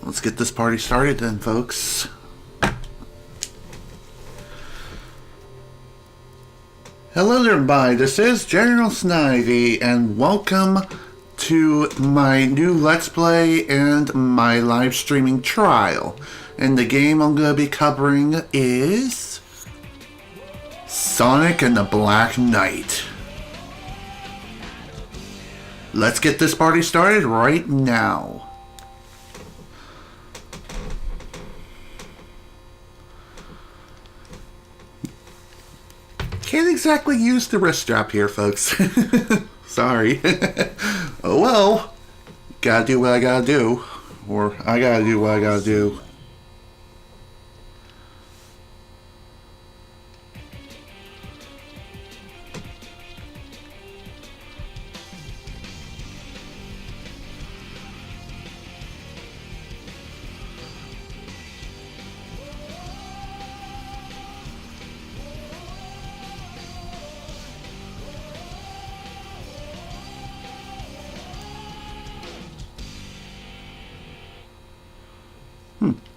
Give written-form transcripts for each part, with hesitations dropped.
Let's get this party started then, folks. Hello there, everybody. This is General Snivy, and welcome to my new Let's Play and my live streaming trial. And the game I'm going to be covering is Sonic and the Black Knight. Let's get this party started right now. Can't exactly use the wrist strap here, folks. Sorry. Oh well. Gotta do what I gotta do. Or I gotta do what I gotta do.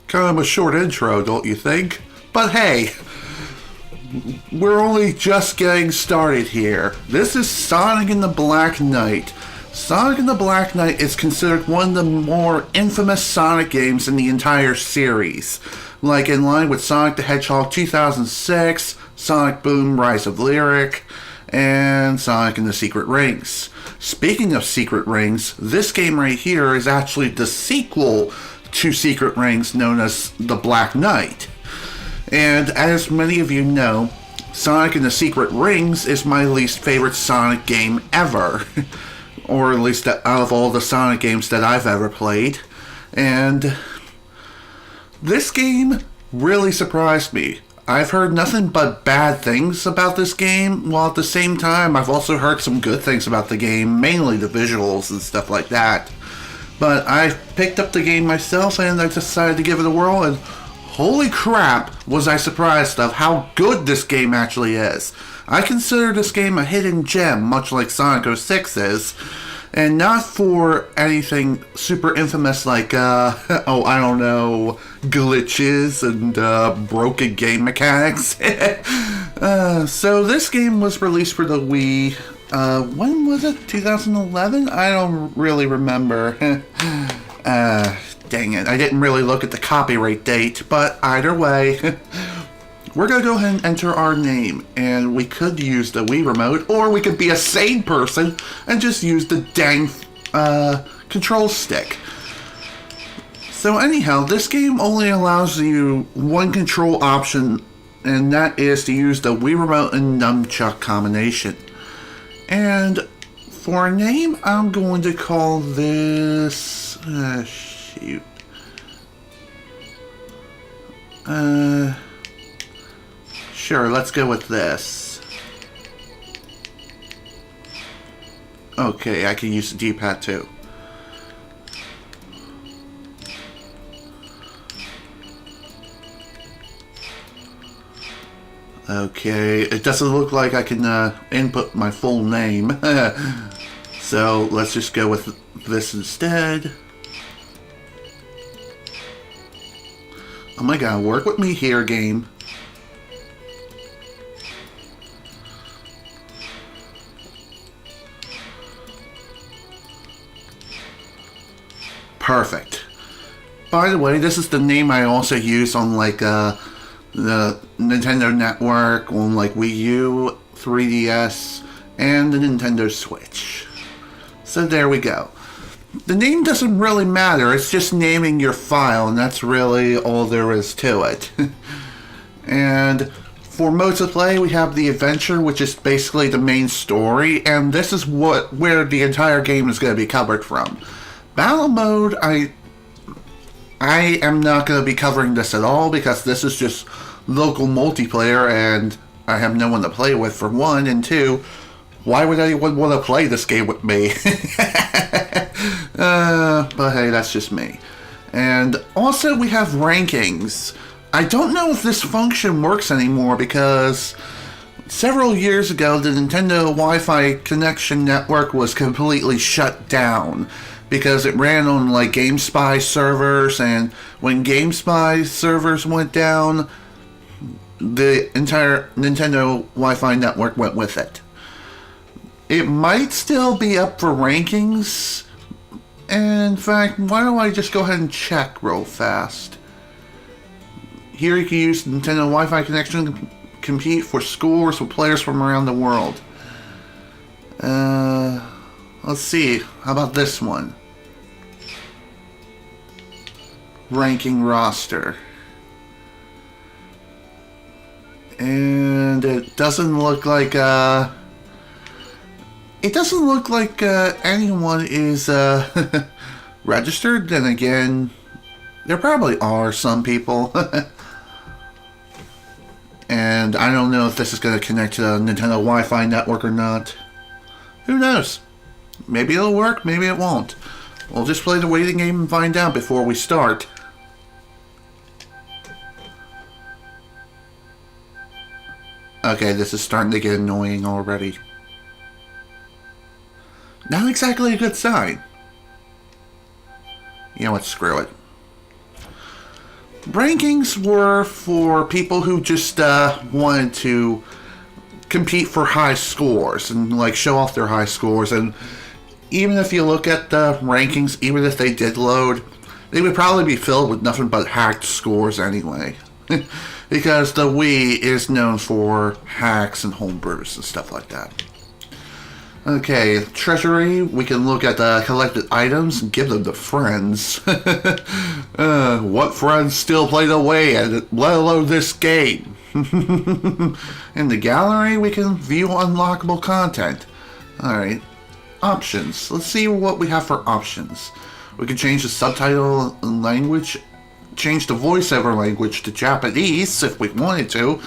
Kind of a short intro, don't you think? But hey, we're only just getting started here. This is Sonic and the Black Knight. Sonic and the Black Knight is considered one of the more infamous Sonic games in the entire series. Like in line with Sonic the Hedgehog 2006, Sonic Boom Rise of Lyric, and Sonic and the Secret Rings. Speaking of Secret Rings, this game right here is actually the sequel to Secret Rings, known as the Black Knight. And as many of you know, Sonic and the Secret Rings is my least favorite Sonic game ever. Or at least out of all the Sonic games that I've ever played. And this game really surprised me. I've heard nothing but bad things about this game, while at the same time I've also heard some good things about the game, mainly the visuals and stuff like that. But I picked up the game myself and I decided to give it a whirl, and holy crap was I surprised of how good this game actually is. I consider this game a hidden gem, much like Sonic 06 is, and not for anything super infamous like, oh, I don't know, glitches and broken game mechanics. So this game was released for the Wii. When was it? 2011? I don't really remember. Dang it. I didn't really look at the copyright date, but either way, we're going to go ahead and enter our name, and we could use the Wii remote, or we could be a sane person and just use the dang control stick. So anyhow, this game only allows you one control option, and that is to use the Wii remote and nunchuck combination. And for a name, I'm going to call this... shoot. Sure, let's go with this. Okay, I can use the D-pad too. Okay, it doesn't look like I can input my full name. So let's just go with this instead. Oh my god, work with me here, game. Perfect. By the way, this is the name I also use on like the Nintendo Network, on like Wii U, 3DS, and the Nintendo Switch. So there we go. The name doesn't really matter, it's just naming your file, and that's really all there is to it. And for modes of play, we have the adventure, which is basically the main story, and this is where the entire game is going to be covered from. Battle mode, I am not going to be covering this at all, because this is just local multiplayer, and I have no one to play with, for one, and two, why would anyone want to play this game with me? But hey, that's just me. And also we have rankings. I don't know if this function works anymore because several years ago, the Nintendo Wi-Fi connection network was completely shut down because it ran on like GameSpy servers, and when GameSpy servers went down, the entire Nintendo Wi-Fi network went with it. It might still be up for rankings. In fact, why don't I just go ahead and check real fast. Here you can use Nintendo Wi-Fi connection to compete for scores with players from around the world. Let's see. How about this one? Ranking roster. And it doesn't look like anyone is registered. Then again, there probably are some people. And I don't know if this is going to connect to the Nintendo Wi-Fi network or not. Who knows? Maybe it'll work, maybe it won't. We'll just play the waiting game and find out before we start. Okay, this is starting to get annoying already. Not exactly a good sign. You know what, screw it. Rankings were for people who just wanted to compete for high scores and like show off their high scores. And even if you look at the rankings, even if they did load, they would probably be filled with nothing but hacked scores anyway. Because the Wii is known for hacks and homebrews and stuff like that. Okay, treasury, we can look at the collected items and give them to friends. What friends still play the Wii, and let alone this game? In the gallery, we can view unlockable content. Alright, options. Let's see what we have for options. We can change the subtitle language, change the voiceover language to Japanese if we wanted to.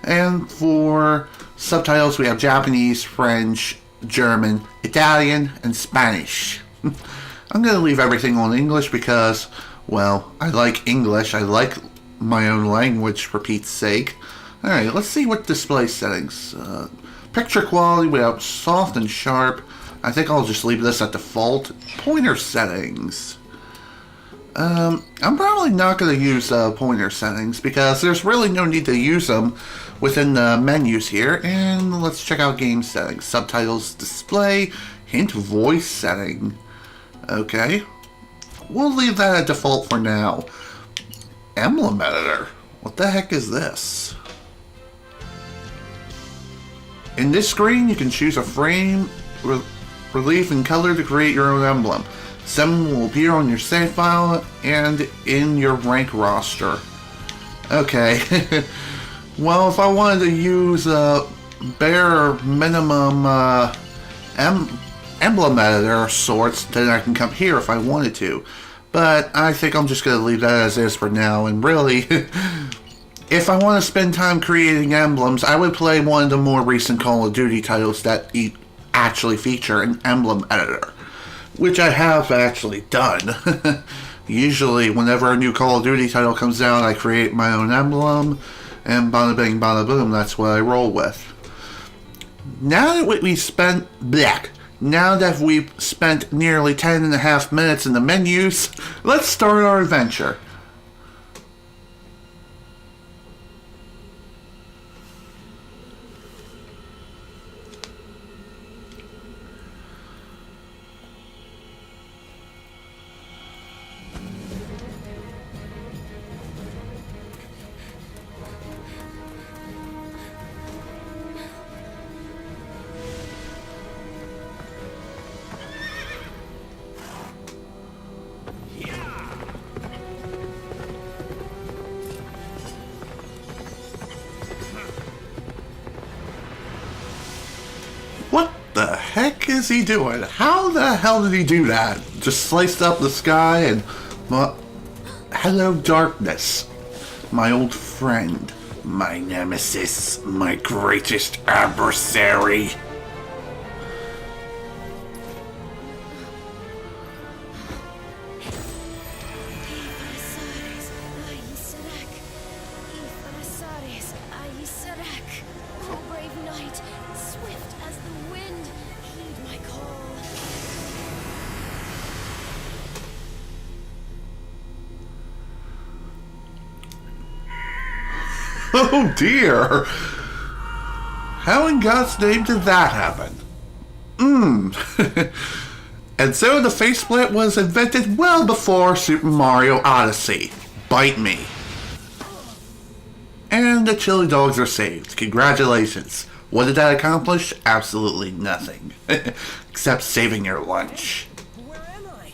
And for subtitles, we have Japanese, French, German, Italian, and Spanish. I'm going to leave everything on English because, well, I like English. I like my own language, for Pete's sake. Alright, let's see what display settings. Picture quality, we have soft and sharp. I think I'll just leave this at default. Pointer settings. I'm probably not going to use pointer settings because there's really no need to use them within the menus here. And let's check out game settings. Subtitles, display, hint voice setting. Okay. We'll leave that at default for now. Emblem editor. What the heck is this? In this screen, you can choose a frame, relief, and color to create your own emblem. Some will appear on your save file and in your rank roster. Okay. Well, if I wanted to use a bare minimum emblem editor of sorts, then I can come here if I wanted to. But I think I'm just going to leave that as is for now. And really, if I want to spend time creating emblems, I would play one of the more recent Call of Duty titles that actually feature an emblem editor. Which I have actually done. Usually, whenever a new Call of Duty title comes out, I create my own emblem, and bada bing, bada boom, that's what I roll with. Now that we've spent nearly 10.5 minutes in the menus, let's start our adventure. What the heck is he doing? How the hell did he do that? Just sliced up the sky and... Well, hello, darkness. My old friend. My nemesis. My greatest adversary. Oh, brave knight. Oh dear! How in God's name did that happen? And so the faceplant was invented well before Super Mario Odyssey. Bite me. And the chili dogs are saved. Congratulations. What did that accomplish? Absolutely nothing. Except saving your lunch. Where am I?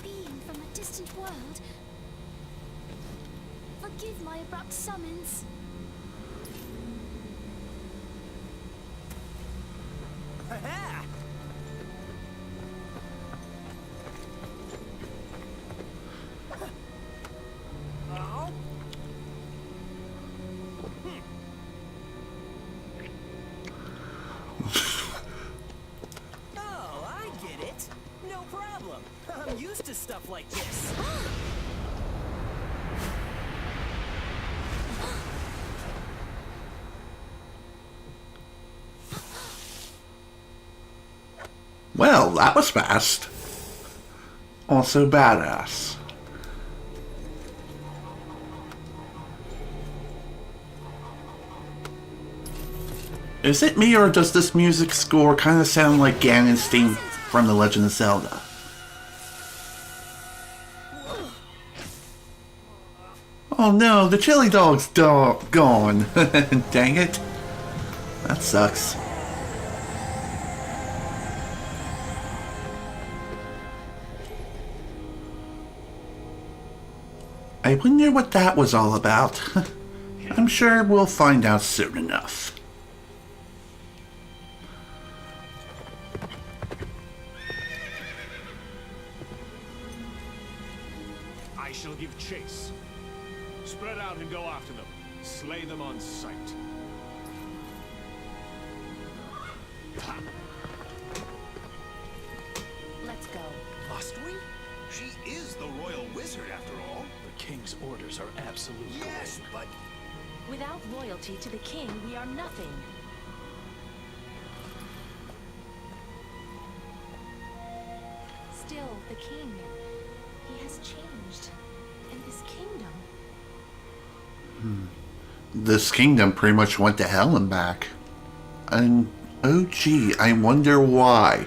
Being from a distant world. Forgive my abrupt summons. Ha-ha! Oh? Oh, I get it. No problem. I'm used to stuff like this. Well, that was fast. Also badass. Is it me, or does this music score kind of sound like Ganon's theme from The Legend of Zelda? Oh no, the chili dog's gone. Dang it. That sucks. I wonder what that was all about. I'm sure we'll find out soon enough. I shall give chase. Spread out and go after them. Slay them on sight. Let's go. Must we? She is the royal wizard after all. The king's orders are absolute. Yes, but Without loyalty to the king, we are nothing. Still, the king, he has changed. And this kingdom. This kingdom pretty much went to hell and back. And, oh gee, I wonder why.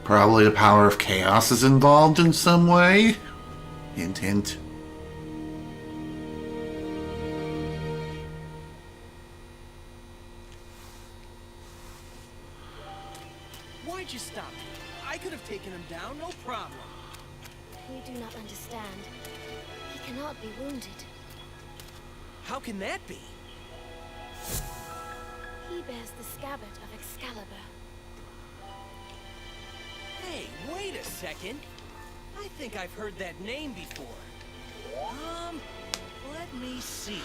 Probably the power of chaos is involved in some way? Hint, hint. Why'd you stop? I could have taken him down, no problem. You do not understand. He cannot be wounded. How can that be? He bears the scabbard of Excalibur. Hey, wait a second. I think I've heard that name before. Let me see.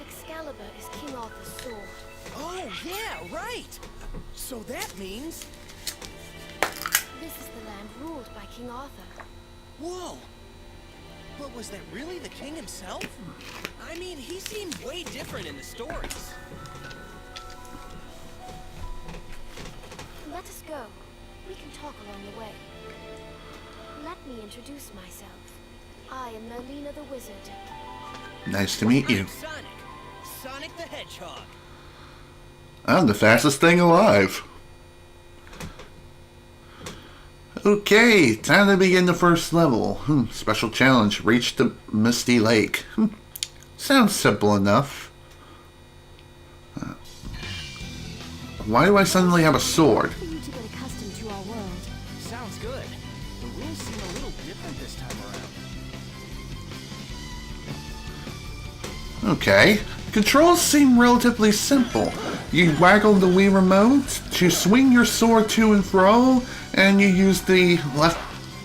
Excalibur is King Arthur's sword. Oh, yeah, right! So that means... This is the land ruled by King Arthur. Whoa! But was that really the king himself? I mean, he seemed way different in the stories. Let us go. We can talk along the way. Let me introduce myself. I am Merlina the Wizard. Nice to meet you. I'm Sonic. Sonic the Hedgehog. I'm the fastest thing alive. Okay, time to begin the first level. Special challenge, reach the Misty Lake. Sounds simple enough. Why do I suddenly have a sword? For you to get accustomed to our world. Sounds good. The rules seem a little different this time around. Okay. Controls seem relatively simple. You waggle the Wii remote to swing your sword to and fro, and you use the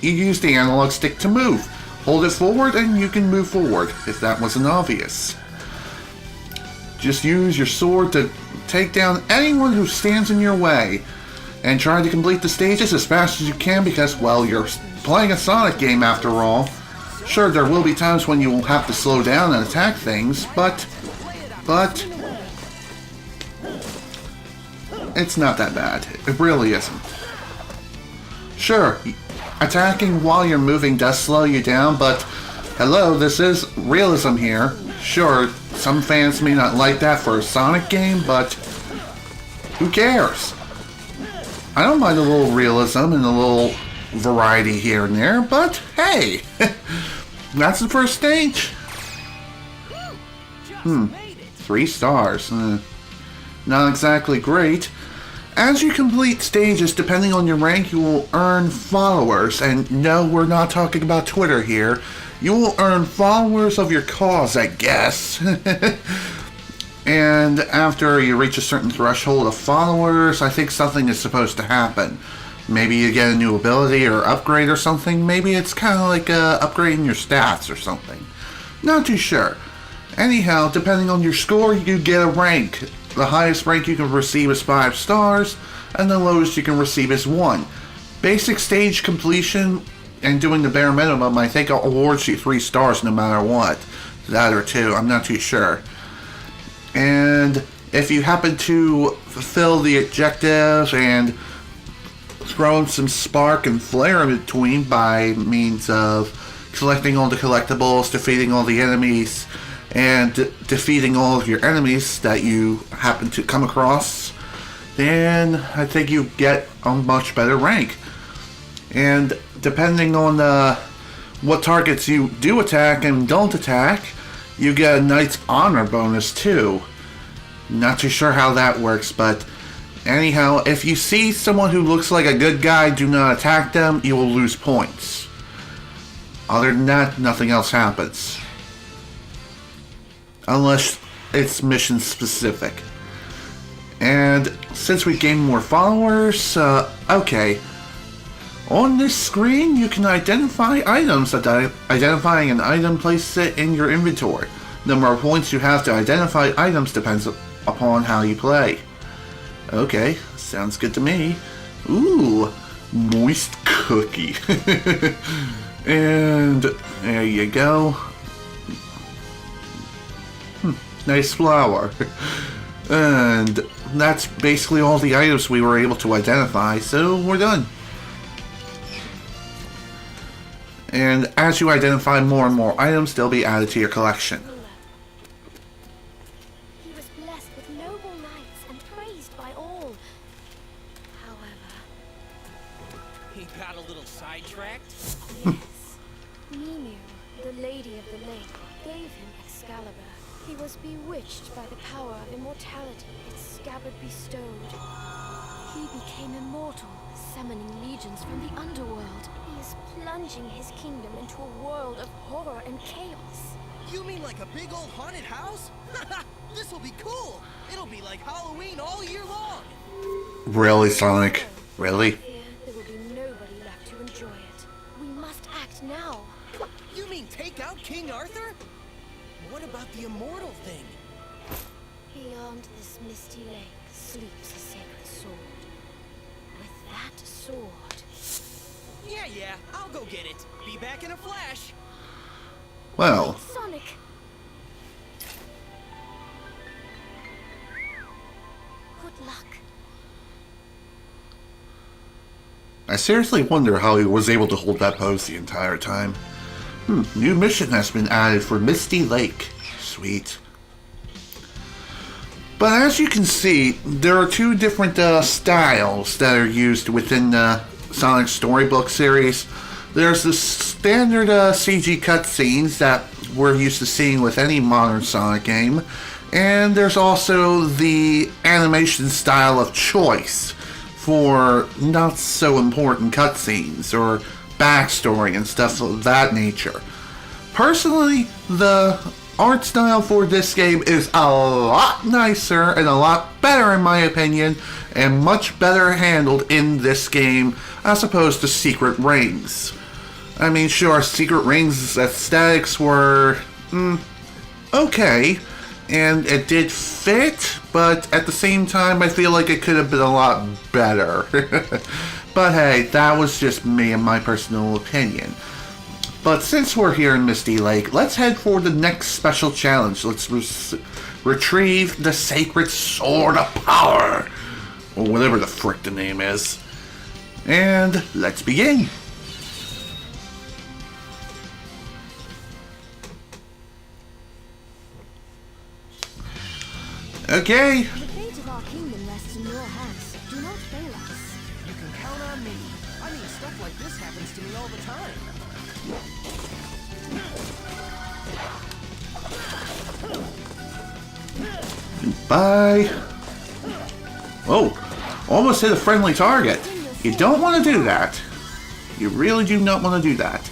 analog stick to move. Hold it forward and you can move forward, if that wasn't obvious. Just use your sword to take down anyone who stands in your way, and try to complete the stages as fast as you can because, well, you're playing a Sonic game after all. Sure, there will be times when you will have to slow down and attack things, but it's not that bad. It really isn't. Sure, attacking while you're moving does slow you down, but hello, this is realism here. Sure, some fans may not like that for a Sonic game, but who cares? I don't mind a little realism and a little variety here and there, but hey, that's the first stage. 3 stars. Not exactly great. As you complete stages, depending on your rank, you will earn followers. And no, we're not talking about Twitter here. You will earn followers of your cause, I guess. And after you reach a certain threshold of followers, I think something is supposed to happen. Maybe you get a new ability or upgrade or something. Maybe it's kind of like upgrading your stats or something. Not too sure. Anyhow, depending on your score, you get a rank. The highest rank you can receive is 5 stars, and the lowest you can receive is 1. Basic stage completion and doing the bare minimum, I think, awards you 3 stars no matter what. That or 2, I'm not too sure. And if you happen to fulfill the objectives and throw in some spark and flare in between by means of collecting all the collectibles, defeating all the enemies, and defeating all of your enemies that you happen to come across, then I think you get a much better rank. And depending on what targets you do attack and don't attack, you get a Knight's Honor bonus too. Not too sure how that works, but anyhow, if you see someone who looks like a good guy, do not attack them, you will lose points. Other than that, nothing else happens. Unless it's mission specific. And since we gained more followers, okay. On this screen, you can identify items. Identifying an item places it in your inventory. The number of points you have to identify items depends upon how you play. Okay, sounds good to me. Ooh, moist cookie. And there you go. Nice flower. And that's basically all the items we were able to identify, so we're done. And as you identify more and more items, they'll be added to your collection. He was blessed with noble knights and praised by all. However, He got a little sidetracked. yes, Mimir, the Lady of the Lake, gave him Excalibur. He was bewitched by the power of immortality its scabbard bestowed. He became immortal, summoning legions from the underworld. He is plunging his kingdom into a world of horror and chaos. You mean like a big old haunted house? This'll be cool. It'll be like Halloween all year long. Really, Sonic? Really? Here, there will be nobody left to enjoy it. We must act now. You mean take out King Arthur? What about the immortal thing? Beyond this misty lake sleeps a sacred sword. With that sword, Yeah, I'll go get it. Be back in a flash. Well, Sonic! Good luck. I seriously wonder how he was able to hold that pose the entire time. New mission has been added for Misty Lake. Sweet. But as you can see, there are 2 different styles that are used within the Sonic Storybook series. There's the standard CG cutscenes that we're used to seeing with any modern Sonic game, and there's also the animation style of choice for not so important cutscenes or backstory and stuff of that nature. Personally, the art style for this game is a lot nicer and a lot better in my opinion, and much better handled in this game as opposed to Secret Rings. I mean, sure, Secret Rings' aesthetics were okay, and it did fit, but at the same time I feel like it could have been a lot better. But hey, that was just me and my personal opinion. But since we're here in Misty Lake, let's head for the next special challenge. Let's retrieve the Sacred Sword of Power, or whatever the frick the name is. And let's begin. Okay. The fate of our kingdom rests in your hands. Do not fail us. You can count on me. I mean, stuff like this happens to me all the time. Bye. Oh, almost hit a friendly target. You don't want to do that. You really do not want to do that.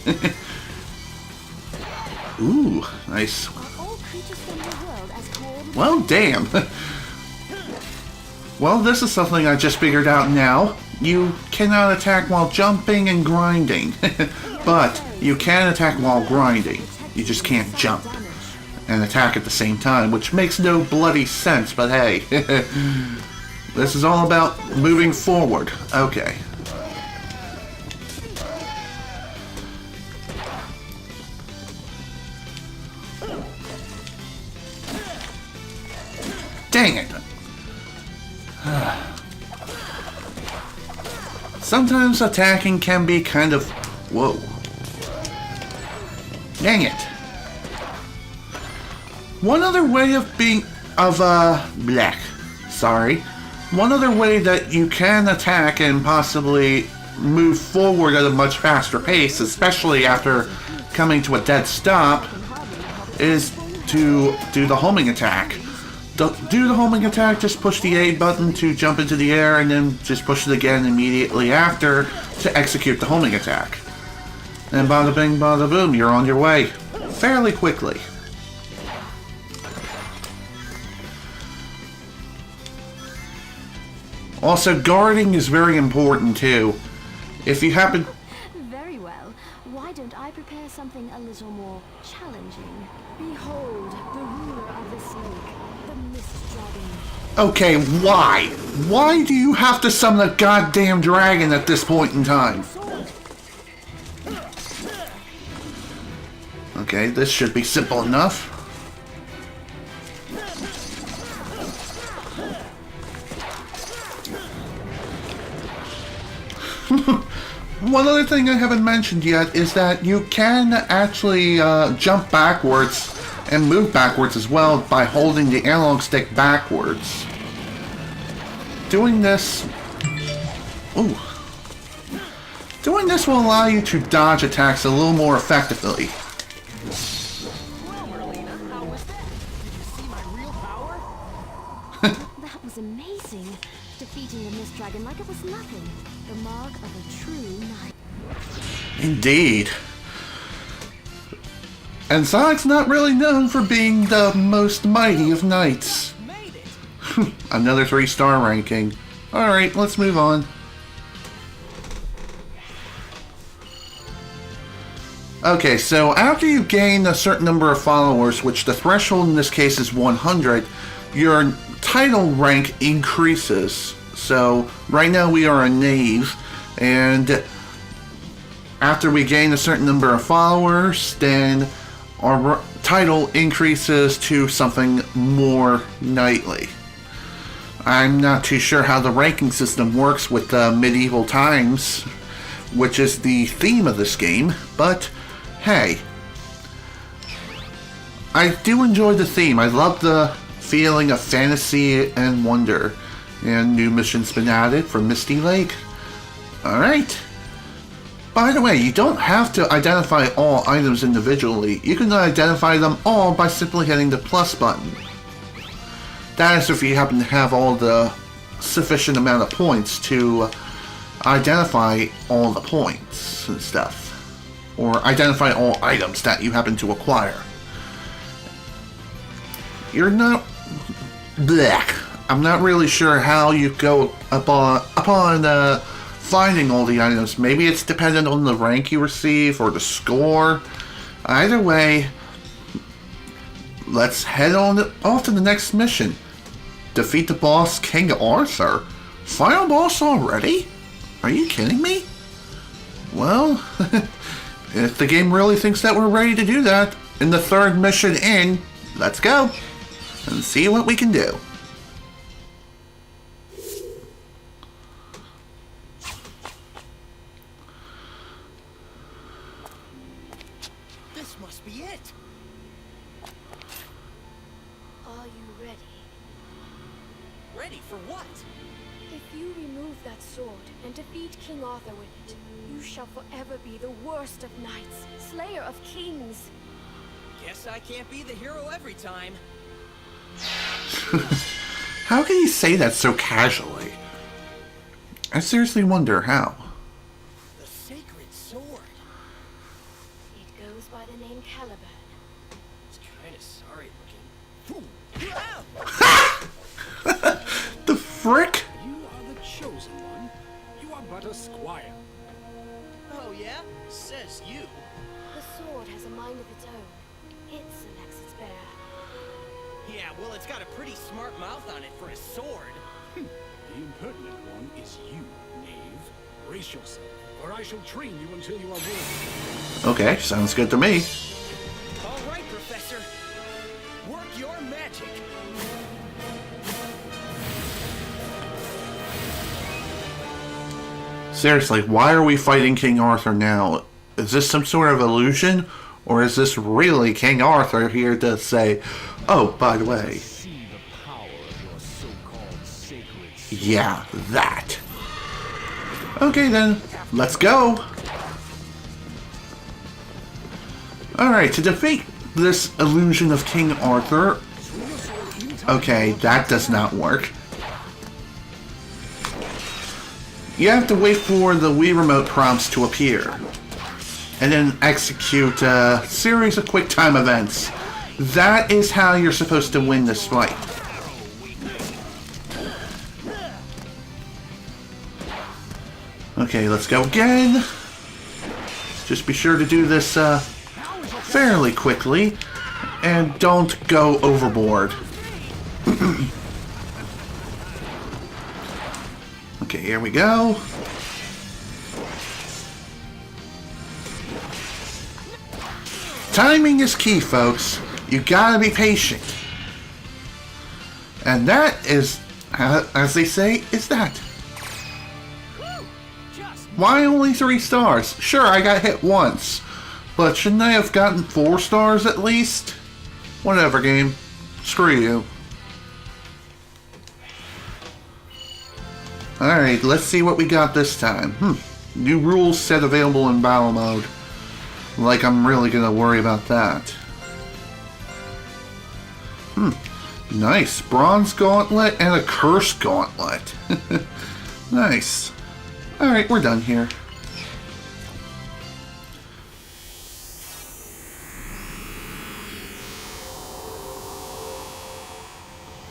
Ooh, nice. Are all creatures from the world as cold? Well, damn. Well, this is something I just figured out now. You cannot attack while jumping and grinding. But you can attack while grinding. You just can't jump and attack at the same time, which makes no bloody sense, but hey. This is all about moving forward. Okay. Dang it! Sometimes attacking can be kind of... Whoa. Dang it. One other way of being... Black. Sorry. One other way that you can attack and possibly move forward at a much faster pace, especially after coming to a dead stop, is to do the homing attack. Do the homing attack, just push the A button to jump into the air, and then just push it again immediately after to execute the homing attack. And bada bing, bada boom, you're on your way fairly quickly. Also, guarding is very important too. If you happen... Very well. Why don't I prepare something a little more challenging? Behold, the ruler of the snake, the mist dragon. Okay, why? Why do you have to summon a goddamn dragon at this point in time? Okay, this should be simple enough. One other thing I haven't mentioned yet is that you can actually jump backwards and move backwards as well by holding the analog stick backwards. Doing this... Ooh. Doing this will allow you to dodge attacks a little more effectively. Well, Merlina, how was that? Did you see my real power? That was amazing. Defeating the mist dragon like it was nothing. The mark of a true knight. Indeed. And Sonic's not really known for being the most mighty of knights. Made it. Another 3-star ranking. Alright, let's move on. Okay, so after you gain a certain number of followers, which the threshold in this case is 100, your title rank increases. So right now we are a knave, and after we gain a certain number of followers, then our title increases to something more knightly. I'm not too sure how the ranking system works with medieval times, which is the theme of this game, but hey, I do enjoy the theme. I love the feeling of fantasy and wonder. And new missions been added for Misty Lake. Alright. By the way, you don't have to identify all items individually. You can identify them all by simply hitting the plus button. That is if you happen to have all the sufficient amount of points to identify all the points and stuff. Or identify all items that you happen to acquire. You're not... Blech. I'm not really sure how you go upon finding all the items. Maybe it's dependent on the rank you receive or the score. Either way, let's head on off to the next mission. Defeat the boss, King Auther. Final boss already? Are you kidding me? Well, if the game really thinks that we're ready to do that, in the third mission in, let's go and see what we can do. This must be it. Are you ready? Ready for what? If you remove that sword and defeat King Auther with it, you shall forever be the worst of knights, slayer of kings. Guess I can't be the hero every time. How can you say that so casually? I seriously wonder how. The sacred sword. It goes by the name Caliban. It's kind of sorry looking. The frick? You are the chosen one. You are but a squire. Oh yeah? Says you. The sword has a mind of its own. It selects its bearer. Yeah, well, it's got a pretty smart mouth on it for a sword. The impertinent one is you, knave. Brace yourself, or I shall train you until you are worthy. Okay, sounds good to me. All right, Professor. Work your magic. Seriously, why are we fighting King Arthur now? Is this some sort of illusion? Or is this really King Arthur here to say, oh, by the way, See the power of your so-called sacred yeah, that. Okay then, let's go. Alright, to defeat this illusion of King Arthur... Okay, that does not work. You have to wait for the Wii Remote prompts to appear. And then execute a series of quick time events. That is how you're supposed to win this fight. Okay, let's go again. Just be sure to do this fairly quickly. And don't go overboard. Okay, here we go. Timing is key, folks. You gotta be patient. And that is, as they say, is that. Why only 3 stars? Sure, I got hit once. But shouldn't I have gotten 4 stars at least? Whatever, game. Screw you. Alright, let's see what we got this time. New rules set available in battle mode. Like I'm really gonna worry about that. Nice. Bronze gauntlet and a curse gauntlet. Nice. Alright, we're done here.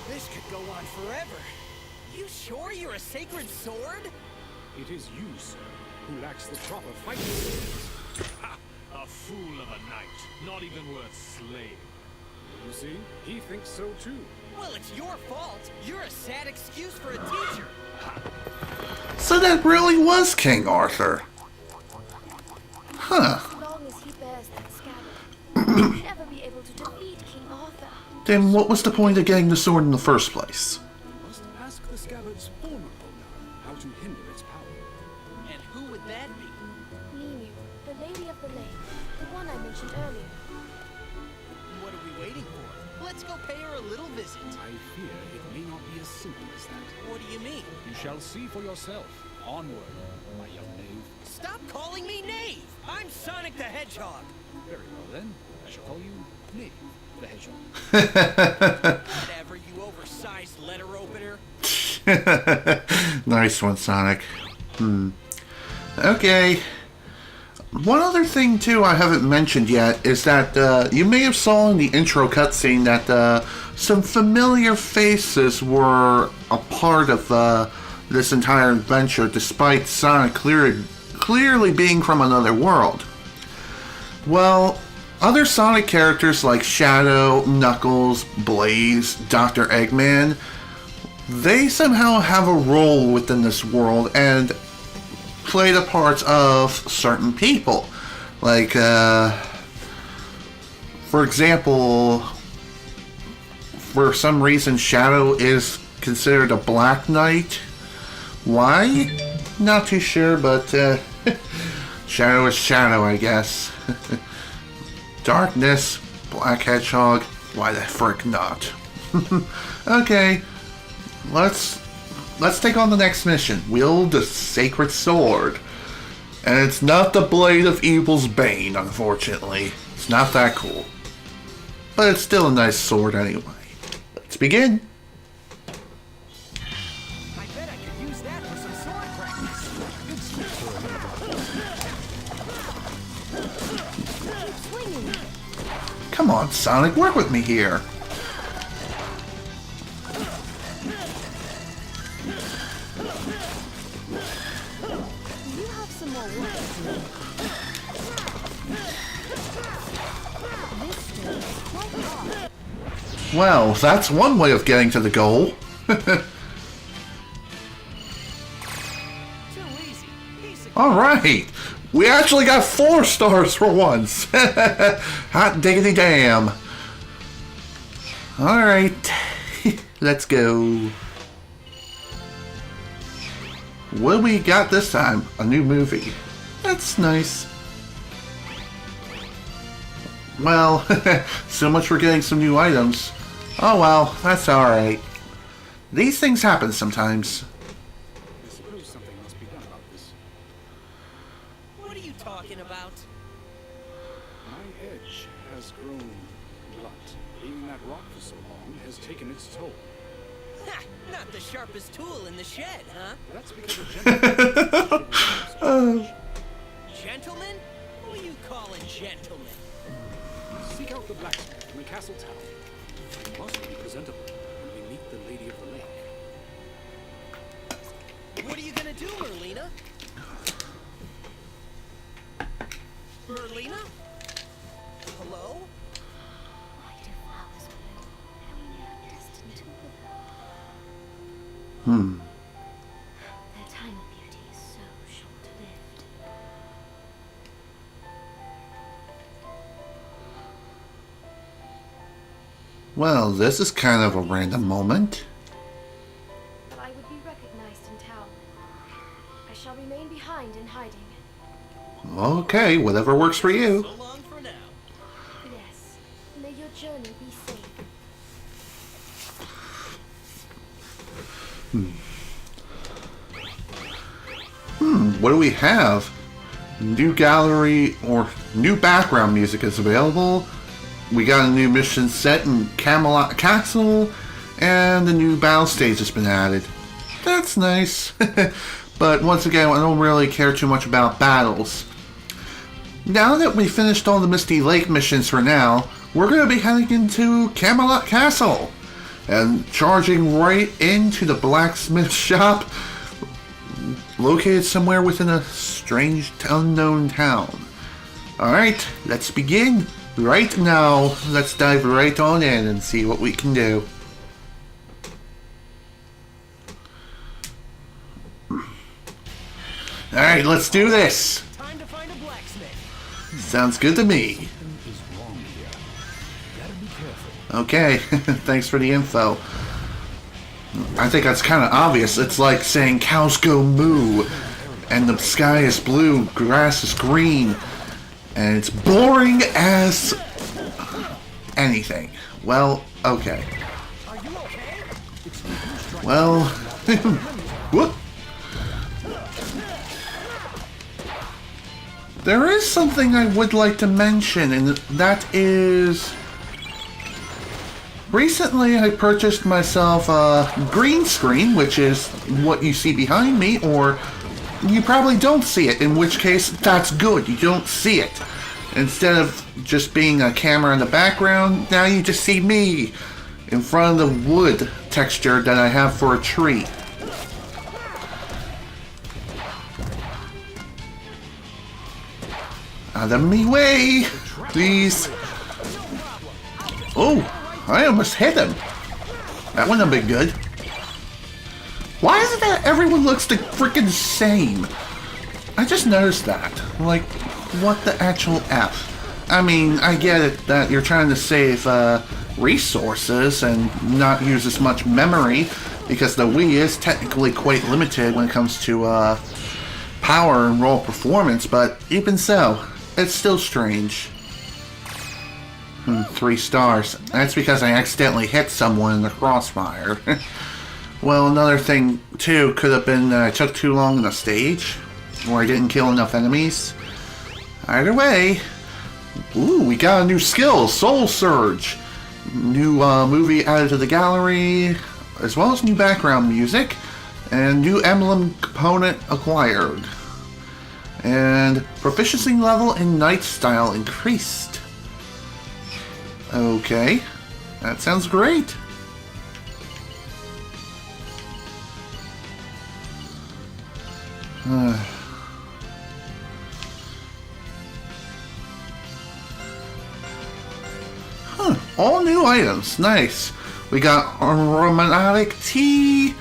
This could go on forever. You sure you're a sacred sword? It is you, sir, who lacks the proper fighting skills. Ha! A fool of a knight, not even worth slaying. You see, he thinks so too. Well, it's your fault. You're a sad excuse for a teacher. So that really was King Arthur. Huh. As long as he bears that scabbard, he'll never be able to defeat King Arthur. Then what was the point of getting the sword in the first place? You must ask the scabbard's former owner how to hinder its power. And who would that be? Mimiu, the Lady of the Lake, the one I mentioned earlier. What are we waiting for? Let's go pay her a little visit. I fear it may not be as simple as that. What do you mean? You shall see for yourself. Onward, my young knave. Stop calling me Knave! I'm Sonic the Hedgehog! Very well then, I shall call you Knave the Hedgehog. Whatever, you oversized letter opener. Nice one, Sonic. Okay. One other thing, too, I haven't mentioned yet is that you may have saw in the intro cutscene that some familiar faces were a part of this entire adventure, despite Sonic clearly being from another world. Well, other Sonic characters like Shadow, Knuckles, Blaze, Dr. Eggman, they somehow have a role within this world and play the parts of certain people. Like, for example, for some reason Shadow is considered a Black Knight. Why? Not too sure, but Shadow is Shadow, I guess. Darkness, Black Hedgehog, why the frick not? Okay, let's take on the next mission. Wield the sacred sword. And it's not the blade of evil's bane, unfortunately. It's not that cool. But it's still a nice sword anyway. Let's begin. I bet I could use that for some sword practice. Come on, Sonic, work with me here. You have some more work to do. This stone is quite hard. Well, that's one way of getting to the goal. Too easy. Basic. Alright, we actually got 4 stars for once. Hot diggity damn. Alright, let's go. What do we got this time? A new movie. That's nice. Well, so much for getting some new items. Oh well, that's alright. These things happen sometimes. I suppose something must be done about this. What are you talking about? My edge has grown blunt. Being that rock for so long has taken its toll. Ha! Not the sharpest tool in the shed, huh? That's because of gentlemen. Gentlemen? Who are you calling gentlemen? Seek out the blacksmith in the castle town. We must be presentable when we meet the Lady of the Lake. What are you gonna do, Merlina? Merlina? Hello? Why do flowers bloom, and we are destined to wither? Their time of beauty is so short-lived. Well, this is kind of a random moment. But I would be recognized in town. I shall remain behind in hiding. Okay, whatever works for you. So long for now. Yes. May your journey be safe. What do we have? New gallery or new background music is available. We got a new mission set in Camelot Castle, and the new battle stage has been added. That's nice. But once again, I don't really care too much about battles. Now that we finished all the Misty Lake missions for now, we're going to be heading into Camelot Castle and charging right into the blacksmith shop located somewhere within a strange unknown town. Alright, let's begin. Right now, let's dive right on in and see what we can do. Alright, let's do this. Time to find a blacksmith. Sounds good to me. Okay, thanks for the info. I think that's kind of obvious. It's like saying cows go moo, and the sky is blue, grass is green, and it's boring as anything. Well, okay. Are you okay? Well, whoop. There is something I would like to mention, and that is... Recently, I purchased myself a green screen, which is what you see behind me, or you probably don't see it, in which case, that's good, you don't see it. Instead of just being a camera in the background, now you just see me in front of the wood texture that I have for a tree. Out of me way, please. Oh! I almost hit him. That wouldn't have been good. Why is it that everyone looks the freaking same? I just noticed that. Like, what the actual F? I mean, I get it that you're trying to save resources and not use as much memory, because the Wii is technically quite limited when it comes to power and raw performance, but even so, it's still strange. 3 stars. That's because I accidentally hit someone in the crossfire. Well, another thing, too, could have been I took too long on the stage, or I didn't kill enough enemies. Either way, ooh, we got a new skill, Soul Surge. New movie added to the gallery, as well as new background music, and new emblem component acquired. And proficiency level in Night Style increased. Okay, that sounds great. All new items, nice. We got aromatic tea,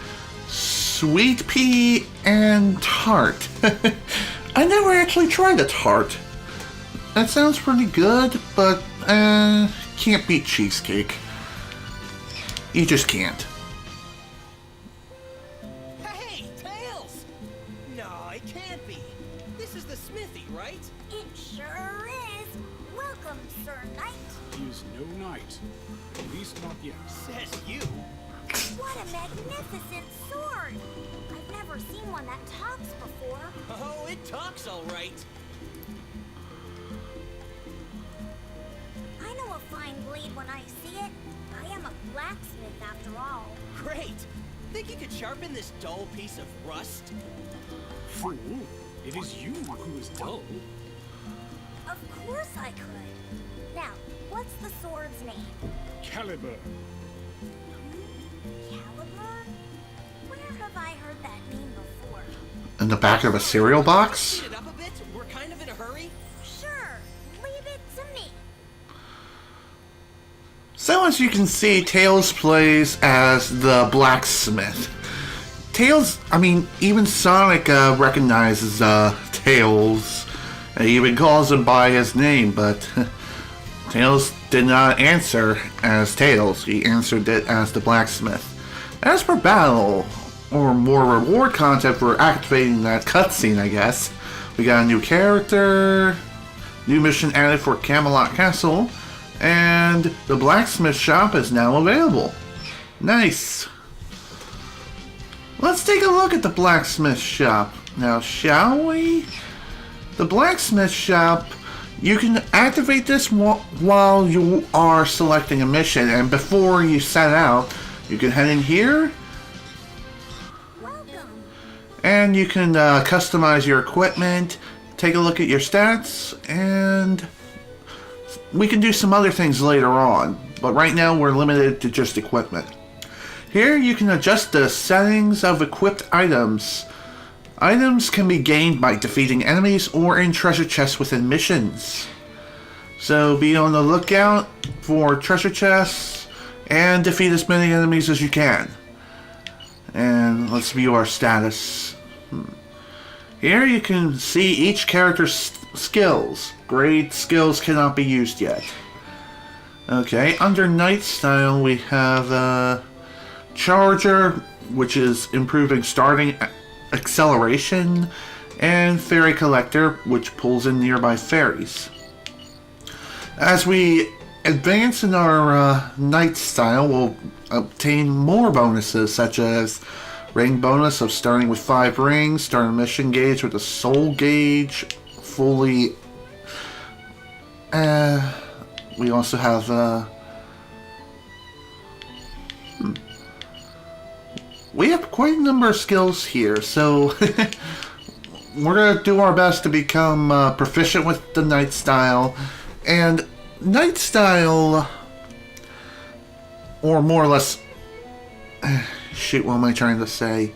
sweet pea, and tart. I never actually tried a tart. That sounds pretty good, but can't beat cheesecake. You just can't. Hey, Tails! No, it can't be. This is the smithy, right? It sure is. Welcome, Sir Knight. He is no knight. At least not yet. Says you. What a magnificent sword! I've never seen one that talks before. Oh, it talks all right. I know a fine blade when I see it. I am a blacksmith after all. Great. Think you could sharpen this dull piece of rust? Fool, it is you who is dull. Of course I could. Now, what's the sword's name? Caliber. Caliber? Where have I heard that name before? In the back of a cereal box? Speed it up a bit. We're kind of in a hurry. Sure, leave it to me. So as you can see, Tails plays as the blacksmith. Tails, I mean, even Sonic recognizes Tails. And he even calls him by his name, but Tails did not answer as Tails. He answered it as the blacksmith. As per battle, or more reward content for activating that cutscene, I guess, we got a new character, new mission added for Camelot Castle, and the blacksmith shop is now available. Nice. Let's take a look at the blacksmith shop now, shall we? The blacksmith shop, you can activate this while you are selecting a mission, and before you set out, you can head in here, Welcome. and you can customize your equipment, take a look at your stats, and we can do some other things later on, but right now we're limited to just equipment. Here you can adjust the settings of equipped items. Items can be gained by defeating enemies or in treasure chests within missions. So be on the lookout for treasure chests and defeat as many enemies as you can. And let's view our status. Here you can see each character's skills. Great skills cannot be used yet. Okay, under Night Style we have Charger, which is improving starting acceleration, and Fairy Collector, which pulls in nearby fairies. As we advance in our Night Style, we'll obtain more bonuses, such as ring bonus of starting with 5 rings, start a mission gauge with a soul gauge, fully. We also have we have quite a number of skills here, so we're going to do our best to become proficient with the Night Style. And Night Style, or more or less, shoot, what am I trying to say?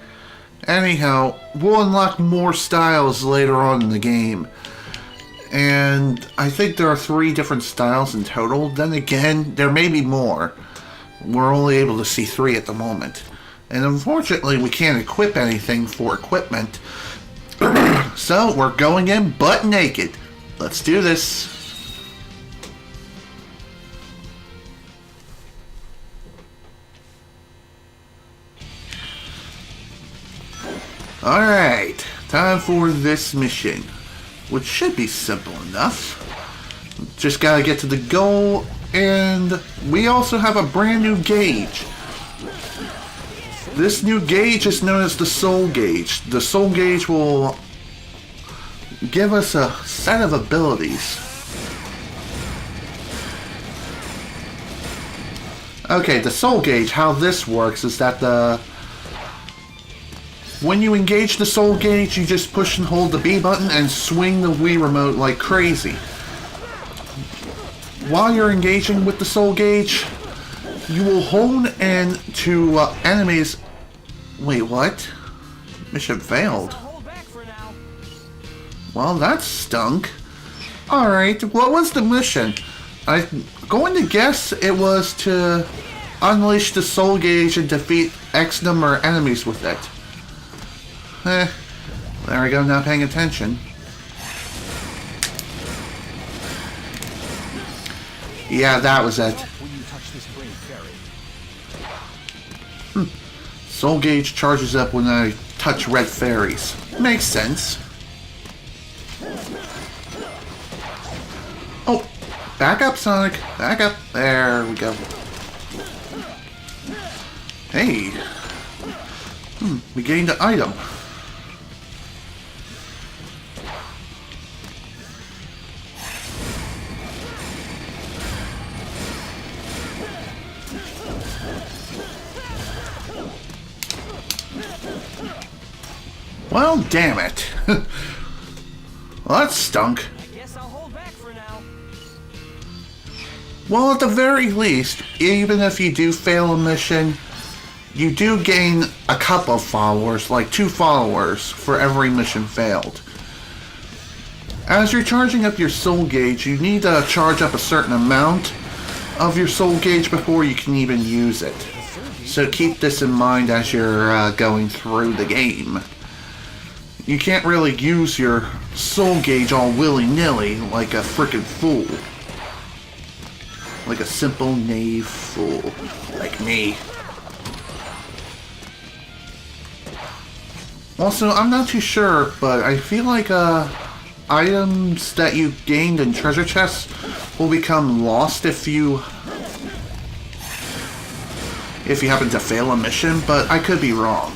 Anyhow, we'll unlock more styles later on in the game. And I think there are 3 different styles in total. Then again, there may be more. We're only able to see 3 at the moment. And unfortunately, we can't equip anything for equipment. So, we're going in butt naked. Let's do this. Alright, time for this mission, which should be simple enough. Just gotta get to the goal, and we also have a brand new gauge. This new gauge is known as the Soul Gauge. The Soul Gauge will give us a set of abilities. Okay, the Soul Gauge, how this works is that when you engage the Soul Gauge, you just push and hold the B button and swing the Wii Remote like crazy. While you're engaging with the Soul Gauge, you will hone in to enemies. Wait, what? Mission failed. Hold back for now. Well, that stunk. Alright, what was the mission? I'm going to guess it was to unleash the Soul Gauge and defeat X number of enemies with it. There we go, not paying attention. Yeah, that was it. Soul Gauge charges up when I touch red fairies. Makes sense. Oh, back up, Sonic. Back up. There we go. Hey. We gained an item. Well, damn it. Well, that stunk. I guess I'll hold back for now. Well, at the very least, even if you do fail a mission, you do gain a couple of followers, like 2 followers for every mission failed. As you're charging up your Soul Gauge, you need to charge up a certain amount of your Soul Gauge before you can even use it. So keep this in mind as you're going through the game. You can't really use your Soul Gauge all willy-nilly like a frickin' fool. Like a simple knave fool. Like me. Also, I'm not too sure, but I feel like items that you gained in treasure chests will become lost if you happen to fail a mission, but I could be wrong.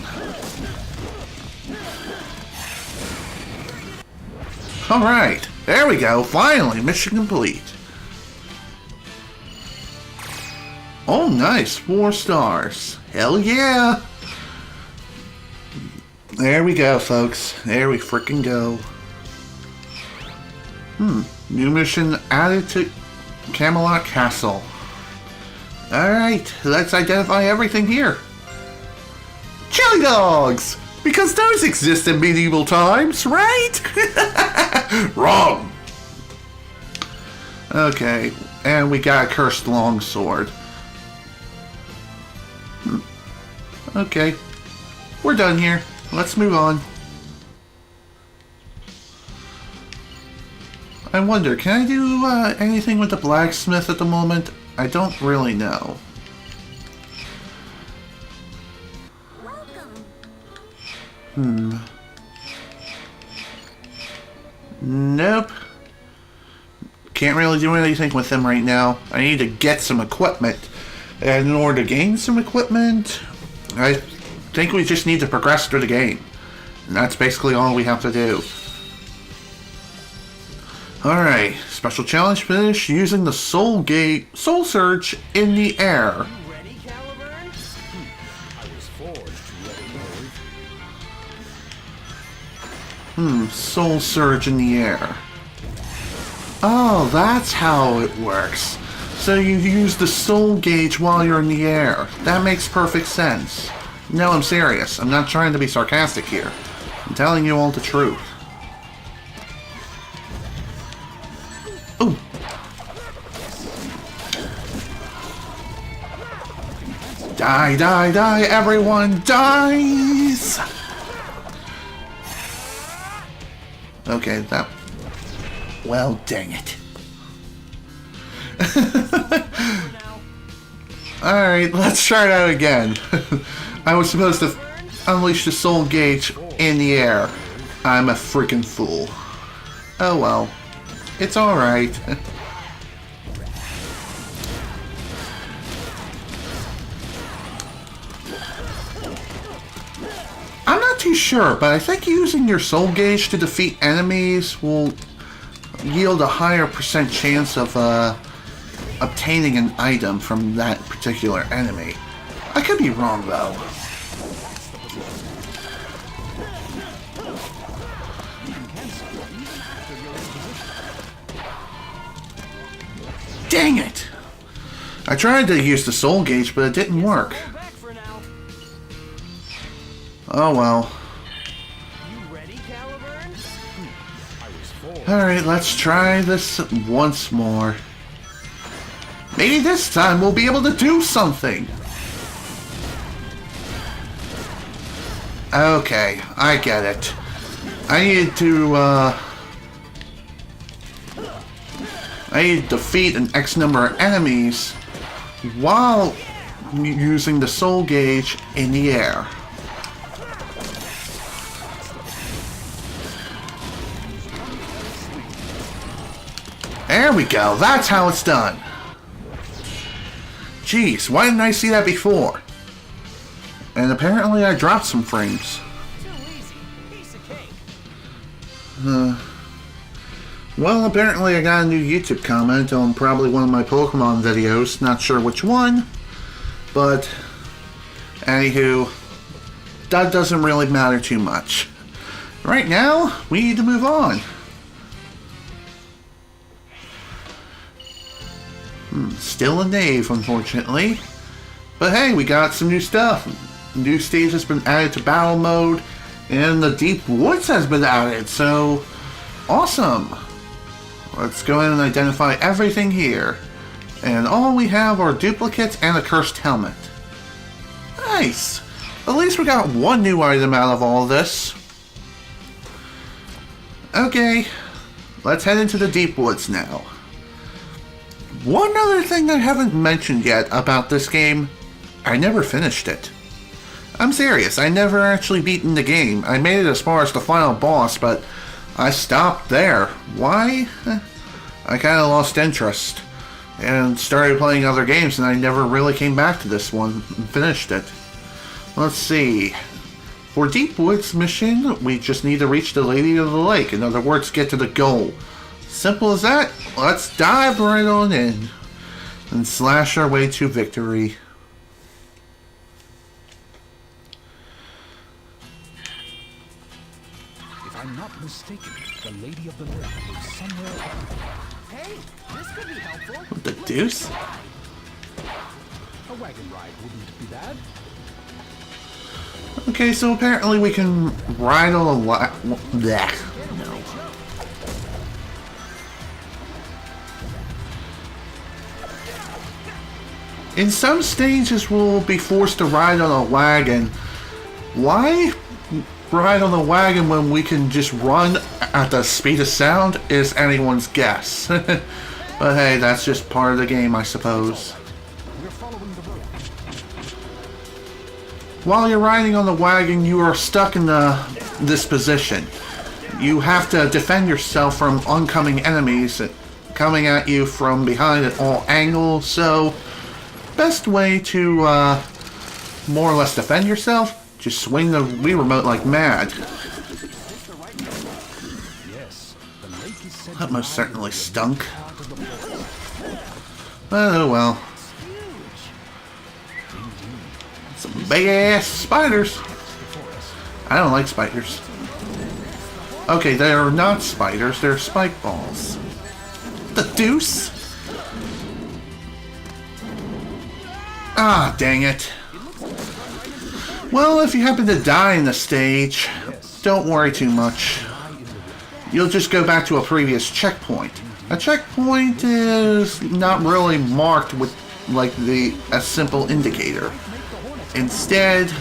Alright, there we go, finally, mission complete. Oh nice, 4 stars. Hell yeah! There we go, folks. There we frickin' go. New mission added to Camelot Castle. Alright, let's identify everything here. Chili dogs! Because those exist in medieval times, right? Wrong! Okay, and we got a cursed longsword. Okay, we're done here. Let's move on. I wonder, can I do anything with the blacksmith at the moment? I don't really know. Nope. Can't really do anything with them right now. I need to get some equipment. And in order to gain some equipment, I think we just need to progress through the game. And that's basically all we have to do. Alright, special challenge finish using the Soul Surge in the air. You ready, Caliburn? I was forged to move. Soul Surge in the air. Oh, that's how it works. So you use the Soul Gauge while you're in the air. That makes perfect sense. No, I'm serious. I'm not trying to be sarcastic here. I'm telling you all the truth. Ooh. Die, die, die, everyone dies! Okay, that... Well, dang it. Alright, let's try it out again. I was supposed to unleash the Soul Gauge in the air. I'm a freaking fool. Oh well. It's alright. sure, but I think using your soul gauge to defeat enemies will yield a higher percent chance of obtaining an item from that particular enemy. I could be wrong though. Dang it! I tried to use the soul gauge, but it didn't work. Back for now. Oh well. You ready, Caliburn? Alright, let's try this once more. Maybe this time we'll be able to do something. Okay, I get it. I need to defeat an X number of enemies while using the soul gauge in the air. There we go, that's how it's done. Jeez, why didn't I see that before? And apparently I dropped some frames. Too easy. Piece of cake. Well, apparently I got a new YouTube comment on probably one of my Pokemon videos. Not sure which one. But, anywho, that doesn't really matter too much. Right now, we need to move on. Still a knave, unfortunately. But hey, we got some new stuff. New stage has been added to battle mode, and the deep woods has been added, so awesome. Let's go ahead and identify everything here. And all we have are duplicates and a cursed helmet. Nice! At least we got one new item out of all this. Okay, let's head into the deep woods now. One other thing I haven't mentioned yet about this game, I never finished it. I'm serious, I never actually beaten the game. I made it as far as the final boss, but I stopped there. Why? I kinda lost interest and started playing other games, and I never really came back to this one and finished it. Let's see. For Deep Woods mission, we just need to reach the Lady of the Lake. In other words, get to the goal. Simple as that. Let's dive right on in and slash our way to victory. If I'm not mistaken, the Lady of the Lake lives somewhere up here. Hey, this could be helpful. What the deuce? A wagon ride wouldn't be bad. Okay, so apparently we can ride on a No. In some stages we'll be forced to ride on a wagon. Why ride on a wagon when we can just run at the speed of sound is anyone's guess. But hey, that's just part of the game, I suppose. We're following the road. While you're riding on the wagon, you are stuck in this position. You have to defend yourself from oncoming enemies coming at you from behind at all angles, so best way to more or less defend yourself, just swing the Wii remote like mad. Yes, the lake is said That to most lie certainly in the stunk. heart of the forest. Oh well. Some big ass spiders. I don't like spiders. Okay, they're not spiders, they're spike balls. The deuce? Ah, dang it. Well, if you happen to die in the stage, don't worry too much. You'll just go back to a previous checkpoint. A checkpoint is not really marked with like a simple indicator. Instead,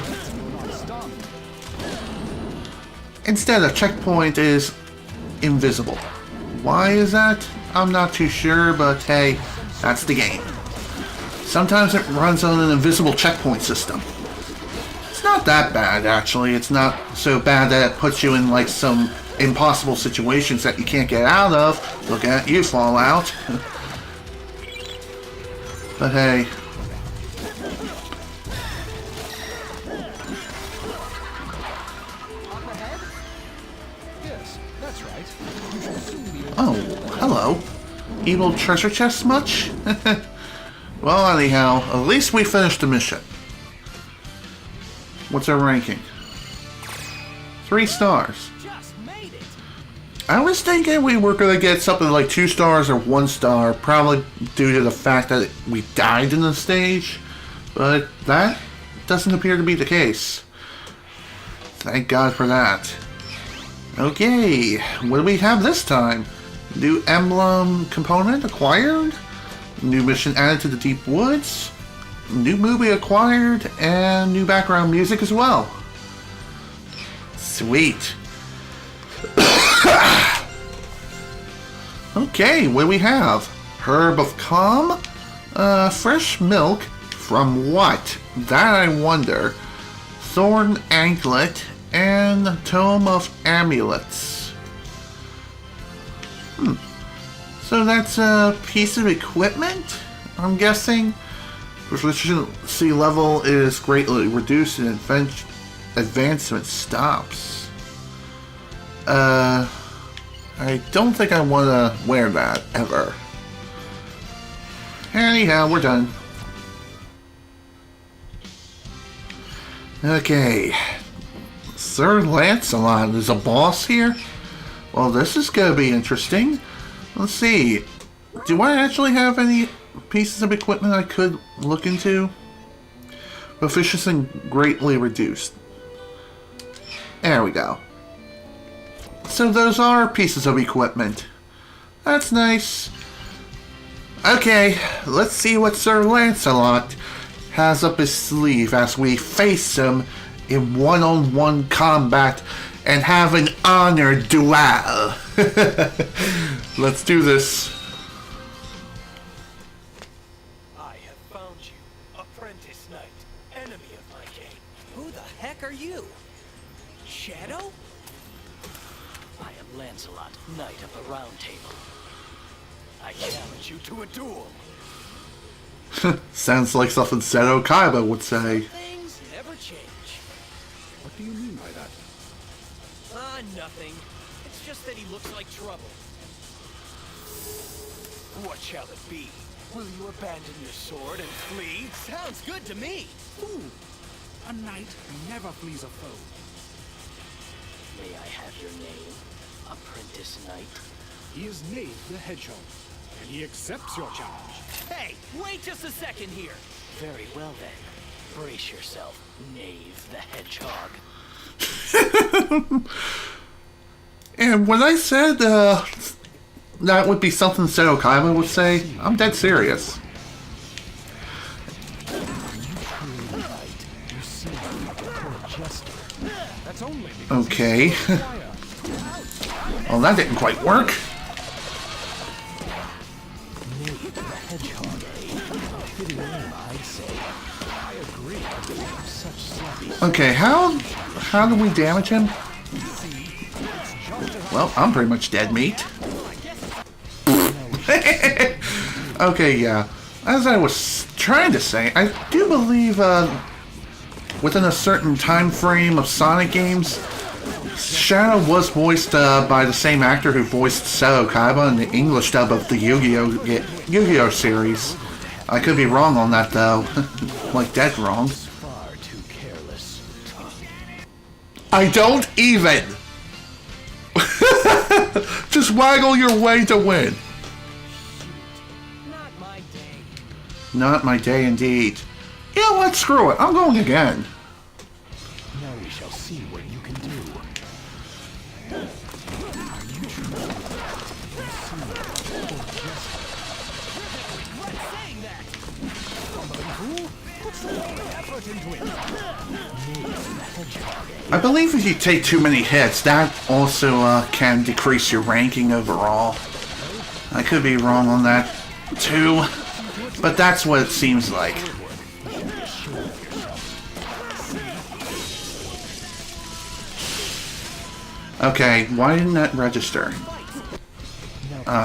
a checkpoint is invisible. Why is that? I'm not too sure, but hey, that's the game. Sometimes it runs on an invisible checkpoint system. It's not that bad, actually. It's not so bad that it puts you in like some impossible situations that you can't get out of. Look at you, Fallout. But hey. Yes, that's right. You should soon be able Oh, hello. Evil treasure chest much? Well, anyhow, at least we finished the mission. What's our ranking? 3 stars. Just made it. I was thinking we were going to get something like 2 stars or 1 star, probably due to the fact that we died in the stage, but that doesn't appear to be the case. Thank God for that. Okay, what do we have this time? New emblem component acquired, new mission added to the Deep Woods, new movie acquired, and new background music as well. Sweet. Okay, what do we have? Herb of Calm? Fresh milk? From what? That I wonder. Thorn Anklet and Tome of Amulets. So that's a piece of equipment, I'm guessing? Proficiency level is greatly reduced and advancement stops. I don't think I want to wear that, ever. Anyhow, we're done. Okay. Sir Lancelot is a boss here? Well, this is gonna be interesting. Let's see. Do I actually have any pieces of equipment I could look into? Proficiency greatly reduced. There we go. So those are pieces of equipment. That's nice. Okay, let's see what Sir Lancelot has up his sleeve as we face him in one-on-one combat and have an honored duel. Let's do this. I have found you, apprentice knight, enemy of my king. Who the heck are you? Shadow? I am Lancelot, Knight of the Round Table. I challenge you to a duel. Sounds like something Seto Kaiba would say. Things never change. What do you mean by that? Nothing. It's just that he looks like trouble. What shall it be? Will you abandon your sword and flee? Sounds good to me. Fool! A knight never flees a foe. May I have your name, Apprentice Knight? He is Knave the Hedgehog, and he accepts your challenge. Hey, wait just a second here. Very well then. Brace yourself, Knave the Hedgehog. And when I said that would be something Seto Kaiba would say, I'm dead serious. Okay. Well, that didn't quite work. Okay, how do we damage him? Well, I'm pretty much dead meat. Okay, yeah. As I was trying to say, I do believe within a certain time frame of Sonic games, Shadow was voiced by the same actor who voiced Seto Kaiba in the English dub of the Yu-Gi-Oh series. I could be wrong on that though. Like dead wrong. Far too careless. I don't even! Just waggle your way to win. Not my day. Not my day indeed. You know what? Screw it. I'm going again. Now we shall see what you can do. Regret saying that. I believe if you take too many hits, that also can decrease your ranking overall. I could be wrong on that too, but that's what it seems like. Okay, why didn't that register?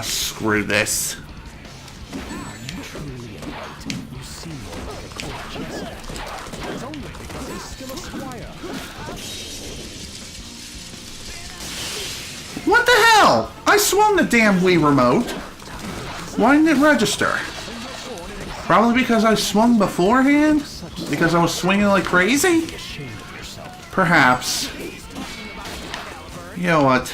Screw this. swung the damn Wii remote. Why didn't it register? Probably because I swung beforehand? Because I was swinging like crazy? Perhaps. You know what?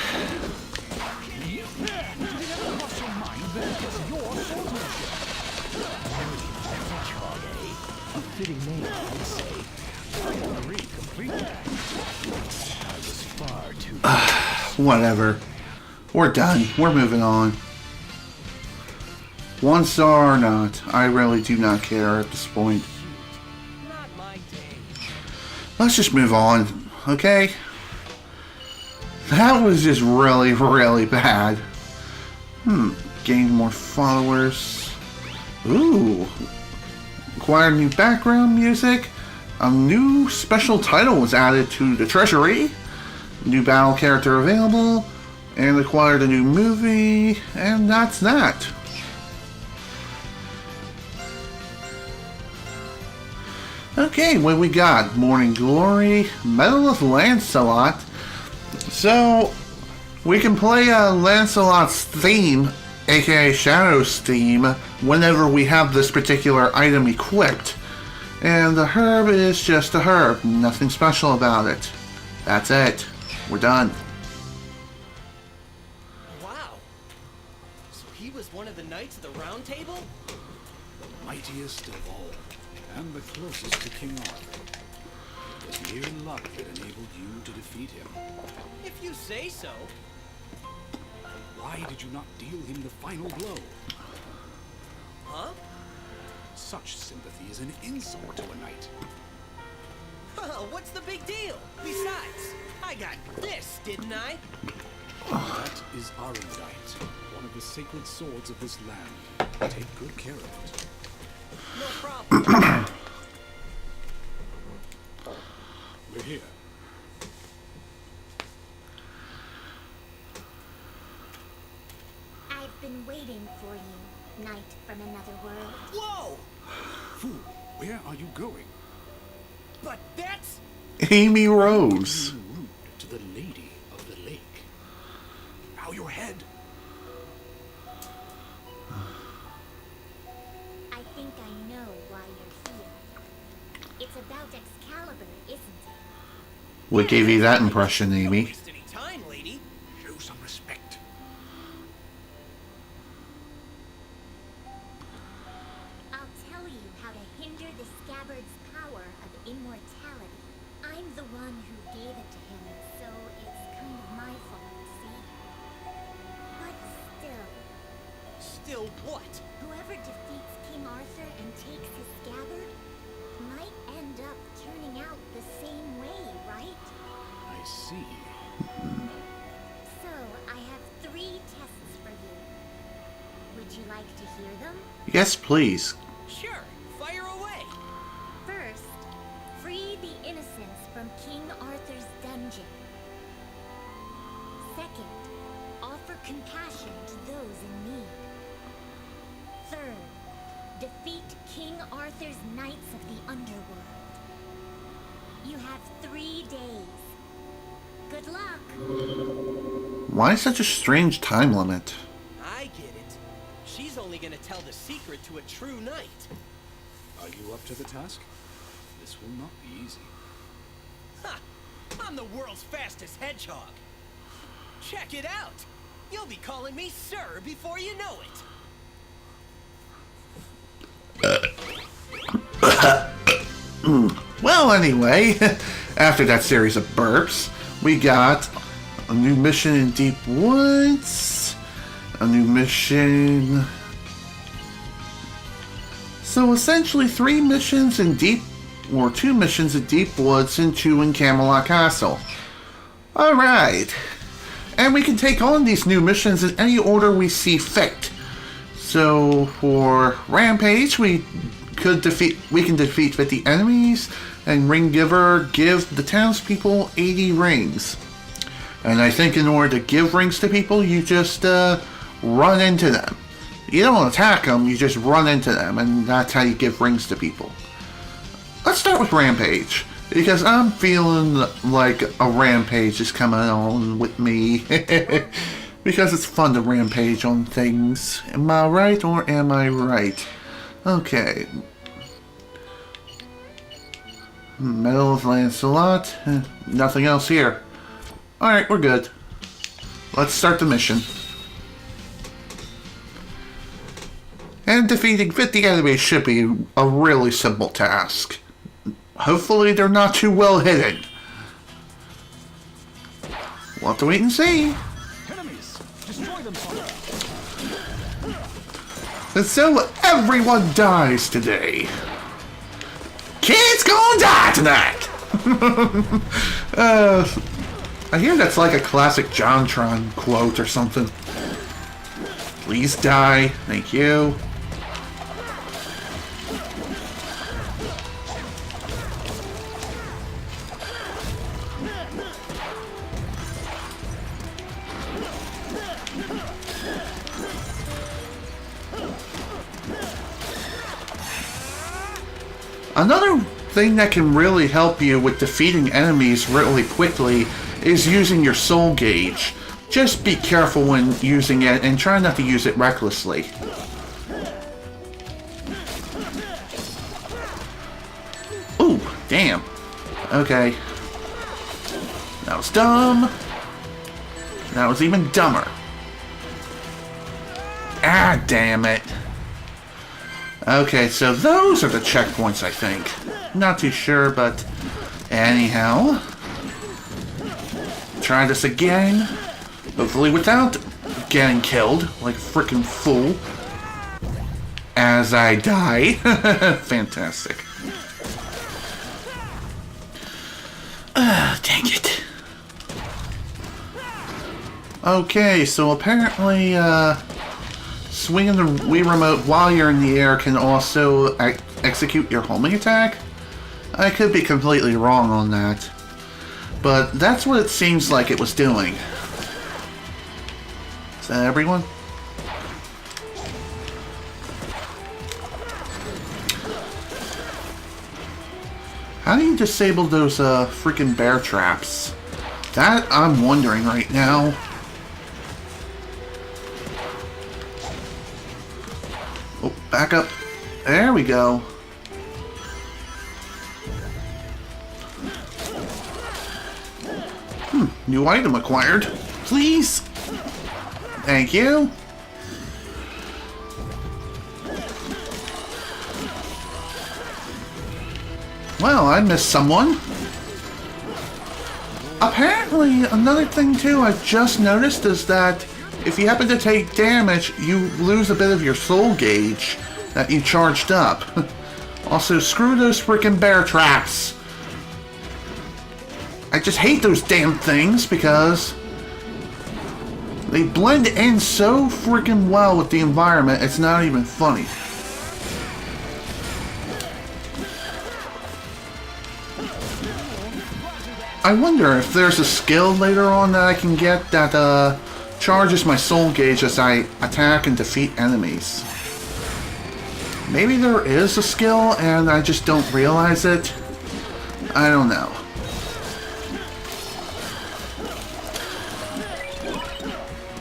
Whatever. We're done. We're moving on. 1 star or not, I really do not care at this point. Let's just move on, okay? That was just really, really bad. Gain more followers. Ooh. Acquire new background music. A new special title was added to the treasury. New battle character available. And acquired a new movie. And that's that. Okay, what we got? Morning Glory, Medal of Lancelot. So, we can play Lancelot's theme, aka Shadow's theme, whenever we have this particular item equipped. And the herb is just a herb, nothing special about it. That's it. We're done. Wow. So he was one of the Knights of the Round Table? The mightiest of all, and the closest to King Arthur. It was mere luck that enabled you to defeat him. If you say so. Why did you not deal him the final blow? Huh? Such sympathy is an insult to a knight. What's the big deal? Besides, I got this, didn't I? That is Arundite, one of the sacred swords of this land. Take good care of it. No problem. We're here. I've been waiting for you, knight from another world. Whoa! Fool, where are you going? But that's... Amy Rose. Being rude to the lady of the lake. Bow your head. I think I know why you're here. It's about Excalibur, isn't it? What gave you that impression, Don't Amy? waste any time, lady. Show some respect. I'll tell you how to hinder the scabbard's power of immortality. I'm the one who gave it to him, so it's kind of my fault, see? But still, Still what? whoever defeats King Arthur and takes his scabbard might end up turning out the same way, right? I see. So, I have 3 tests for you. Would you like to hear them? Yes, please. Sure, fire away. First, free the innocents from King Arthur's dungeon. Second, offer compassion to those in need. Third, defeat King Arthur's knights of the underworld. You have 3 days. Good luck. Why such a strange time limit? I get it. She's only gonna tell the secret to a true knight. Are you up to the task? This will not be easy. Ha! I'm the world's fastest hedgehog. Check it out. You'll be calling me sir before you know it. Well, anyway, after that series of burps, we got a new mission in Deep Woods, a new mission. So essentially 3 missions in Deep, or 2 missions in Deep Woods and 2 in Camelot Castle. Alright. And we can take on these new missions in any order we see fit. So for Rampage, we can defeat 50 enemies, and Ring Giver give the townspeople 80 rings. And I think in order to give rings to people, you just run into them. You don't attack them, you just run into them, and that's how you give rings to people. Let's start with Rampage, because I'm feeling like a rampage is coming on with me. Because it's fun to rampage on things. Am I right or am I right? Okay. Medal of Lancelot. Nothing else here. Alright, we're good. Let's start the mission. And defeating 50 enemies should be a really simple task. Hopefully they're not too well hidden. We'll have to wait and see. Enemies, destroy them, Sonic. And so everyone dies today. Kids gonna die tonight! I hear that's like a classic JonTron quote or something. Please die. Thank you. Another thing that can really help you with defeating enemies really quickly is using your soul gauge. Just be careful when using it and try not to use it recklessly. Ooh, damn. Okay. That was dumb. That was even dumber. Ah, damn it. Okay, so those are the checkpoints, I think. Not too sure, but anyhow. Try this again. Hopefully without getting killed like a freaking fool. As I die. Fantastic. Dang it. Okay, so apparently, swinging the Wii Remote while you're in the air can also execute your homing attack? I could be completely wrong on that. But that's what it seems like it was doing. Is that everyone? How do you disable those freaking bear traps? That I'm wondering right now. Oh, back up. There we go. New item acquired. Please. Thank you. Well, I missed someone. Apparently, another thing too I've just noticed is that if you happen to take damage, you lose a bit of your soul gauge that you charged up. Also, screw those freaking bear traps. I just hate those damn things because they blend in so freaking well with the environment, it's not even funny. I wonder if there's a skill later on that I can get that charges my soul gauge as I attack and defeat enemies. Maybe there is a skill and I just don't realize it. I don't know.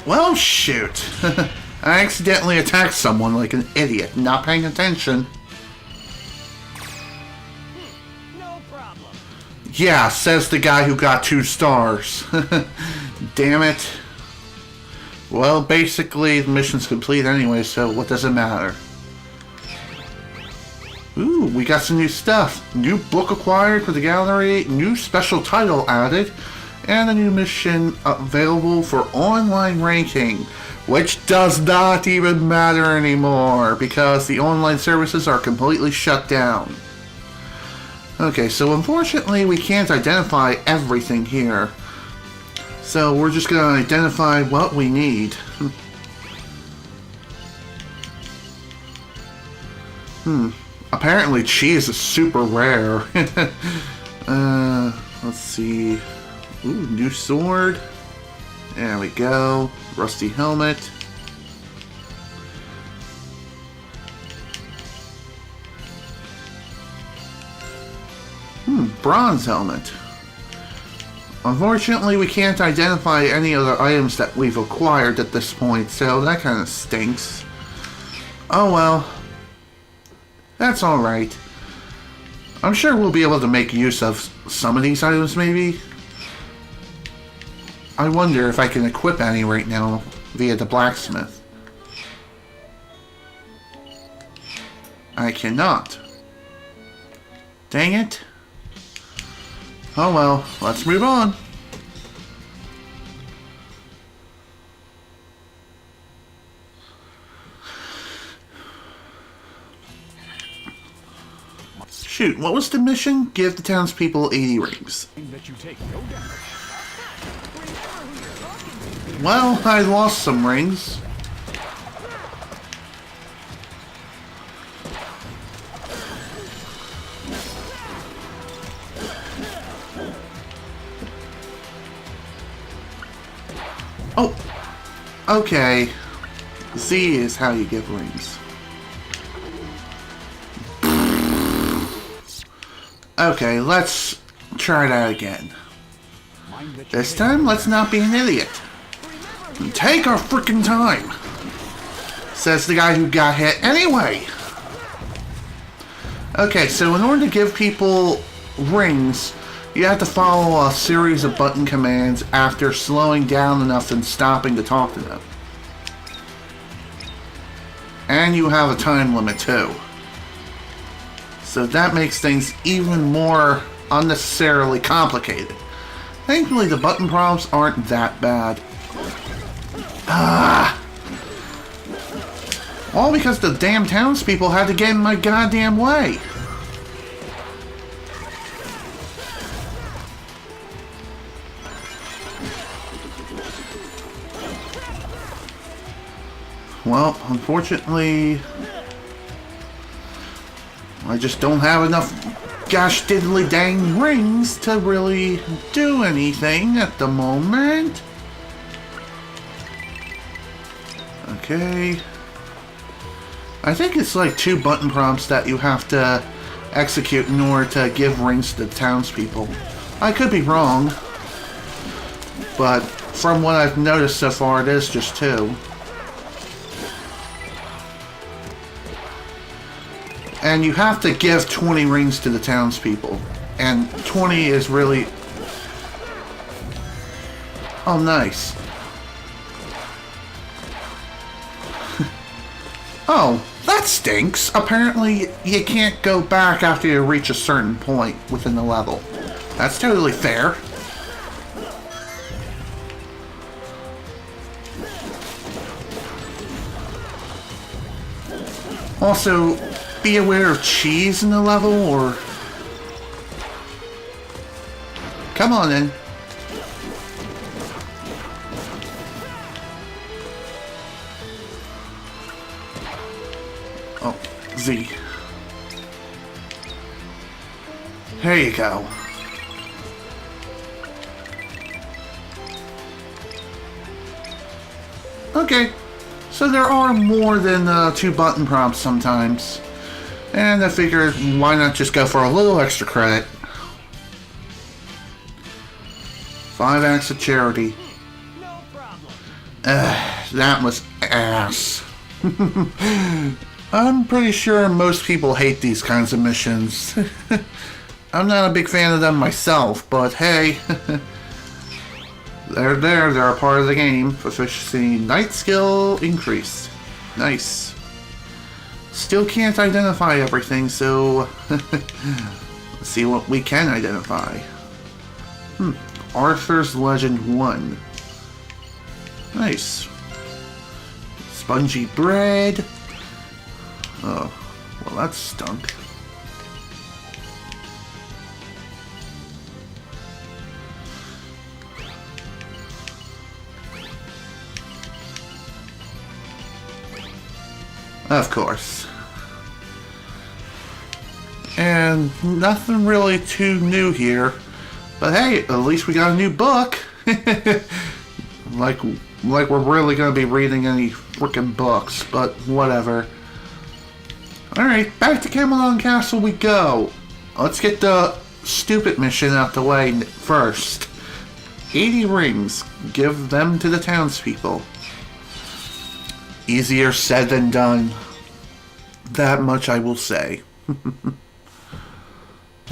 Well, shoot. I accidentally attacked someone like an idiot, not paying attention. No problem. Yeah, says the guy who got 2 stars. Damn it. Well, basically, the mission's complete anyway, so what does it matter? Ooh, we got some new stuff. New book acquired for the gallery, new special title added, and a new mission available for online ranking, which does not even matter anymore because the online services are completely shut down. Okay, so unfortunately we can't identify everything here. So we're just going to identify what we need. Apparently cheese is super rare. Let's see. Ooh, new sword. There we go. Rusty helmet. Bronze helmet. Unfortunately, we can't identify any of the items that we've acquired at this point, so that kind of stinks. Oh well. That's alright. I'm sure we'll be able to make use of some of these items, maybe. I wonder if I can equip any right now via the blacksmith. I cannot. Dang it. Oh well, let's move on. Shoot, what was the mission? Give the townspeople 80 rings. That you take no damage. Well, I lost some rings. Oh, okay. Z is how you give rings. Okay, let's try that again. This time, let's not be an idiot. Take our freaking time, says the guy who got hit anyway. Okay, so in order to give people rings, you have to follow a series of button commands after slowing down enough and stopping to talk to them. And you have a time limit too. So that makes things even more unnecessarily complicated. Thankfully, the button prompts aren't that bad. All because the damn townspeople had to get in my goddamn way. Well, unfortunately, I just don't have enough gosh diddly dang rings to really do anything at the moment. Okay. I think it's like 2 button prompts that you have to execute in order to give rings to the townspeople. I could be wrong, but from what I've noticed so far, it is just 2. And you have to give 20 rings to the townspeople. And 20 is really... Oh, nice. Oh, that stinks. Apparently, you can't go back after you reach a certain point within the level. That's totally fair. Also, be aware of cheese in the level, or... Come on in. Oh, Z. There you go. Okay, so there are more than 2 button prompts sometimes. And I figured, why not just go for a little extra credit? 5 acts of charity. No problem. That was ass. I'm pretty sure most people hate these kinds of missions. I'm not a big fan of them myself, but hey. They're a part of the game. Proficiency Knight skill increased. Nice. Still can't identify everything, so let's see what we can identify. Arthur's Legend 1. Nice. Spongy bread. Oh, well that stunk. Of course. And nothing really too new here. But hey, at least we got a new book. like we're really going to be reading any freaking books, but whatever. Alright, back to Camelot Castle we go. Let's get the stupid mission out the way first. 80 rings. Give them to the townspeople. Easier said than done. That much I will say.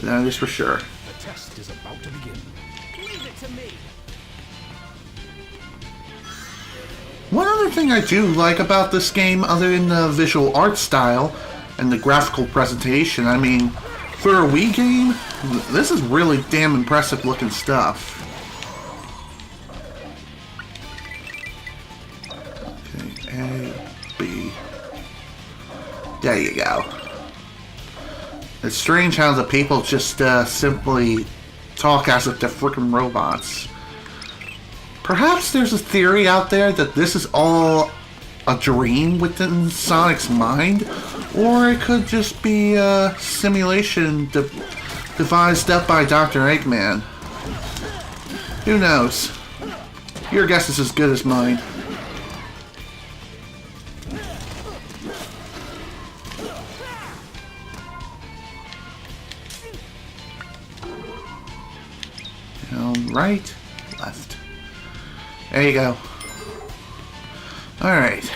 That is for sure. The test is about to begin. Leave it to me. One other thing I do like about this game, other than the visual art style and the graphical presentation, I mean, for a Wii game, this is really damn impressive looking stuff. Okay, A, B. There you go. It's strange how the people just simply talk as if they're freaking robots. Perhaps there's a theory out there that this is all a dream within Sonic's mind, or it could just be a simulation devised up by Dr. Eggman. Who knows? Your guess is as good as mine. Right, left. There you go. Alright.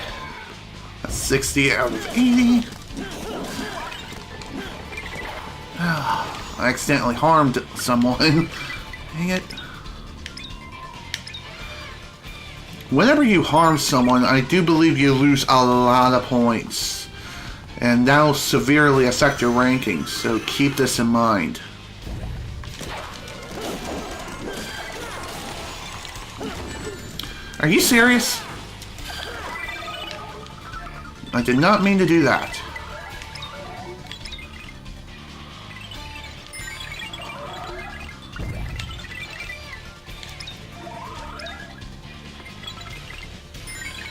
That's 60 out of 80. Oh, I accidentally harmed someone. Dang it. Whenever you harm someone, I do believe you lose a lot of points. And that will severely affect your rankings, so keep this in mind. Are you serious? I did not mean to do that.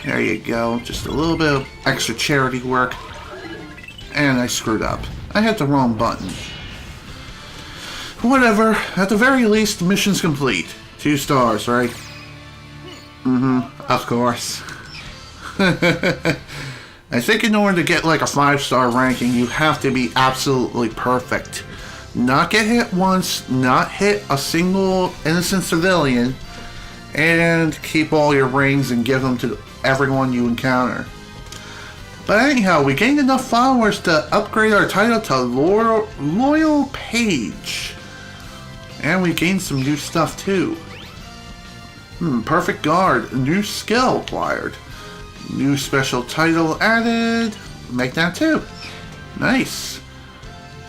There you go. Just a little bit of extra charity work. And I screwed up. I hit the wrong button. Whatever. At the very least, mission's complete. 2 stars, right? Of course. I think in order to get like a 5-star ranking, you have to be absolutely perfect. Not get hit once, not hit a single innocent civilian, and keep all your rings and give them to everyone you encounter. But anyhow, we gained enough followers to upgrade our title to Loyal Page. And we gained some new stuff too. Perfect Guard, new skill acquired. New special title added. Make that too. Nice.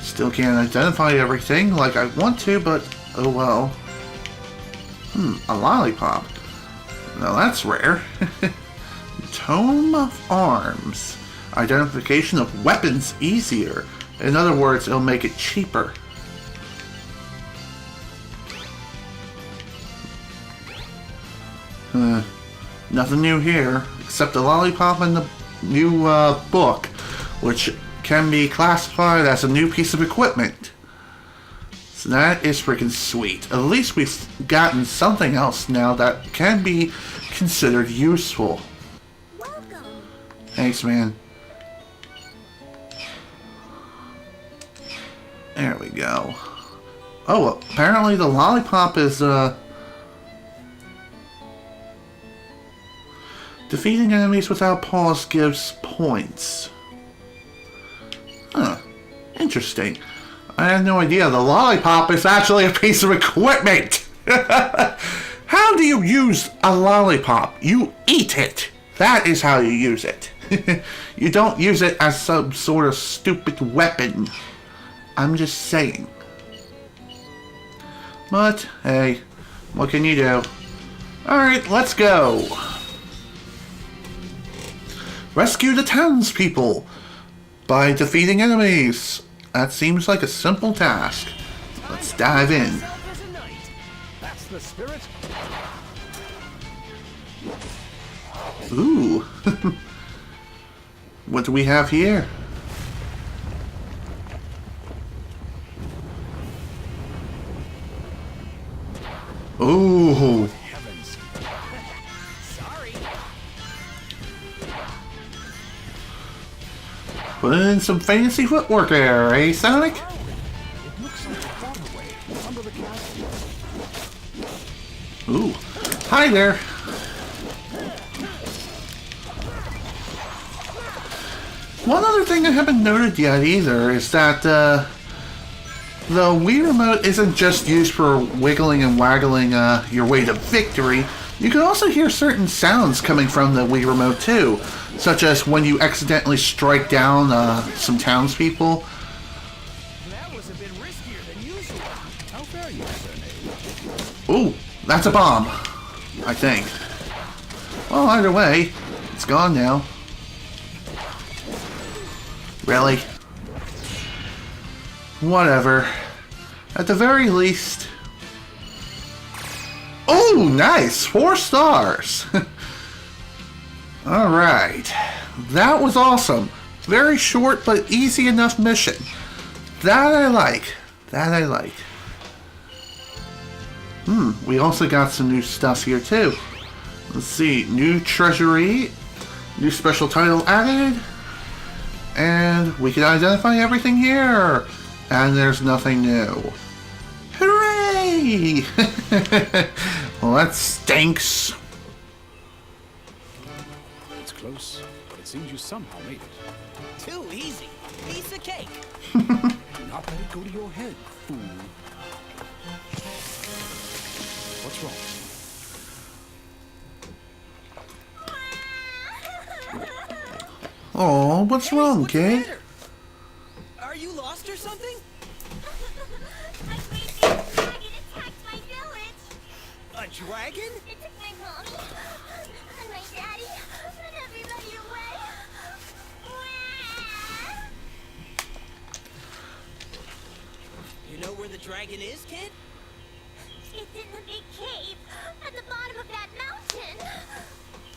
Still can't identify everything like I want to, but oh well. A lollipop. Now that's rare. Tome of Arms. Identification of weapons easier. In other words, it'll make it cheaper. Nothing new here, except the lollipop and the new book, which can be classified as a new piece of equipment. So that is freaking sweet. At least we've gotten something else now that can be considered useful. Welcome. Thanks, man. There we go. Oh, apparently the lollipop is, defeating enemies without pause gives points. Huh. Interesting. I had no idea the lollipop is actually a piece of equipment. How do you use a lollipop? You eat it. That is how you use it. You don't use it as some sort of stupid weapon. I'm just saying. But, hey, what can you do? Alright, let's go. Rescue the townspeople by defeating enemies. That seems like a simple task. Let's dive in. That's the spirit. Ooh. What do we have here? Ooh. Heavens. Sorry. Put in some fancy footwork there, eh, Sonic? It looks like a waterway under the castle. Ooh. Hi there. One other thing I haven't noted yet either is that the Wii Remote isn't just used for wiggling and waggling your way to victory. You can also hear certain sounds coming from the Wii Remote too, such as when you accidentally strike down some townspeople. That was a bit riskier than usual. How fare you, Sir? Ooh, that's a bomb, I think. Well, either way, it's gone now. Really? Whatever. At the very least... Oh, nice! 4 stars! Alright. That was awesome. Very short but easy enough mission. That I like. That I like. We also got some new stuff here too. Let's see. New treasury. New special title added. And we can identify everything here. And there's nothing new. Hooray! Well, that stinks. It's close, but it seems you somehow made it. Too easy. Piece of cake. Do not let it go to your head, fool. What's wrong? Oh, what's wrong, What's the kid? matter? Are you lost or something? A crazy dragon attacked my village. A dragon? It took my mommy and my daddy and everybody away. You know where the dragon is, kid? It's in the big cave at the bottom of that mountain.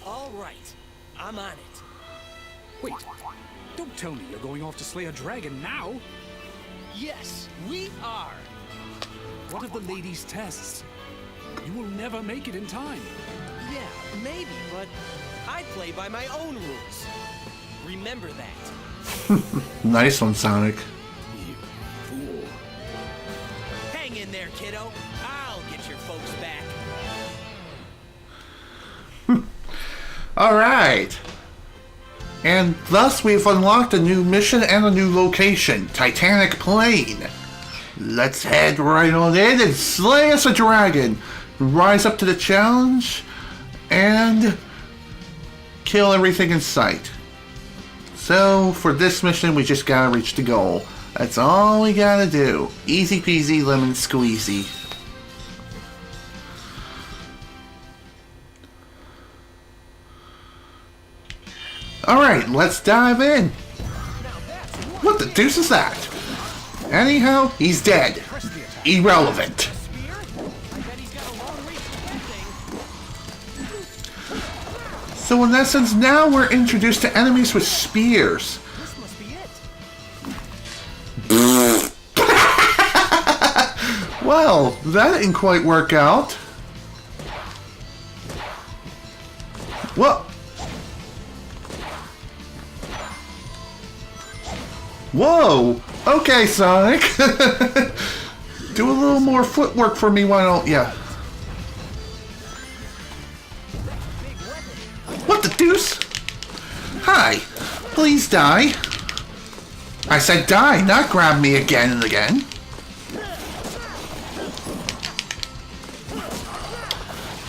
All right. I'm on it. Wait, don't tell me you're going off to slay a dragon now. Yes, we are. What of the lady's tests? You will never make it in time. Yeah, maybe, but I play by my own rules. Remember that. Nice one, Sonic. You fool. Hang in there, kiddo. I'll get your folks back. Alright. And thus we've unlocked a new mission and a new location, Titanic Plain. Let's head right on in and slay us a dragon. Rise up to the challenge and kill everything in sight. So for this mission we just gotta reach the goal. That's all we gotta do. Easy peasy lemon squeezy. Alright, let's dive in. What the deuce is that? Anyhow, he's dead. Irrelevant. Spear? I bet he's got a long reach with that thing. So in essence, now we're introduced to enemies with spears. This must be it. Well, that didn't quite work out. What? Whoa! Okay, Sonic. Do a little more footwork for me, why don't ya? What the deuce? Hi. Please die. I said die, not grab me again and again.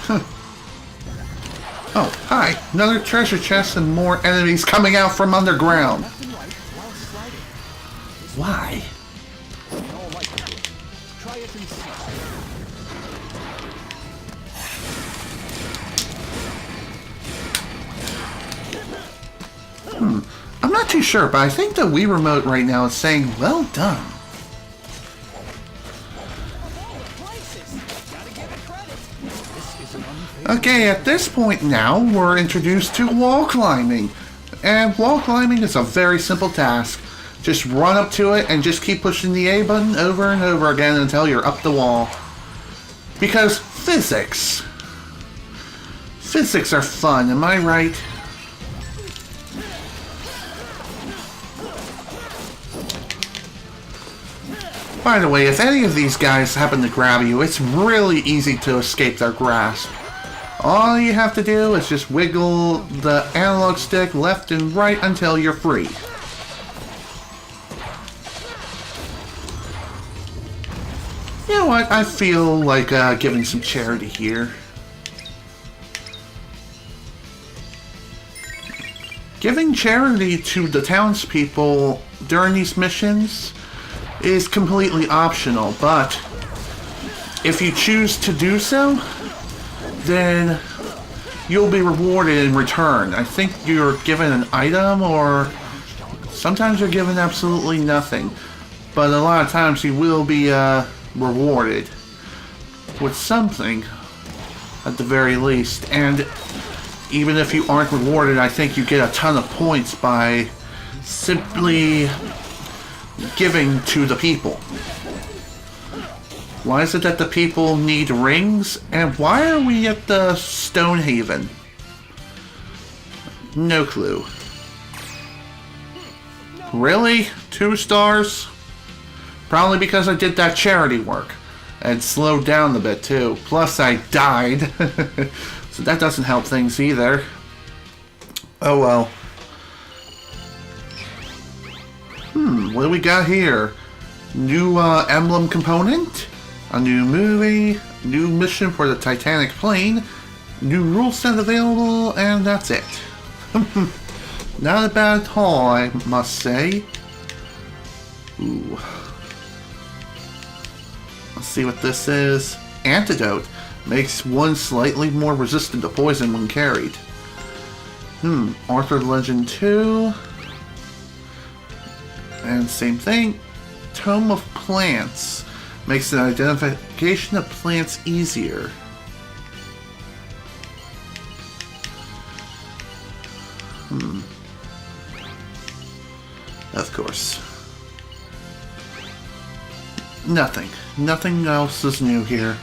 Huh. Oh, hi. Another treasure chest and more enemies coming out from underground. Why? Try it and see. I'm not too sure, but I think the Wii Remote right now is saying, well done. Okay, at this point now, we're introduced to wall climbing. And wall climbing is a very simple task. Just run up to it and just keep pushing the A button over and over again until you're up the wall. Because physics. Physics are fun, am I right? By the way, if any of these guys happen to grab you, it's really easy to escape their grasp. All you have to do is just wiggle the analog stick left and right until you're free. You know what? I feel like giving some charity here. Giving charity to the townspeople during these missions is completely optional, but if you choose to do so, then you'll be rewarded in return. I think you're given an item, or sometimes you're given absolutely nothing, but a lot of times you will be rewarded with something at the very least. And even if you aren't rewarded, I think you get a ton of points by simply giving to the people. Why is it that the people need rings? And why are we at the Stonehaven? No clue. Really? 2 stars? Probably because I did that charity work. And slowed down a bit too. Plus I died. So that doesn't help things either. Oh well. What do we got here? New emblem component? A new movie? New mission for the Titanic plane? New rule set available, and that's it. Not a bad haul, I must say. Ooh. Let's see what this is. Antidote. Makes one slightly more resistant to poison when carried. Arthur Legend 2. And same thing. Tome of Plants. Makes the identification of plants easier. Of course. Nothing. Nothing else is new here.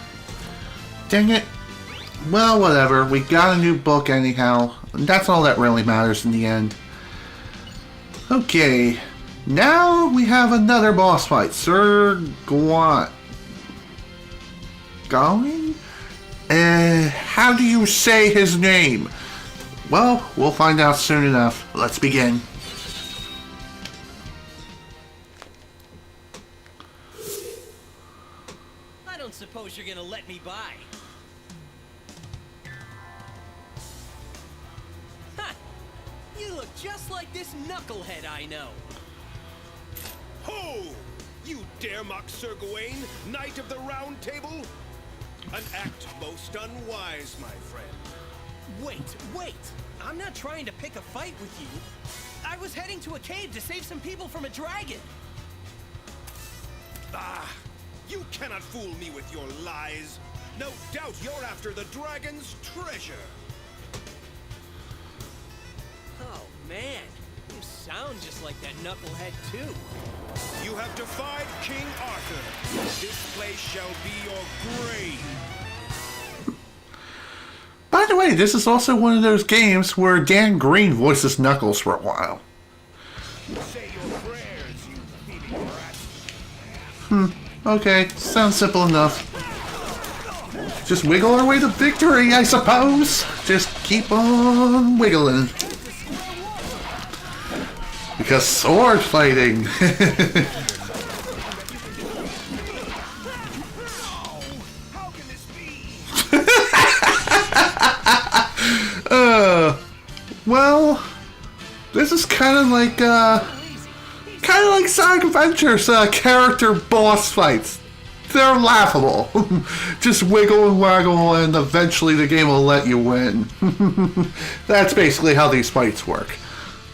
Dang it. Well, whatever. We got a new book anyhow. That's all that really matters in the end. Okay. Now we have another boss fight. Sir Gawain? How do you say his name? Well, we'll find out soon enough. Let's begin. I don't suppose you're gonna let me by. Ha! You look just like this knucklehead I know. Ho! You dare mock Sir Gawain, Knight of the Round Table? An act most unwise, my friend. Wait! I'm not trying to pick a fight with you. I was heading to a cave to save some people from a dragon. Ah! You cannot fool me with your lies. No doubt you're after the dragon's treasure. Oh, man. You sound just like that knucklehead, too. You have defied King Arthur. This place shall be your grave. By the way, this is also one of those games where Dan Green voices Knuckles for a while. Say your prayers, you thieving rat. Okay, sounds simple enough. Just wiggle our way to victory, I suppose. Just keep on wiggling. Because sword fighting. How can this be? Well, this is kind of like Sonic Adventure's character boss fights. They're laughable. Just wiggle and waggle, and eventually the game will let you win. That's basically how these fights work.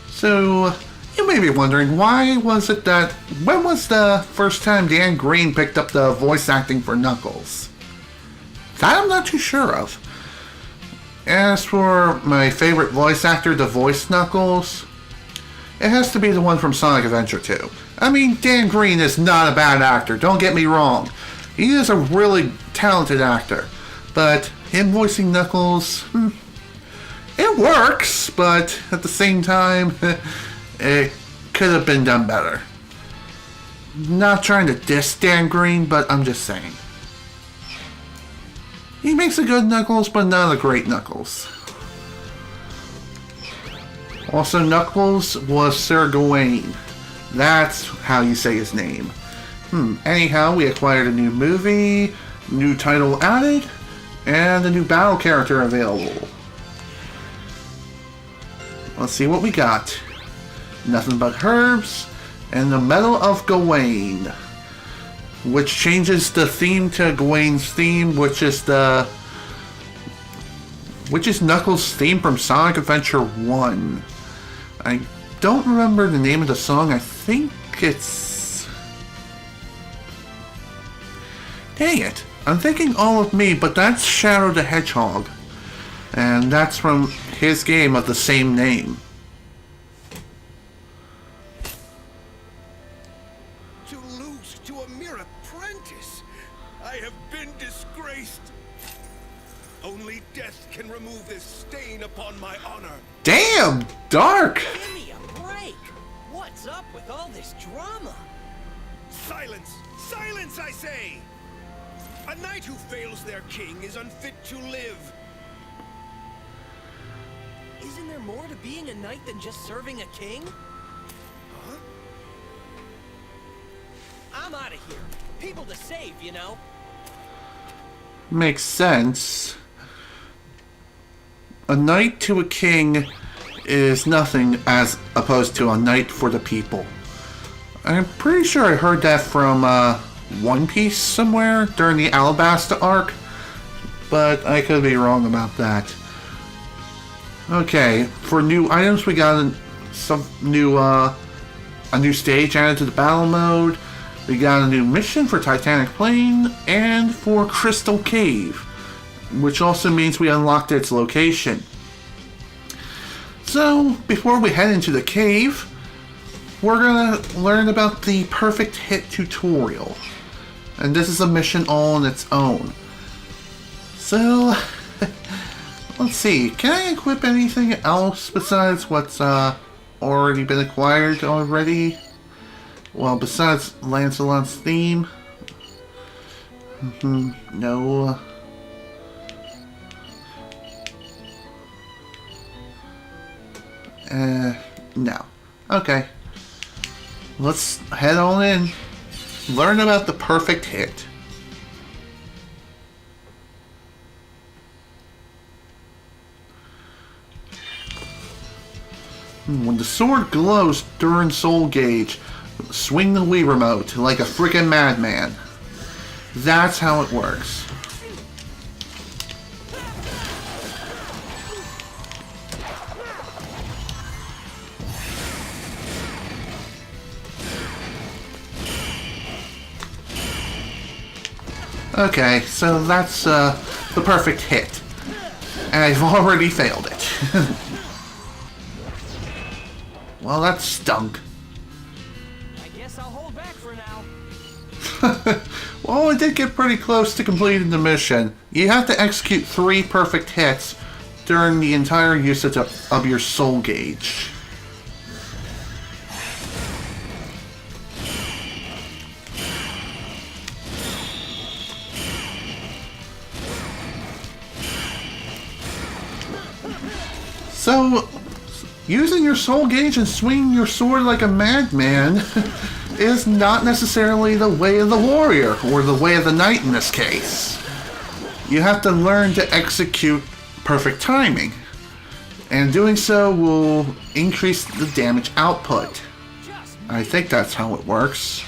So, you may be wondering, when was the first time Dan Green picked up the voice acting for Knuckles? That I'm not too sure of. As for my favorite voice actor to voice Knuckles, it has to be the one from Sonic Adventure 2. I mean, Dan Green is not a bad actor, don't get me wrong. He is a really talented actor. But him voicing Knuckles, it works, but at the same time, it could have been done better. Not trying to diss Dan Green, but I'm just saying. He makes a good Knuckles, but not a great Knuckles. Also, Knuckles was Sir Gawain. That's how you say his name. Anyhow, we acquired a new movie, new title added, and a new battle character available. Let's see what we got. Nothing but herbs, and the Medal of Gawain, which changes the theme to Gawain's theme, which is Knuckles' theme from Sonic Adventure 1. I don't remember the name of the song. I think it's... Dang it. I'm thinking All of Me, but that's Shadow the Hedgehog. And that's from his game of the same name. To lose to a mere apprentice, I have been disgraced. Only death can remove this stain upon my honor. Damn! Dark! Give me a break! What's up with all this drama? Silence! Silence, I say! A knight who fails their king is unfit to live. Isn't there more to being a knight than just serving a king? Huh? I'm out of here. People to save, you know? Makes sense. A knight to a king is nothing as opposed to a knight for the people. I'm pretty sure I heard that from One Piece somewhere during the Alabasta arc, but I could be wrong about that. Okay, for new items we got a new stage added to the battle mode. We got a new mission for Titanic Plain and for Crystal Cave, which also means we unlocked its location. So, before we head into the cave, we're gonna learn about the perfect hit tutorial. And this is a mission all on its own. So, let's see, can I equip anything else besides what's already been acquired already? Well, besides Lancelot's theme? No. No. Okay. Let's head on in. Learn about the perfect hit. When the sword glows during soul gauge, swing the Wii remote like a freaking madman. That's how it works. Okay, so that's the perfect hit. And I've already failed it. Well, that stunk. I guess I'll hold back for now. Well, I did get pretty close to completing the mission. You have to execute 3 perfect hits during the entire usage of your soul gauge. So, using your soul gauge and swinging your sword like a madman is not necessarily the way of the warrior, or the way of the knight in this case. You have to learn to execute perfect timing, and doing so will increase the damage output. I think that's how it works.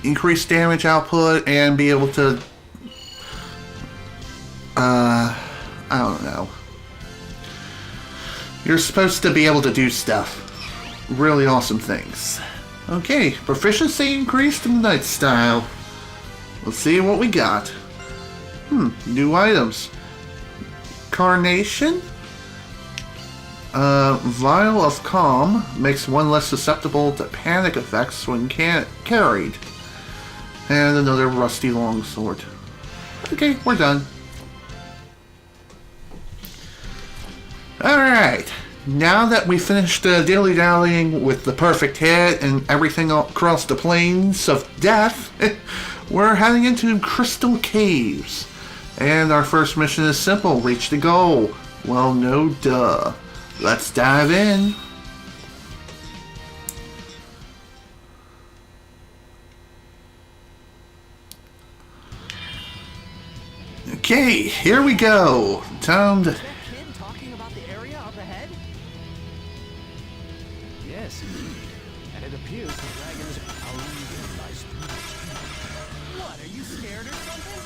Increase damage output and be able to... I don't know. You're supposed to be able to do stuff. Really awesome things. Okay, proficiency increased in Knight style. Let's see what we got. New items. Carnation. Vial of Calm makes one less susceptible to panic effects when carried. And another rusty longsword. Okay, we're done. Alright, now that we finished dilly-dallying with the perfect hit and everything across the plains of death, we're heading into Crystal Caves. And our first mission is simple, reach the goal. Well, no duh. Let's dive in. Okay, here we go. Time to... Is that kid talking about the area up ahead? Yes, indeed. And it appears the dragon is prowling the nice. What, are you scared or something?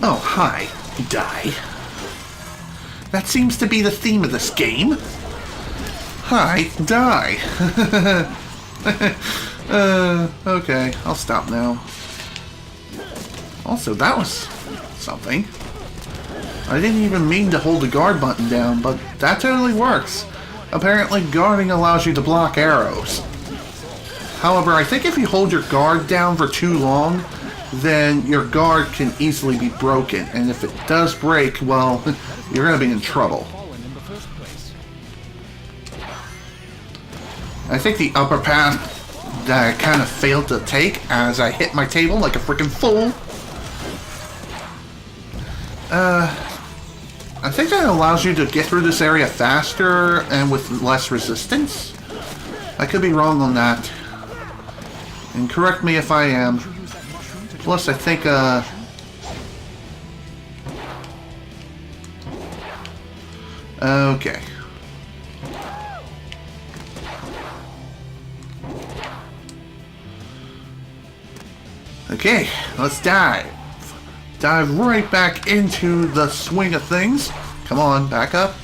Oh, hi. Die. That seems to be the theme of this game. Hi, die. Okay, I'll stop now. Also, that was something. I didn't even mean to hold the guard button down, but that totally works. Apparently, guarding allows you to block arrows. However, I think if you hold your guard down for too long, then your guard can easily be broken. And if it does break, well, you're going to be in trouble. I think the upper path that I kind of failed to take as I hit my table like a freaking fool. I think that allows you to get through this area faster and with less resistance. I could be wrong on that. And correct me if I am. Plus, I think, okay. Okay, let's dive. Dive right back into the swing of things. Come on, back up.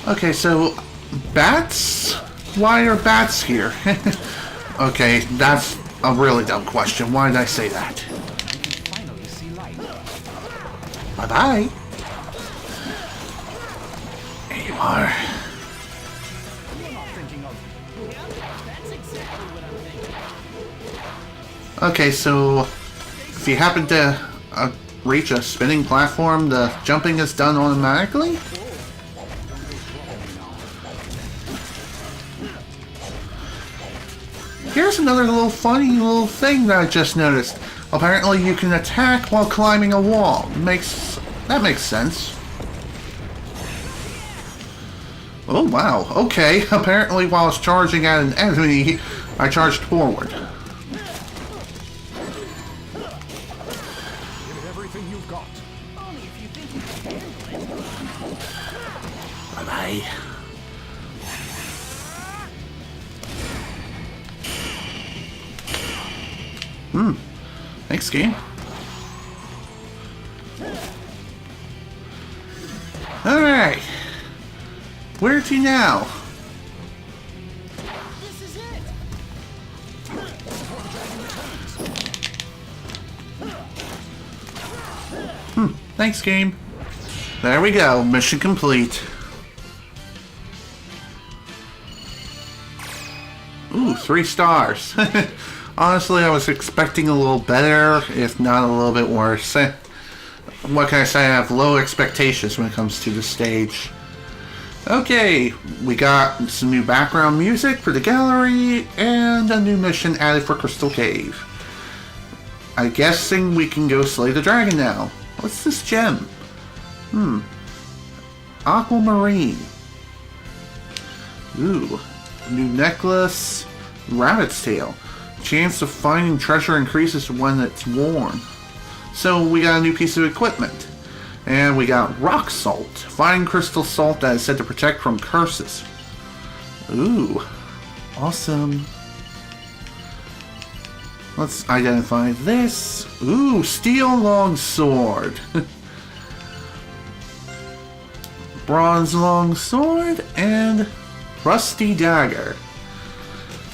Okay, so bats? Why are bats here? Okay, that's a really dumb question. Why did I say that? Bye-bye. There you are. Okay, so if you happen to reach a spinning platform, the jumping is done automatically? Here's another little funny little thing that I just noticed. Apparently you can attack while climbing a wall. That makes sense. Oh wow, okay. Apparently while I was charging at an enemy, I charged forward. Bye-bye. Thanks, game. Alright. Where to now? This is it! Thanks, game. There we go. Mission complete. Ooh, 3 stars. Honestly, I was expecting a little better, if not a little bit worse. What can I say? I have low expectations when it comes to the stage. Okay, we got some new background music for the gallery, and a new mission added for Crystal Cave. I'm guessing we can go slay the dragon now. What's this gem? Aquamarine. Ooh, new necklace. Rabbit's tail. Chance of finding treasure increases when it's worn. So we got a new piece of equipment. And we got rock salt. Fine crystal salt that is said to protect from curses. Ooh. Awesome. Let's identify this. Ooh, steel longsword. Bronze longsword and rusty dagger.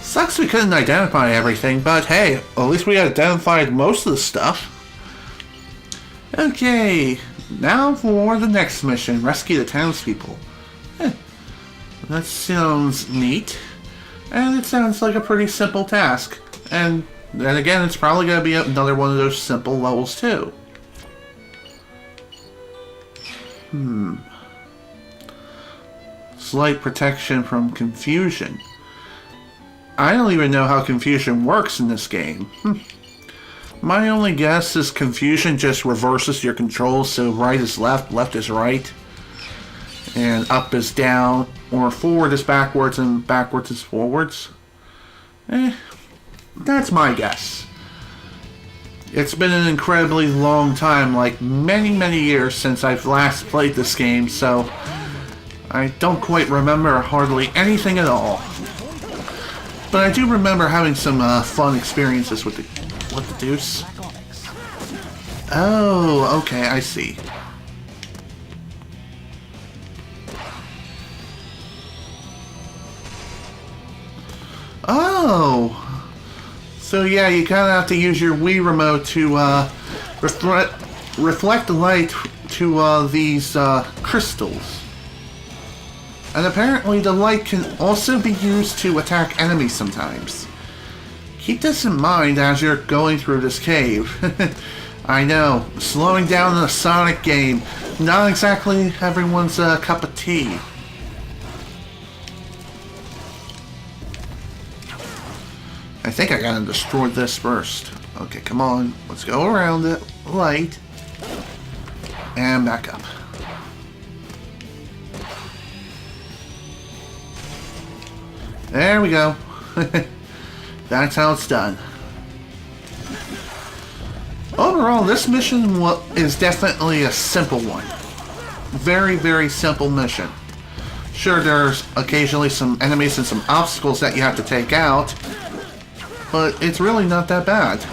Sucks we couldn't identify everything, but hey, at least we identified most of the stuff. Okay, now for the next mission, rescue the townspeople. That sounds neat, and it sounds like a pretty simple task. And then again, it's probably going to be another one of those simple levels too. Slight protection from confusion. I don't even know how confusion works in this game. My only guess is confusion just reverses your controls, so right is left, left is right, and up is down, or forward is backwards and backwards is forwards. That's my guess. It's been an incredibly long time, like many years since I've last played this game, so I don't quite remember hardly anything at all. But I do remember having some fun experiences with the deuce. Oh, okay, I see. Oh! So yeah, you kind of have to use your Wii remote to reflect the light to these crystals. And apparently the light can also be used to attack enemies sometimes. Keep this in mind as you're going through this cave. I know, slowing down in a Sonic game, not exactly everyone's cup of tea. I think I gotta destroy this first. Okay, come on. Let's go around it. Light. And back up. There we go. That's how it's done. Overall, this mission is definitely a simple one. Very simple mission. Sure, there's occasionally some enemies and some obstacles that you have to take out, but it's really not that bad.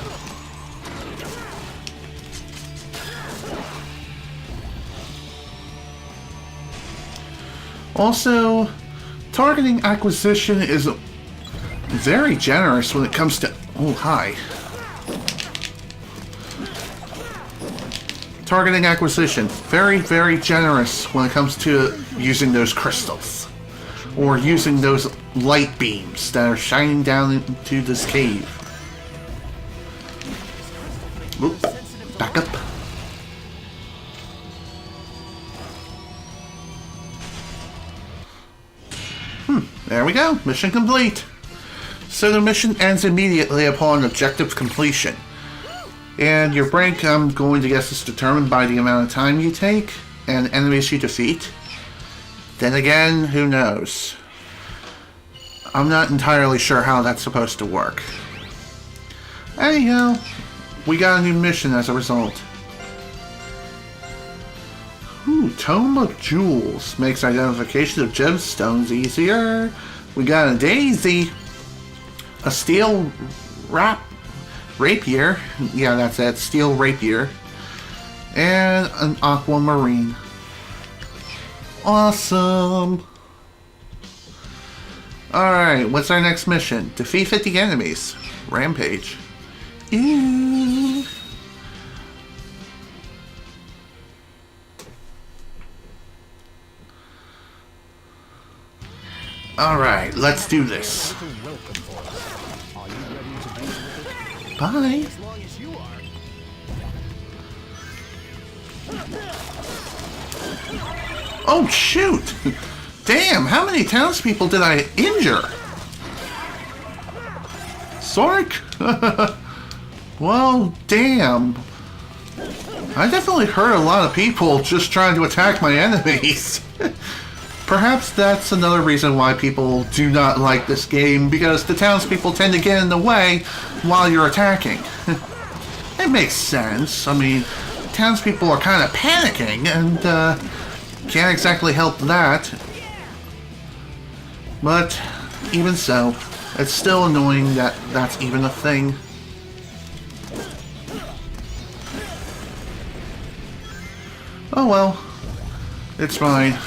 Also, targeting acquisition is very generous when it comes to... Oh, hi. Targeting acquisition, very generous when it comes to using those crystals. Or using those light beams that are shining down into this cave. Oop, back up. There we go, mission complete. So the mission ends immediately upon objective completion. And your rank, I'm going to guess, is determined by the amount of time you take and enemies you defeat. Then again, who knows? I'm not entirely sure how that's supposed to work. Anyhow, we got a new mission as a result. Tome of Jewels makes identification of gemstones easier. We got a daisy, a steel rapier. Yeah, that's it, steel rapier, and an aquamarine. Awesome. Alright, what's our next mission? Defeat 50 enemies. Rampage. Ew. Alright, let's do this. Bye. Oh, shoot! Damn, how many townspeople did I injure? Sonic? Well, damn. I definitely hurt a lot of people just trying to attack my enemies. Perhaps that's another reason why people do not like this game, because the townspeople tend to get in the way while you're attacking. It makes sense. I mean, townspeople are kind of panicking, and can't exactly help that. But even so, it's still annoying that that's even a thing. Oh well, it's fine.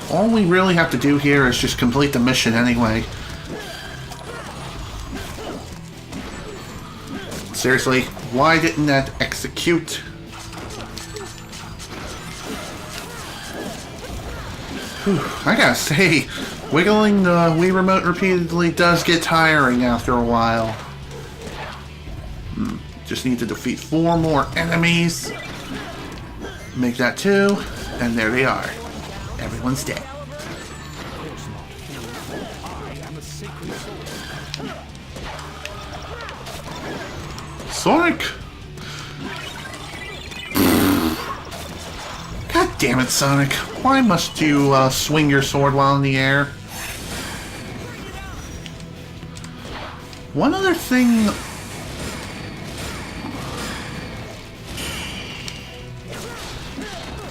All we really have to do here is just complete the mission anyway. Seriously, why didn't that execute? Whew, I gotta say, wiggling the Wii remote repeatedly does get tiring after a while. Just need to defeat 4 more enemies. Make that 2, and there they are. Everyone's dead. Sonic! God damn it, Sonic. Why must you swing your sword while in the air? One other thing...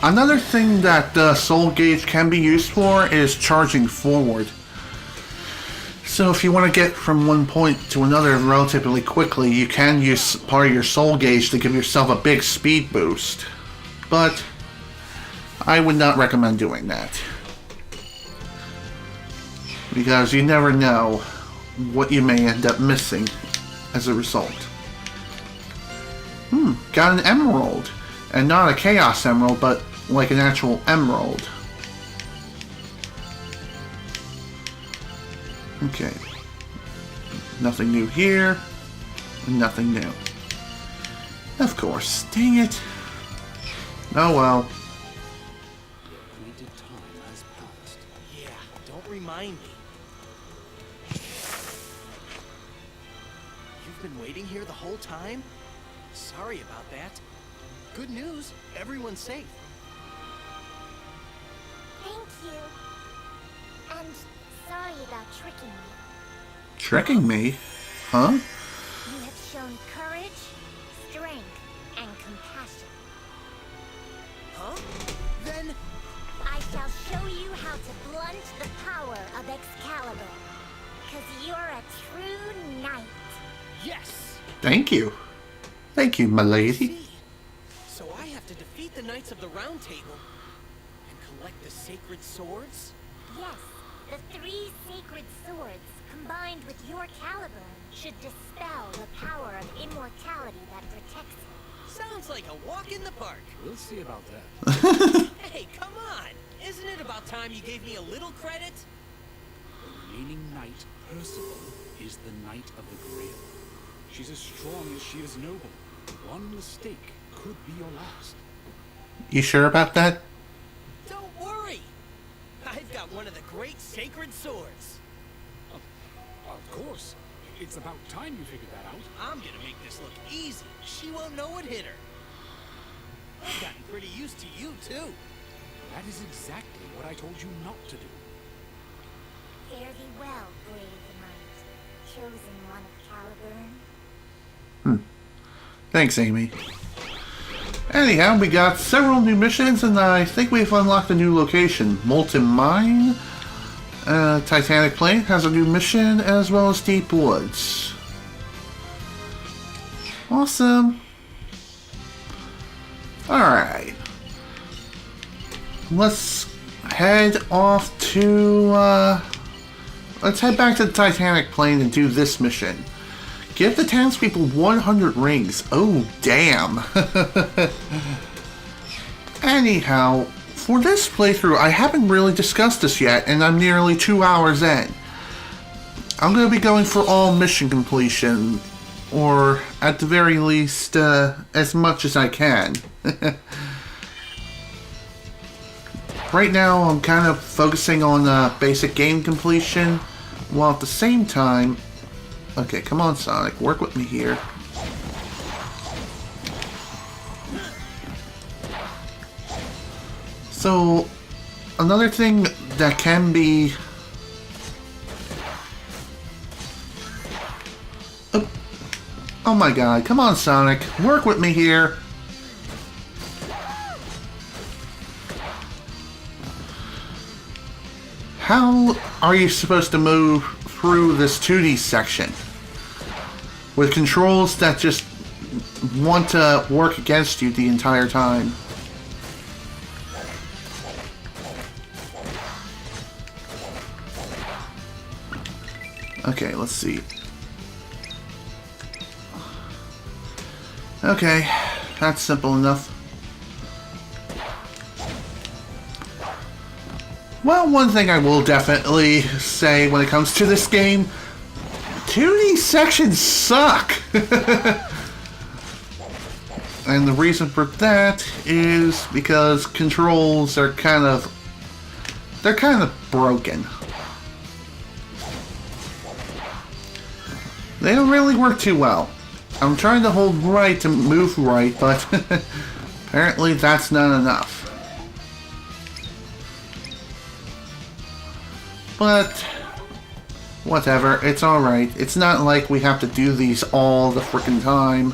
Another thing that Soul Gauge can be used for is charging forward. So if you want to get from one point to another relatively quickly, you can use part of your Soul Gauge to give yourself a big speed boost. But I would not recommend doing that. Because you never know what you may end up missing as a result. Got an emerald. And not a Chaos Emerald, but like an actual emerald. Okay. Nothing new here. Nothing new. Of course. Dang it. Oh well. Appointed time has passed. Yeah, don't remind me. You've been waiting here the whole time? Sorry about that. Good news, everyone's safe. Thank you. And sorry about tricking me. Tricking me? Huh? You have shown courage, strength, and compassion. Huh? Then... I shall show you how to blunt the power of Excalibur. Because you're a true knight. yes! Thank you. Thank you, my lady. See? So I have to defeat the Knights of the Round Table and collect the sacred swords? Yes, the 3 sacred swords, combined with your caliber, should dispel the power of immortality that protects you. Sounds like a walk in the park. We'll see about that. Hey, come on! Isn't it about time you gave me a little credit? The remaining knight, Percival, is the Knight of the Grail. She's as strong as she is noble. One mistake could be your last. You sure about that? Don't worry! I've got one of the great sacred swords. Of course. It's about time you figured that out. I'm gonna make this look easy. She won't know what hit her. I've gotten pretty used to you, too. That is exactly what I told you not to do. Fare thee well, brave knight, chosen one of Caliburn. Thanks, Amy. Anyhow, we got several new missions, and I think we've unlocked a new location. Molten Mine, Titanic Plain has a new mission, as well as Deep Woods. Awesome. Alright. Let's head off to, let's head back to the Titanic Plain and do this mission. Give the townspeople 100 rings. Oh, damn. Anyhow, for this playthrough, I haven't really discussed this yet, and I'm nearly 2 hours in. I'm going to be going for all mission completion, or at the very least, as much as I can. Right now, I'm kind of focusing on basic game completion, while at the same time... Okay, come on, Sonic. Work with me here. So, another thing that can be... Oh my god, come on, Sonic. Work with me here. How are you supposed to move through this 2D section with controls that just want to work against you the entire time? Okay, let's see. Okay, that's simple enough. Well, one thing I will definitely say when it comes to this game, 2D sections suck! And the reason for that is because controls are they're kind of broken. They don't really work too well. I'm trying to hold right to move right, but apparently that's not enough. But whatever, it's alright. It's not like we have to do these all the frickin' time.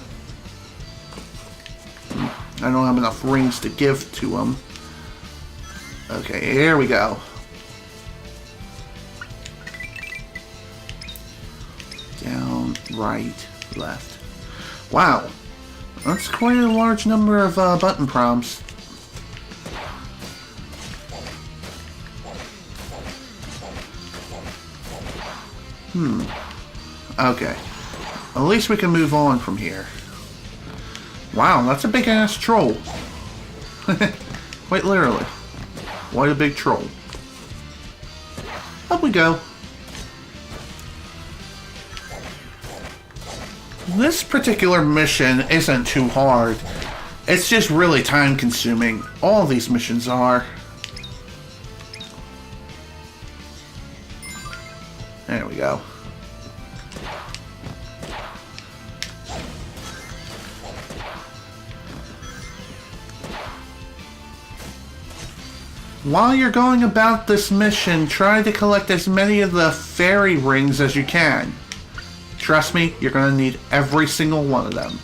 I don't have enough rings to give to them. Okay, here we go. Down, right, left. Wow, that's quite a large number of button prompts. Okay. At least we can move on from here. Wow, that's a big ass troll. Quite literally. What a big troll. Up we go. This particular mission isn't too hard. It's just really time consuming. All these missions are. There we go. While you're going about this mission, try to collect as many of the fairy rings as you can. Trust me, you're going to need every single one of them.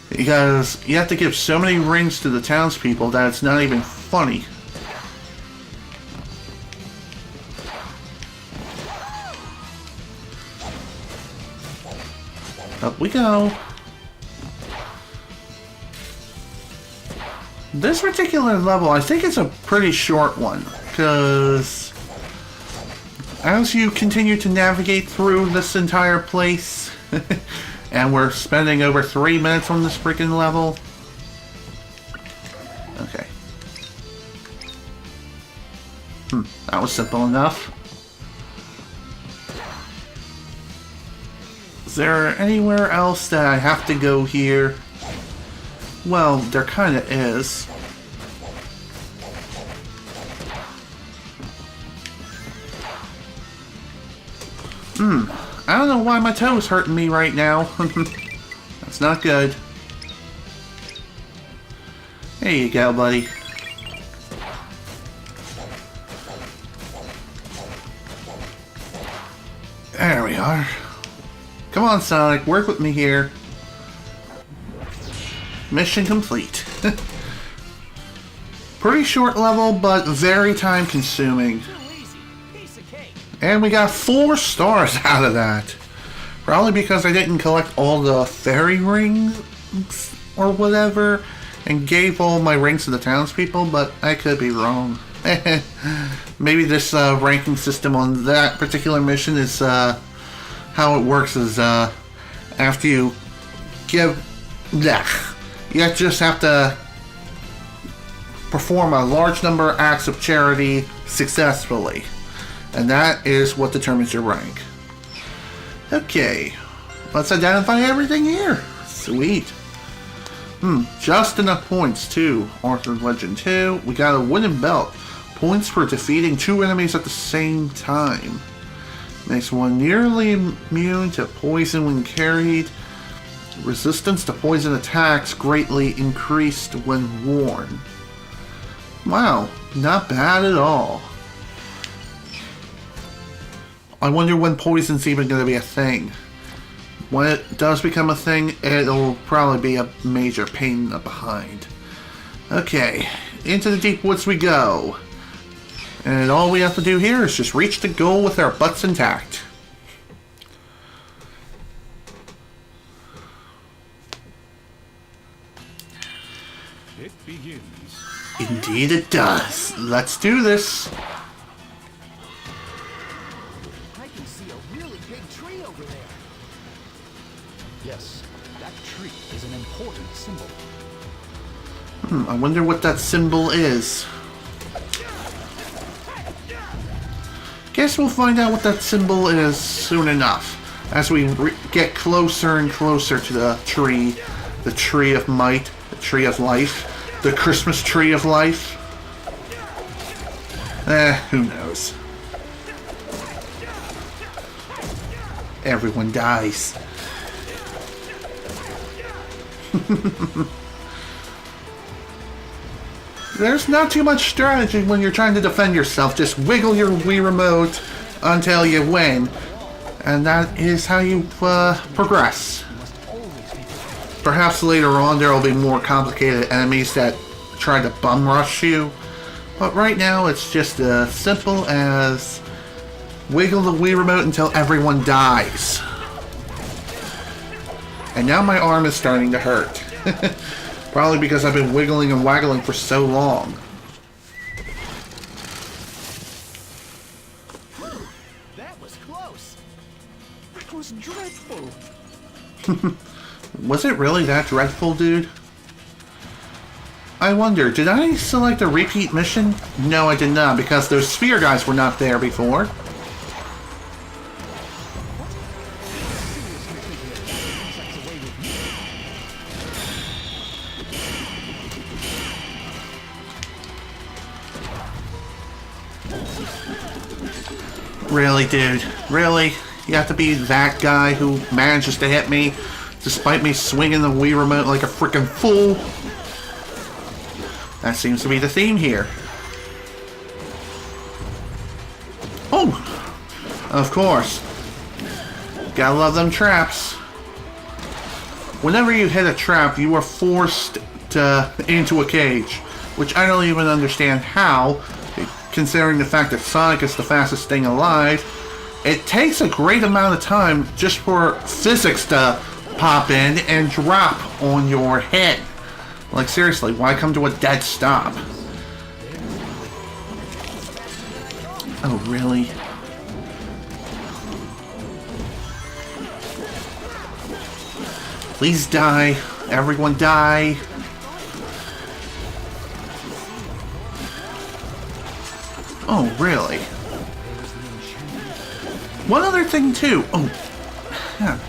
Because you have to give so many rings to the townspeople that it's not even funny. Up we go. This particular level, I think it's a pretty short one, because as you continue to navigate through this entire place, and we're spending over 3 minutes on this freaking level. Okay. That was simple enough. Is there anywhere else that I have to go here? Well, there kinda is. I don't know why my toe is hurting me right now. That's not good. There you go, buddy. There we are. Come on, Sonic, work with me here. Mission complete. Pretty short level, but very time consuming. And we got 4 stars out of that. Probably because I didn't collect all the fairy rings or whatever and gave all my rings to the townspeople, but I could be wrong. Maybe this ranking system on that particular mission is how it works is after you give... You just have to perform a large number of acts of charity successfully. And that is what determines your rank. Okay. Let's identify everything here. Sweet. Just enough points too. Arthur Legend 2. We got a wooden belt. Points for defeating 2 enemies at the same time. Makes one nearly immune to poison when carried. Resistance to poison attacks greatly increased when worn. Wow, not bad at all. I wonder when poison's even going to be a thing. When it does become a thing, it'll probably be a major pain in the behind. Okay, into the deep woods we go. And all we have to do here is just reach the goal with our butts intact. It begins. Indeed it does. Let's do this. I can see a really big tree over there. Yes, that tree is an important symbol. I wonder what that symbol is. Guess we'll find out what that symbol is soon enough. As we get closer and closer to the tree of might, the tree of life, the Christmas tree of life. Who knows? Everyone dies. There's not too much strategy when you're trying to defend yourself. Just wiggle your Wii Remote until you win. And that is how you progress. Perhaps later on there will be more complicated enemies that try to bum rush you. But right now it's just as simple as wiggle the Wii Remote until everyone dies. And now my arm is starting to hurt. Probably because I've been wiggling and waggling for so long. That was close. That was dreadful. Was it really that dreadful, dude? I wonder, did I select a repeat mission? No, I did not, because those sphere guys were not there before. Really, dude? Really? You have to be that guy who manages to hit me despite me swinging the Wii Remote like a freaking fool? That seems to be the theme here. Oh! Of course. Gotta love them traps. Whenever you hit a trap, you are forced into a cage, which I don't even understand how. Considering the fact that Sonic is the fastest thing alive, it takes a great amount of time just for physics to pop in and drop on your head. Like, seriously, why come to a dead stop? Oh, really? Please die. Everyone die. Oh, really? One other thing, too. Oh, yeah.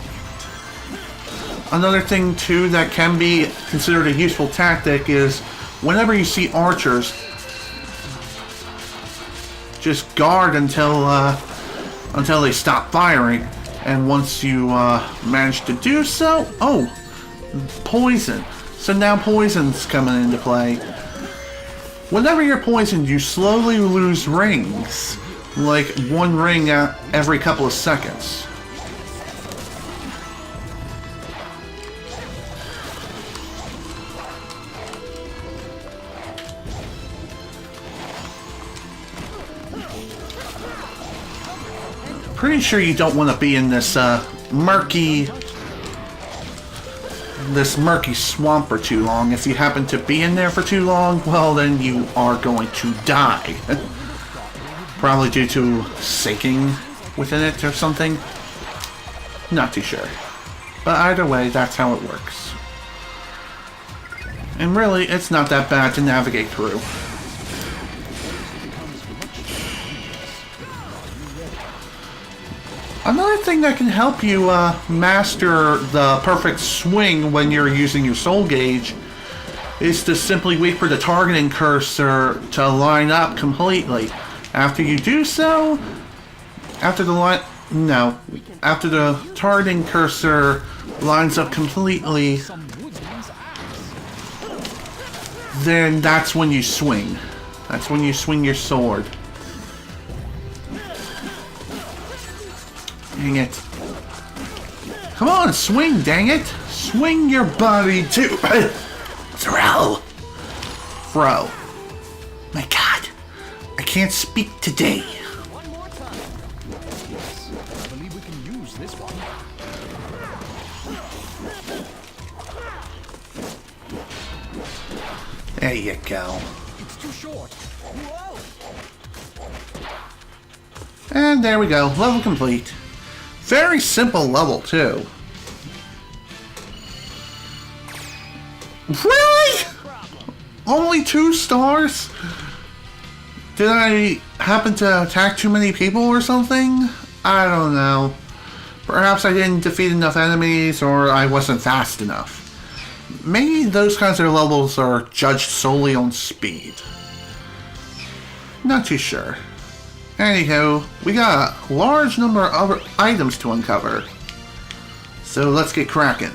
Another thing, too, that can be considered a useful tactic is whenever you see archers, just guard until they stop firing. And once you manage to do so, oh, poison. So now poison's coming into play. Whenever you're poisoned, you slowly lose rings, like one ring every couple of seconds. Pretty sure you don't want to be in this murky swamp for too long. If you happen to be in there for too long, well, then you are going to die. Probably due to sinking within it or something. Not too sure. But either way, that's how it works. And really, it's not that bad to navigate through. Another thing that can help you master the perfect swing when you're using your soul gauge is to simply wait for the targeting cursor to line up completely. After you do so, after the targeting cursor lines up completely, then that's when you swing. That's when you swing your sword. Dang it. Come on, swing, dang it! Swing your body too! Throw! Fro. My god. I can't speak today. One more time. Yes, I believe we can use this one. There you go. It's too short. Whoa! And there we go. Level complete. Very simple level, too. Really? Only 2 stars? Did I happen to attack too many people or something? I don't know. Perhaps I didn't defeat enough enemies or I wasn't fast enough. Maybe those kinds of levels are judged solely on speed. Not too sure. Anyhow, we got a large number of other items to uncover. So let's get cracking.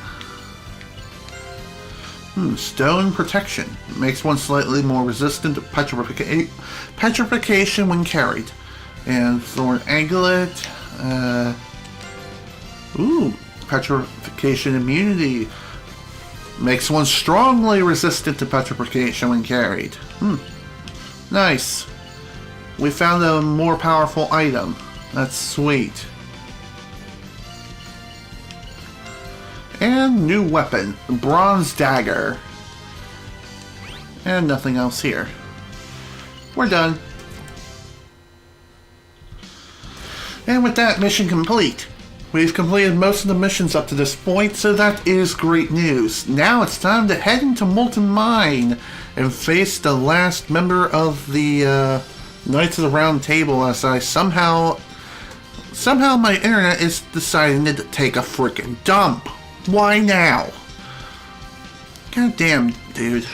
Stone protection. Makes one slightly more resistant to petrification when carried. And thorn anklet. Petrification immunity. Makes one strongly resistant to petrification when carried. Nice. We found a more powerful item. That's sweet. And new weapon. Bronze dagger. And nothing else here. We're done. And with that, mission complete. We've completed most of the missions up to this point, so that is great news. Now it's time to head into Molten Mine and face the last member of the Knights of the Round Table, as I somehow my internet is deciding to take a freaking dump. Why now? God damn, dude.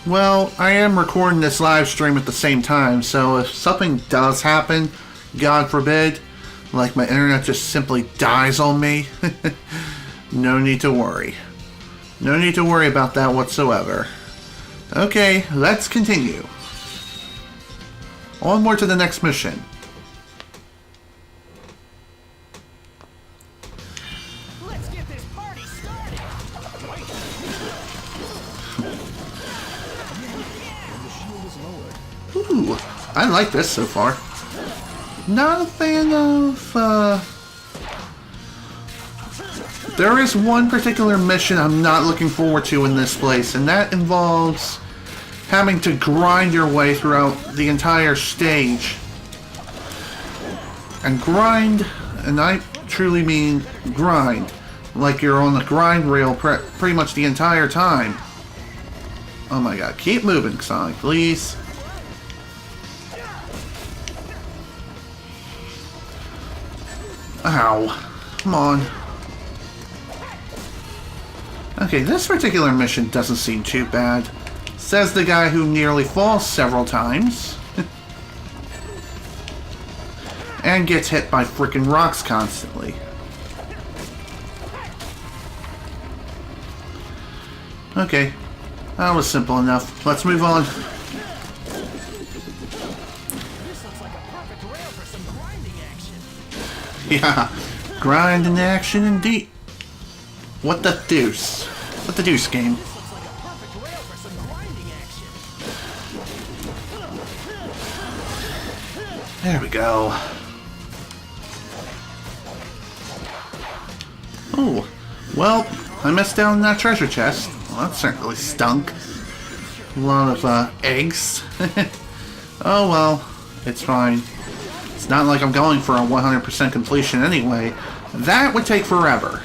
Well, I am recording this live stream at the same time, so if something does happen, God forbid, like my internet just simply dies on me, no need to worry. No need to worry about that whatsoever. Okay, let's continue. Onward to the next mission. Let's get this party started. Ooh, I like this so far. Not a fan of, There is one particular mission I'm not looking forward to in this place, and that involves having to grind your way throughout the entire stage. And grind, and I truly mean grind, like you're on the grind rail pretty much the entire time. Oh my god, keep moving, Sonic, please. Ow. Come on. Okay, this particular mission doesn't seem too bad. Says the guy who nearly falls several times. And gets hit by frickin' rocks constantly. Okay. That was simple enough. Let's move on. This looks like a perfect rail for some grinding action. Yeah. Grinding action indeed. What the deuce? What the deuce, game? This looks like a perfect rail for some grinding action. There we go. Oh, well, I missed out on that treasure chest. Well, that certainly stunk. A lot of eggs. Oh well, it's fine. It's not like I'm going for a 100% completion anyway. That would take forever.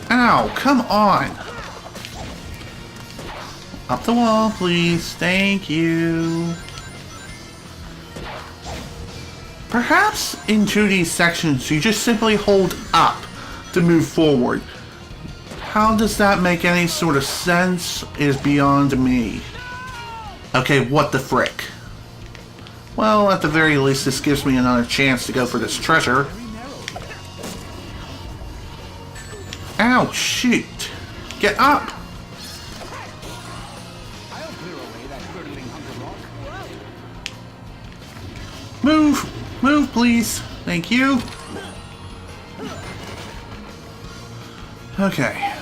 Ow, come on! Up the wall, please. Thank you. Perhaps in 2D sections, you just simply hold up to move forward. How does that make any sort of sense is beyond me. Okay, what the frick? Well, at the very least, this gives me another chance to go for this treasure. Ow, shoot! Get up! Move! Move, please! Thank you! Okay.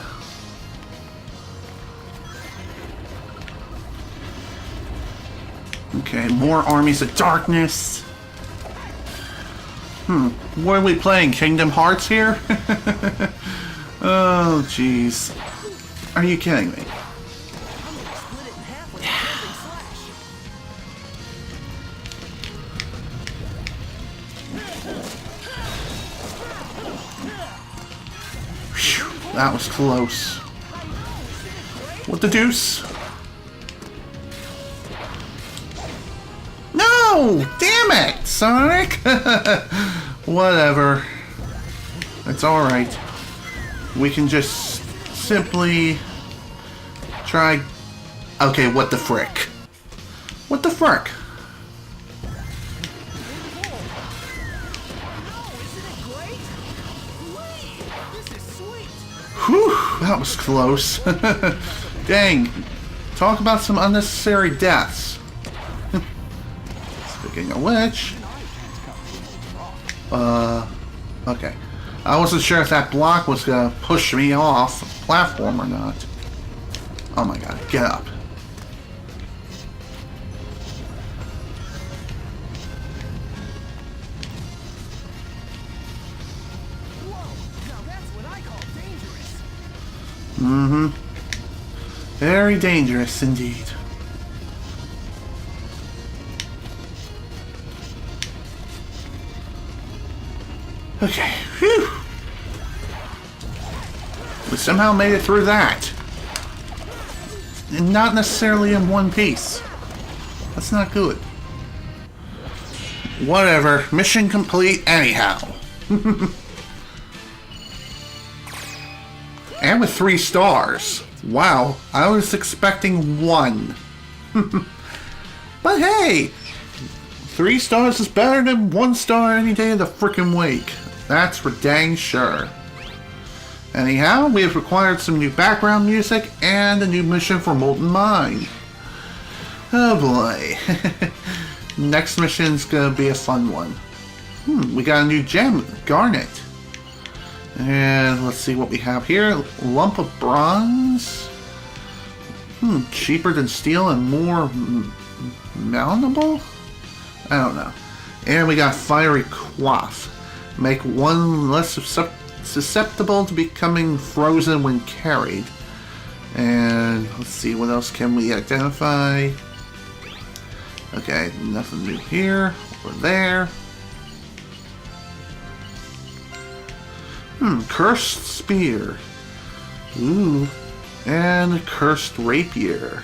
Okay, more armies of darkness. What are we playing? Kingdom Hearts here? Oh, jeez. Are you kidding me? Whew, that was close. What the deuce? No! Damn it, Sonic! Whatever. It's alright. We can just simply try... Okay, what the frick? What the frick? Oh, isn't it great? Wait, this is sweet. that was close. Dang. Talk about some unnecessary deaths. Speaking of which... okay. I wasn't sure if that block was gonna push me off the platform or not. Oh my god, get up. Mm-hmm. Very dangerous indeed. Okay, whew. We somehow made it through that. And not necessarily in one piece. That's not good. Whatever, mission complete anyhow. And with 3 stars. Wow, I was expecting 1. But hey, 3 stars is better than 1 star any day of the frickin' week. That's for dang sure. Anyhow, we have acquired some new background music and a new mission for Molten Mine. Oh boy. Next mission's gonna be a fun one. We got a new gem, Garnet. And let's see what we have here. Lump of bronze. Cheaper than steel and more malleable? I don't know. And we got fiery quaff. Make one less susceptible to becoming frozen when carried. And let's see, what else can we identify? Okay, nothing new here or there. Cursed spear. Ooh. And a cursed rapier.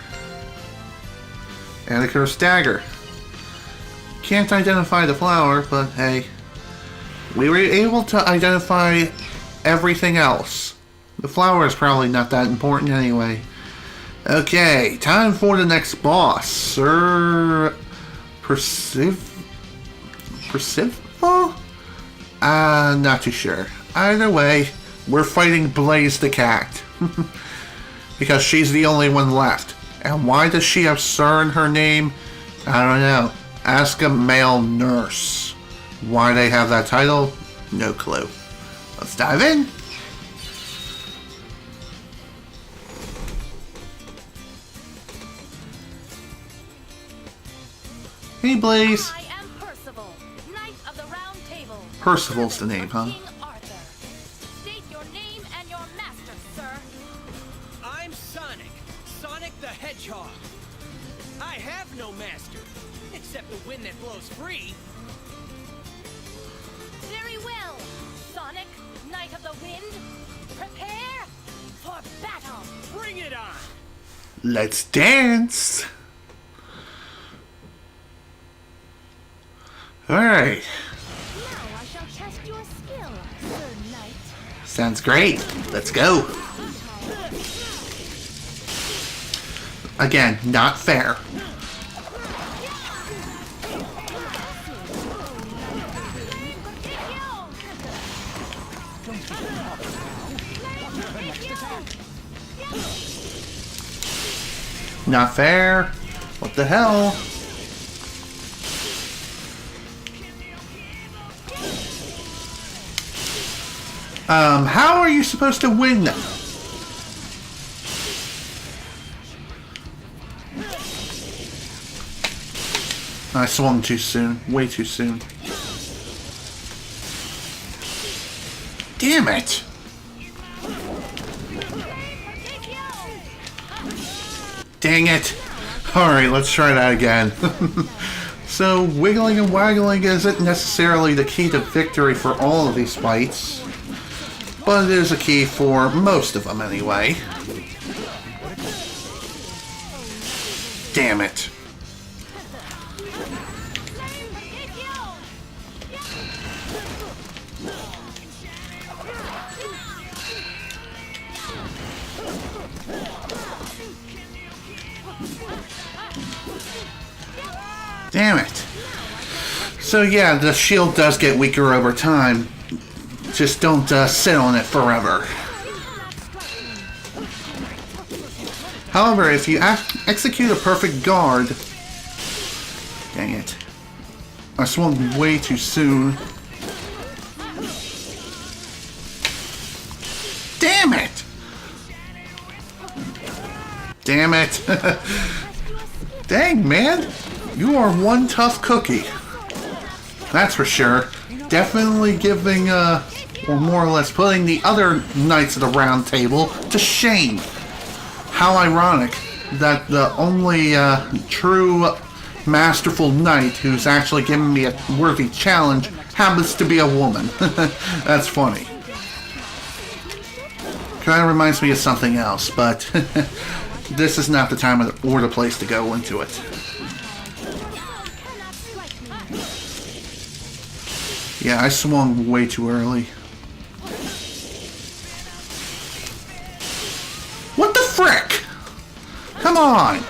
And a cursed dagger. Can't identify the flower, but hey. We were able to identify everything else. The flower is probably not that important anyway. Okay, time for the next boss. Sir... Percival? Not too sure. Either way, we're fighting Blaze the cat. Because she's the only one left. And why does she have Sir in her name? I don't know. Ask a male nurse. Why they have that title? No clue. Let's dive in. Hey Blaze. I am Percival, Knight of the Round Table. Percival's the name, huh? King Auther. State your name and your master, sir. I'm Sonic. Sonic the Hedgehog. I have no master, except the wind that blows free. Very well, Sonic, Knight of the Wind. Prepare for battle. Bring it on! Let's dance. Alright. Now I shall test your skill, Sir Knight. Sounds great. Let's go. Again, not fair. Not fair. What the hell? How are you supposed to win them? I swung too soon. Way too soon. Damn it! Dang it! Alright, let's try that again. So, wiggling and waggling isn't necessarily the key to victory for all of these fights. But it is a key for most of them anyway. Damn it. Damn it. So yeah, the shield does get weaker over time. Just don't sit on it forever. However, if you execute a perfect guard... Dang it. I swung way too soon. Damn it! Damn it! Dang, man! You are one tough cookie. That's for sure. Definitely giving, or more or less putting the other Knights of the Round Table to shame. How ironic that the only true masterful knight who's actually giving me a worthy challenge happens to be a woman. That's funny. Kind of reminds me of something else, but this is not the time or the place to go into it. Yeah, I swung way too early. What the frick? Come on!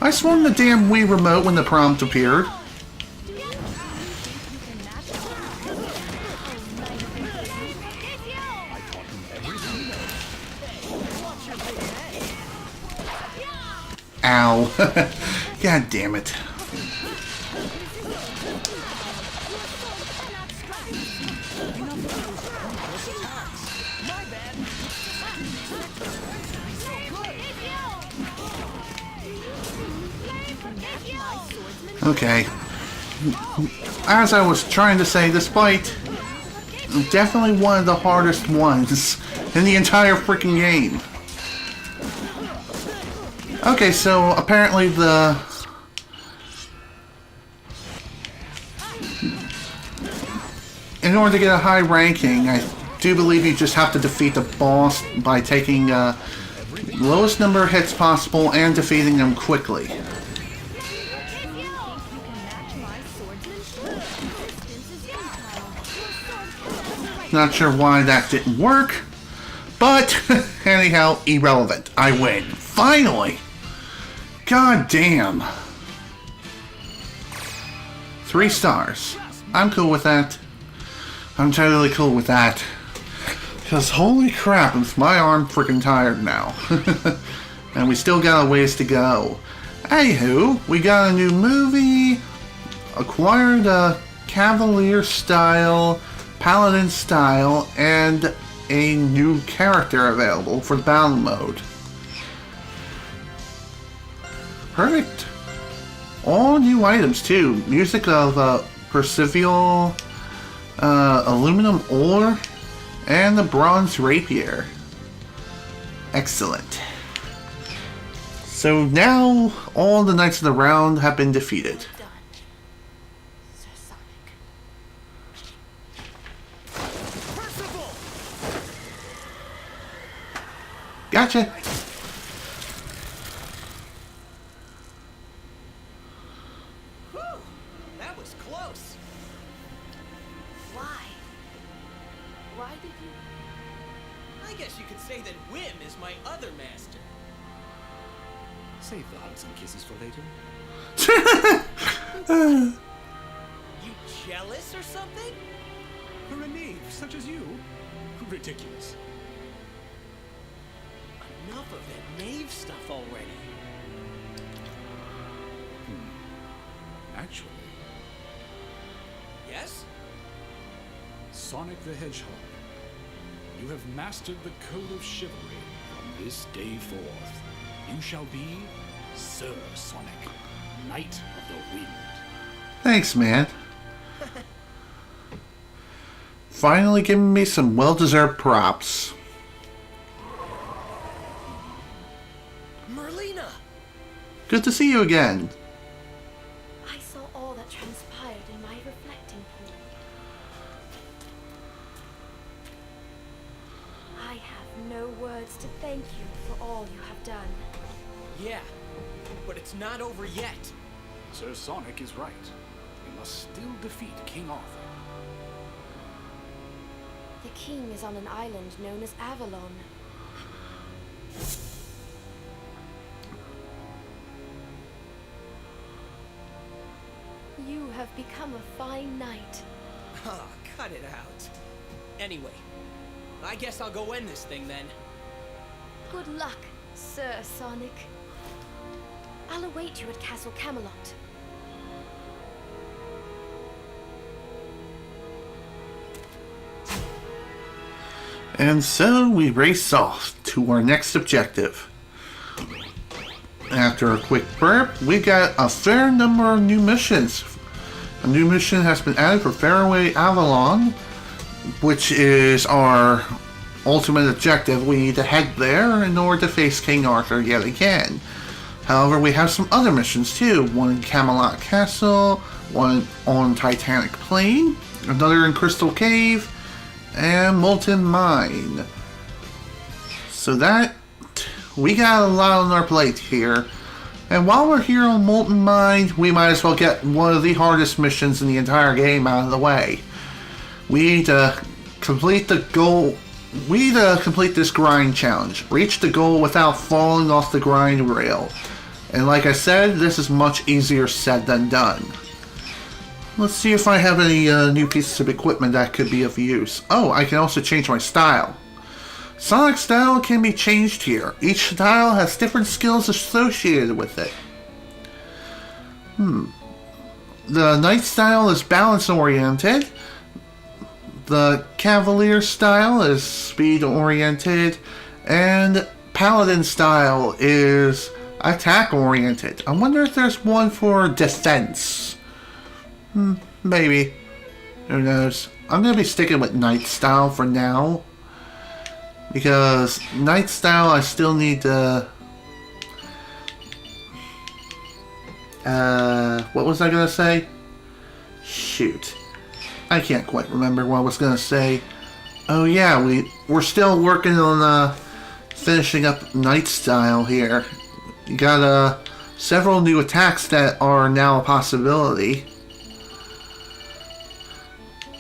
I swung the damn Wii remote when the prompt appeared. Ow. God damn it. Okay. As I was trying to say, despite definitely one of the hardest ones in the entire freaking game. Okay, so apparently in order to get a high ranking, I do believe you just have to defeat the boss by taking lowest number of hits possible and defeating them quickly. Not sure why that didn't work, but anyhow, irrelevant. I win. Finally! God damn. 3 stars. I'm cool with that. I'm totally cool with that. Because holy crap, is my arm freaking tired now. And we still got a ways to go. Anywho, we got a new movie, acquired a Cavalier style, Paladin style, and a new character available for the battle mode. Perfect. All new items too. Music of Percival, aluminum ore, and the bronze rapier. Excellent. So now all the Knights of the Round have been defeated. Gotcha. Whew, that was close. Why? Why did you... I guess you could say that Whim is my other master. Save the hugs and kisses for later. You jealous or something? For a knave such as you? Ridiculous. Enough of that knave stuff already. Actually, Yes? Sonic the Hedgehog, you have mastered the code of chivalry. From this day forth, you shall be Sir Sonic, Knight of the Wind. Thanks, man. Finally giving me some well-deserved props. Merlina! Good to see you again. I saw all that transpired in my reflecting pool. I have no words to thank you for all you have done. Yeah, but it's not over yet. Sir Sonic is right. We must still defeat King Auther. The king is on an island known as Avalon. You have become a fine knight. Ah, cut it out. Anyway, I guess I'll go end this thing then. Good luck, Sir Sonic. I'll await you at Castle Camelot. And so we race off to our next objective. After a quick burp, we got a fair number of new missions. A new mission has been added for Faraway Avalon, which is our ultimate objective. We need to head there in order to face King Auther yet again. However, we have some other missions too. One in Camelot Castle, one on Titanic Plain, another in Crystal Cave, and Molten Mine. So that, we got a lot on our plate here. And while we're here on Molten Mine, we might as well get one of the hardest missions in the entire game out of the way. We need to complete the goal. We need to complete this grind challenge. Reach the goal without falling off the grind rail. And like I said, this is much easier said than done. Let's see if I have any new pieces of equipment that could be of use. Oh, I can also change my style. Sonic style can be changed here. Each style has different skills associated with it. The Knight style is balance oriented. The Cavalier style is speed oriented. And Paladin style is attack oriented. I wonder if there's one for defense. Maybe. Who knows? I'm going to be sticking with Knight style for now. Because Knight style, I still need to... what was I going to say? Shoot. I can't quite remember what I was going to say. Oh yeah, we're still working on finishing up Knight style here. You got several new attacks that are now a possibility.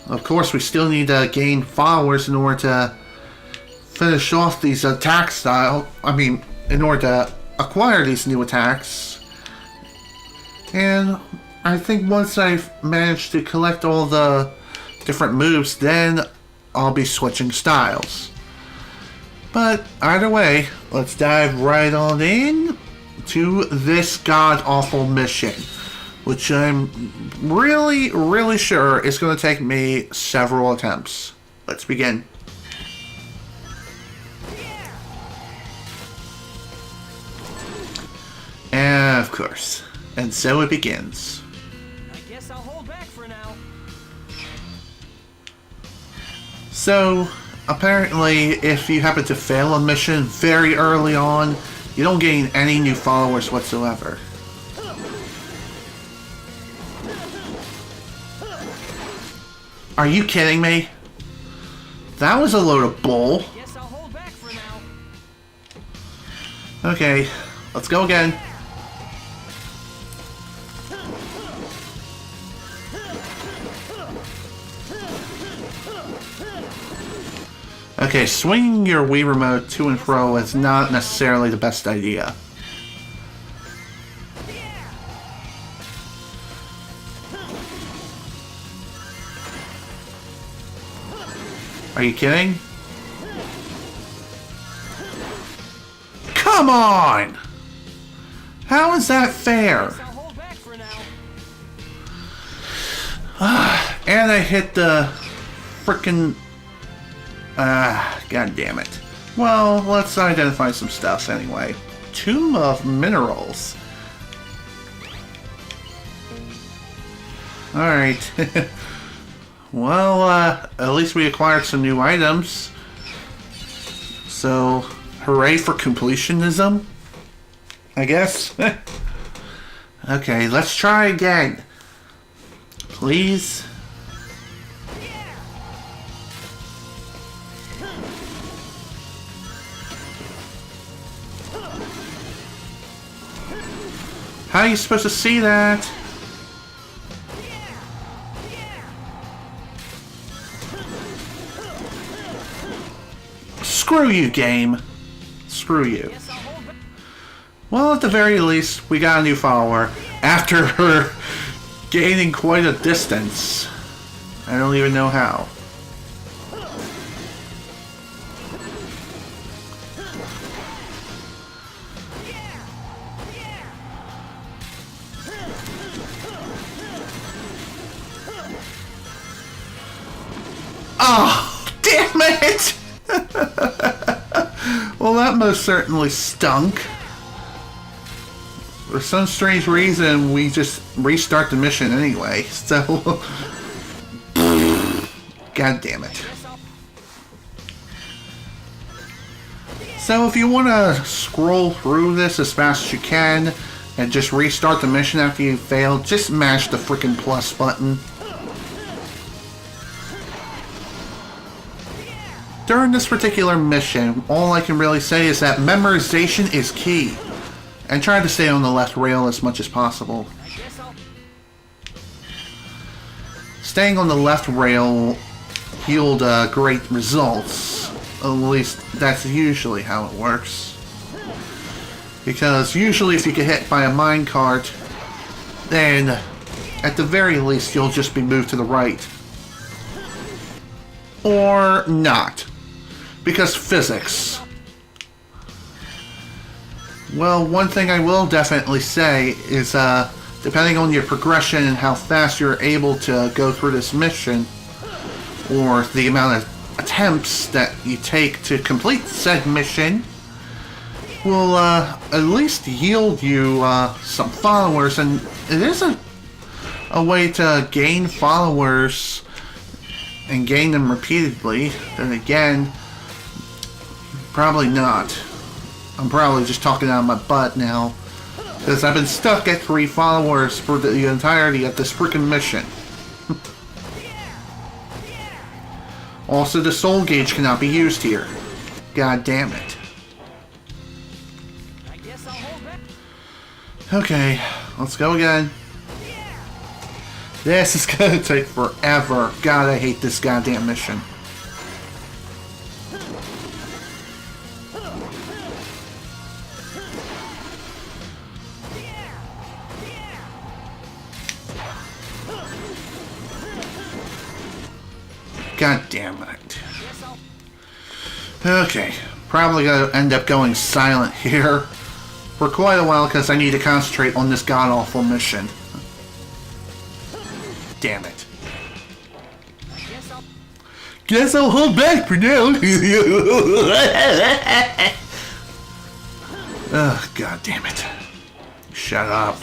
Of course, we still need to gain followers in order to finish off these attack style. I mean, in order to acquire these new attacks. And I think once I've managed to collect all the different moves, then I'll be switching styles. But either way, let's dive right on in to this god-awful mission, which I'm really sure is going to take me several attempts. Let's begin. And of course. And so it begins. I guess I'll hold back for now. So, apparently, if you happen to fail a mission very early on, you don't gain any new followers whatsoever. Are you kidding me? That was a load of bull. Guess I'll hold back for now. Okay, let's go again. Okay, swinging your Wii remote to and fro is not necessarily the best idea. Are you kidding? Come on! How is that fair? I'll hold back for now. And I hit the frickin'... God damn it. Well, let's identify some stuff anyway. Tomb of Minerals. Alright. Well, at least we acquired some new items. So, hooray for completionism, I guess. Okay, let's try again. Please. How are you supposed to see that? Screw you, game. Screw you. Well, at the very least, we got a new follower. After her gaining quite a distance. I don't even know how. it! Well, that most certainly stunk. For some strange reason, we just restart the mission anyway, so... God damn it. So if you want to scroll through this as fast as you can, and just restart the mission after you fail, just mash the freaking plus button. During this particular mission, all I can really say is that memorization is key. And try to stay on the left rail as much as possible. Staying on the left rail yield great results. At least that's usually how it works. Because usually if you get hit by a minecart, then at the very least you'll just be moved to the right. Or not. Because physics. Well, one thing I will definitely say is, depending on your progression and how fast you're able to go through this mission, or the amount of attempts that you take to complete said mission, will at least yield you some followers, and it is a way to gain followers and gain them repeatedly. Then again, probably not. I'm probably just talking out of my butt now, because I've been stuck at 3 followers for the entirety of this freaking mission. Also, the soul gauge cannot be used here. God damn it. Okay, let's go again. This is gonna take forever. God, I hate this goddamn mission. God damn it. Okay, probably gonna end up going silent here for quite a while because I need to concentrate on this god-awful mission. Damn it. Guess I'll hold back for now. Ugh, god damn it. Shut up.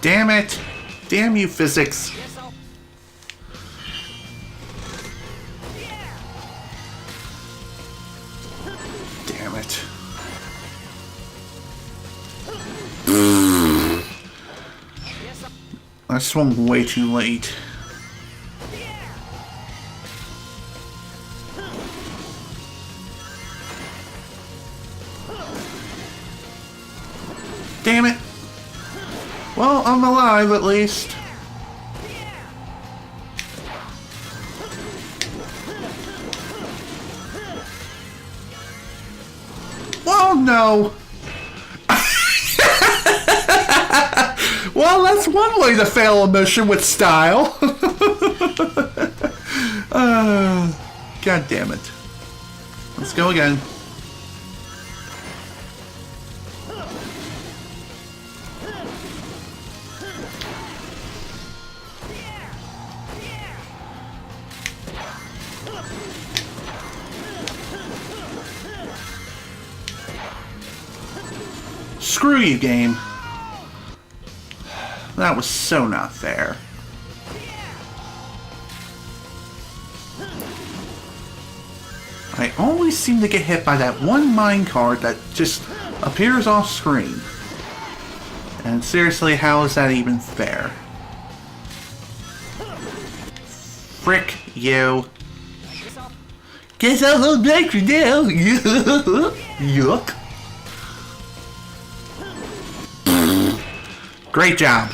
Damn it! Damn you, physics! Damn it. I swung way too late. Damn it! Well, I'm alive at least. Well, no. Well, that's one way to fail a mission with style. God damn it. Let's go again. Screw you, game. That was so not fair. I always seem to get hit by that one minecart that just appears off screen. And seriously, how is that even fair? Frick you. Guess I'll hold back for now. Yuck. Great job.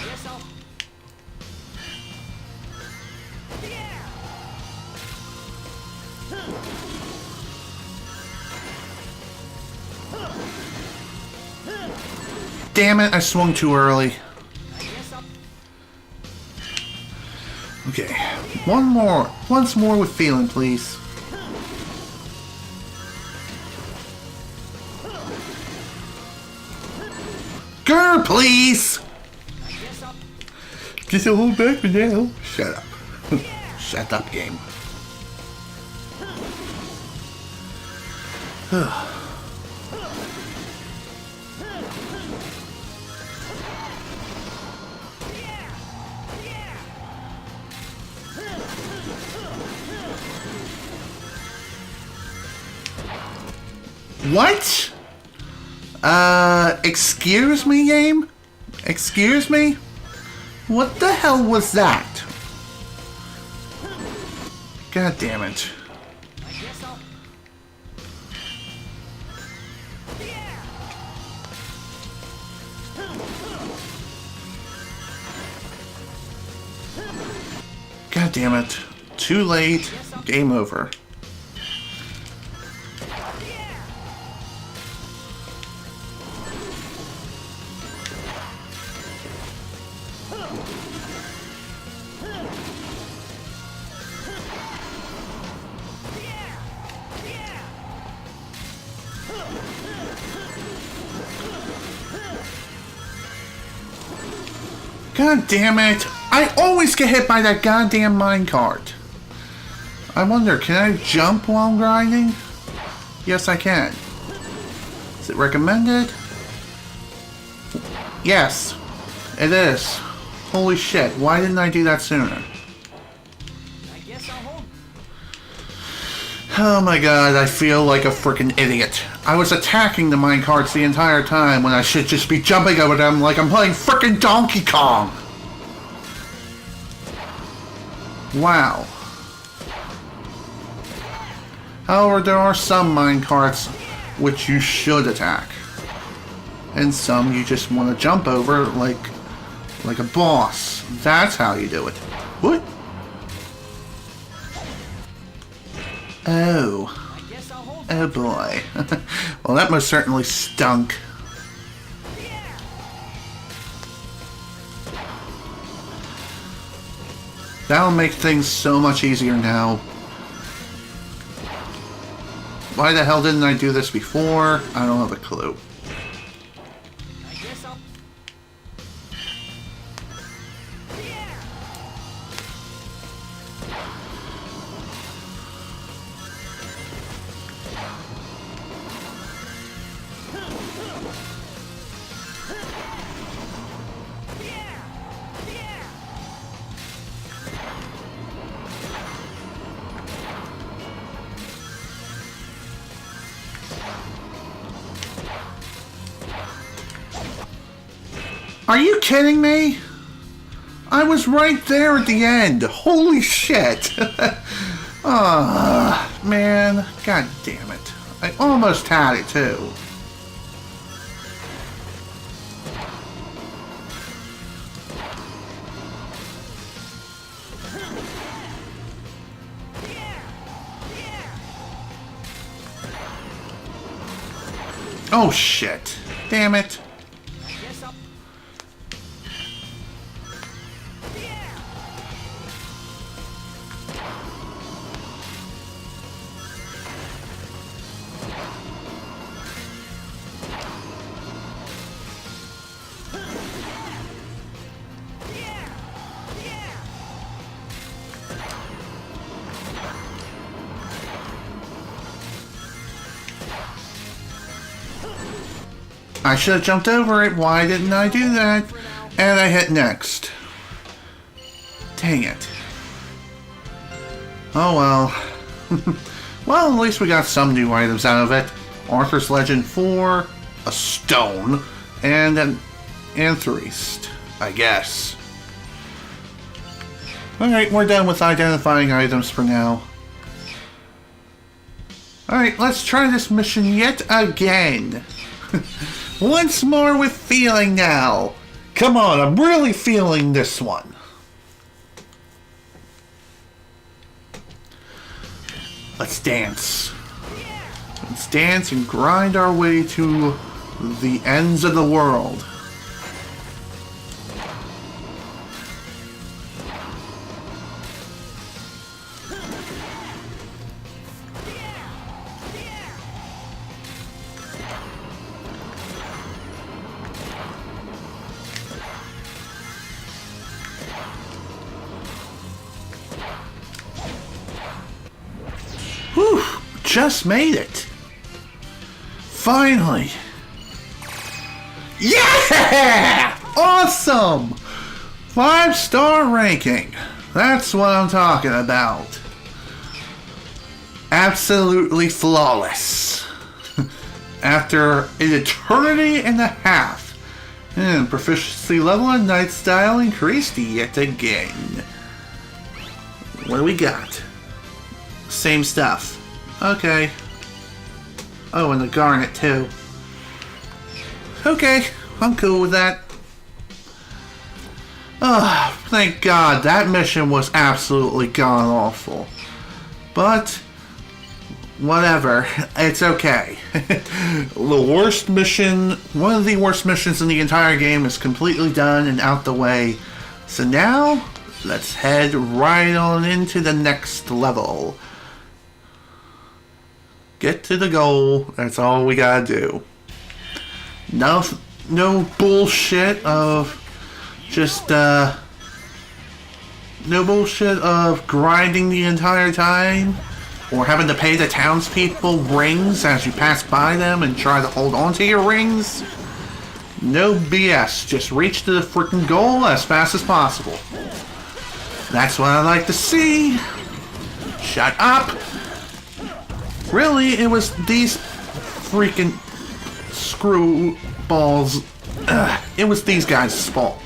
Damn it, I swung too early. One more. Once more with feeling, please. Girl, please! Just a hold back for now. Shut up. Shut up, game. What? Excuse me, game? Excuse me? What the hell was that? God damn it. God damn it. Too late. Game over. God damn it! I always get hit by that goddamn minecart. I wonder, can I jump while grinding? Yes, I can. Is it recommended? Yes, it is. Holy shit, why didn't I do that sooner? I guess I'll hold. Oh my god, I feel like a freaking idiot. I was attacking the minecarts the entire time when I should just be jumping over them like I'm playing freaking Donkey Kong. Wow. However, there are some minecarts which you should attack. And some you just want to jump over like a boss. That's how you do it. What? Oh. Oh boy. Well, that most certainly stunk. That'll make things so much easier now. Why the hell didn't I do this before? I don't have a clue. Are you kidding me? I was right there at the end. Holy shit. Ah, man. God damn it. I almost had it too. Oh shit. Damn it. I should have jumped over it. Why didn't I do that? And I hit next. Dang it. Oh well. Well, at least we got some new items out of it. Arthur's Legend 4, a stone, and an anthrist, I guess. Alright, we're done with identifying items for now. Alright, let's try this mission yet again. Once more with feeling now. Come on, I'm really feeling this one. Let's dance. Let's dance and grind our way to the ends of the world. Whew, just made it. Finally. Yeah! Awesome! 5-star ranking. That's what I'm talking about. Absolutely flawless. After an eternity and a half. And proficiency level and night style increased yet again. What do we got? Same stuff. Okay. Oh, and the garnet too. Okay, I'm cool with that. Oh, thank God, that mission was absolutely god-awful. But, whatever, it's okay. The worst mission, one of the worst missions in the entire game is completely done and out the way. So now, let's head right on into the next level. Get to the goal, that's all we gotta do. No bullshit of just, no bullshit of grinding the entire time, or having to pay the townspeople rings as you pass by them and try to hold on to your rings. No BS, just reach to the freaking goal as fast as possible. That's what I like to see. Shut up! Really, it was these freaking screwballs. It was these guys' fault.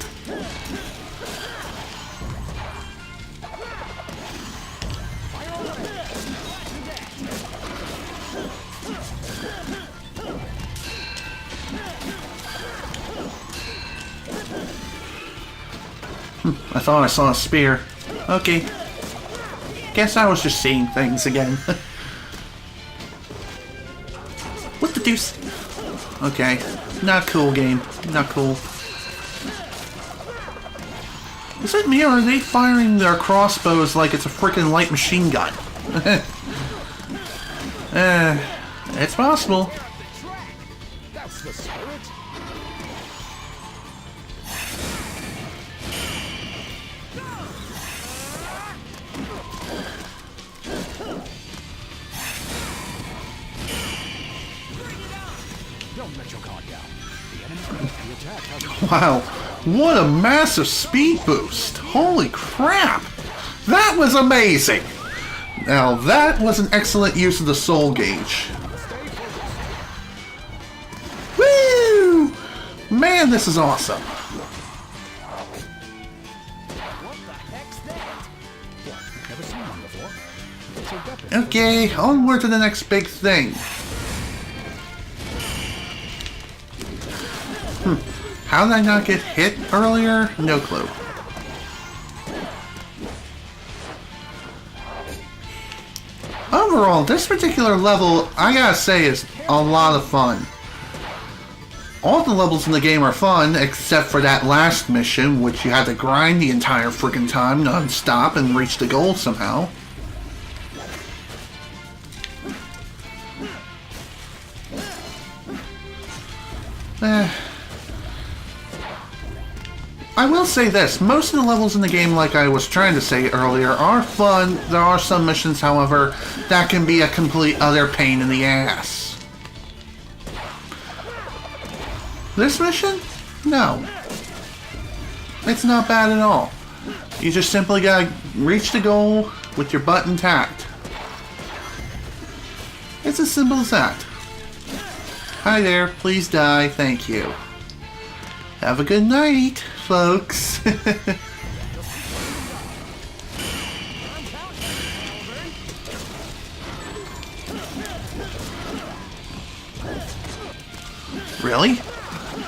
I thought I saw a spear. Okay. Guess I was just seeing things again. What the deuce? Okay. Not cool, game. Not cool. Is it me or are they firing their crossbows like it's a freaking light machine gun? It's possible. That's the spirit. Don't let your guard down. The enemy the attack has Wow, what a massive speed boost. Holy crap. That was amazing. Now that was an excellent use of the soul gauge. Woo! Man, this is awesome. never seen one before. It's a weapon. Okay, onward to the next big thing. How did I not get hit earlier? No clue. Overall, this particular level, I gotta say, is a lot of fun. All the levels in the game are fun, except for that last mission, which you had to grind the entire freaking time non-stop and reach the goal somehow. I will say this, most of the levels in the game, like I was trying to say earlier, are fun. There are some missions, however, that can be a complete other pain in the ass. This mission? No. It's not bad at all. You just simply gotta reach the goal with your butt intact. It's as simple as that. Hi there, please die, thank you. Have a good night, folks. Really?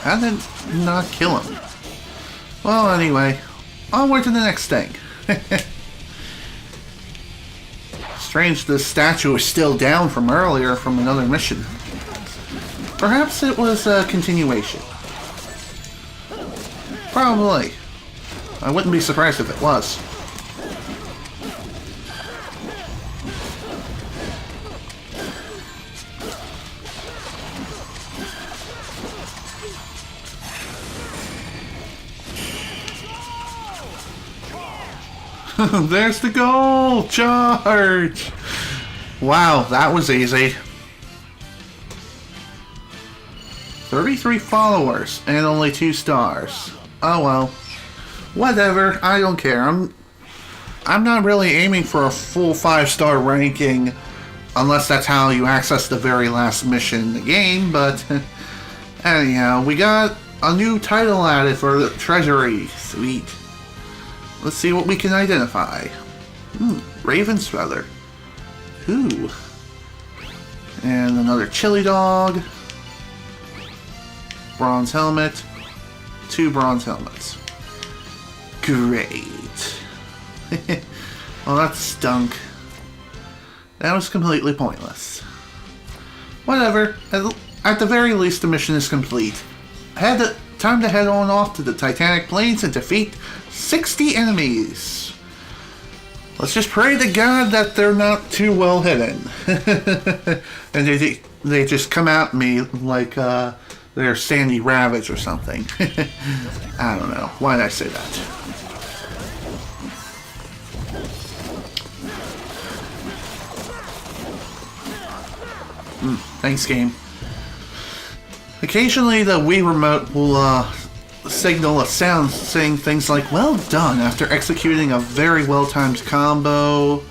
How did it not kill him? Well, anyway, onward to the next thing. Strange the statue is still down from earlier from another mission. Perhaps it was a continuation. Probably. I wouldn't be surprised if it was. There's the goal! Charge! Wow, that was easy. 33 followers and only 2 stars. Oh well. Whatever, I don't care. I'm not really aiming for a full 5-star ranking unless that's how you access the very last mission in the game, but anyhow, we got a new title added for the treasury. Sweet. Let's see what we can identify. Raven's feather. Ooh. And another chili dog. Bronze helmet. 2 bronze helmets. Great. Well, that stunk. That was completely pointless. Whatever. At the very least, the mission is complete. Time to head on off to the Titanic Plains and defeat 60 enemies. Let's just pray to God that they're not too well hidden. And they just come at me like they're Sandy Ravage or something. I don't know. Why did I say that? Thanks, game. Occasionally the Wii Remote will signal a sound saying things like, well done, after executing a very well-timed combo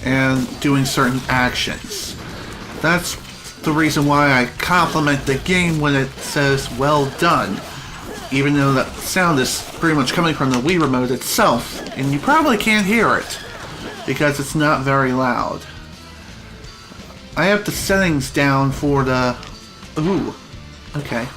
and doing certain actions. That's the reason why I compliment the game when it says well done, even though that sound is pretty much coming from the Wii Remote itself, and you probably can't hear it because it's not very loud. I have the settings down for the... Ooh, okay.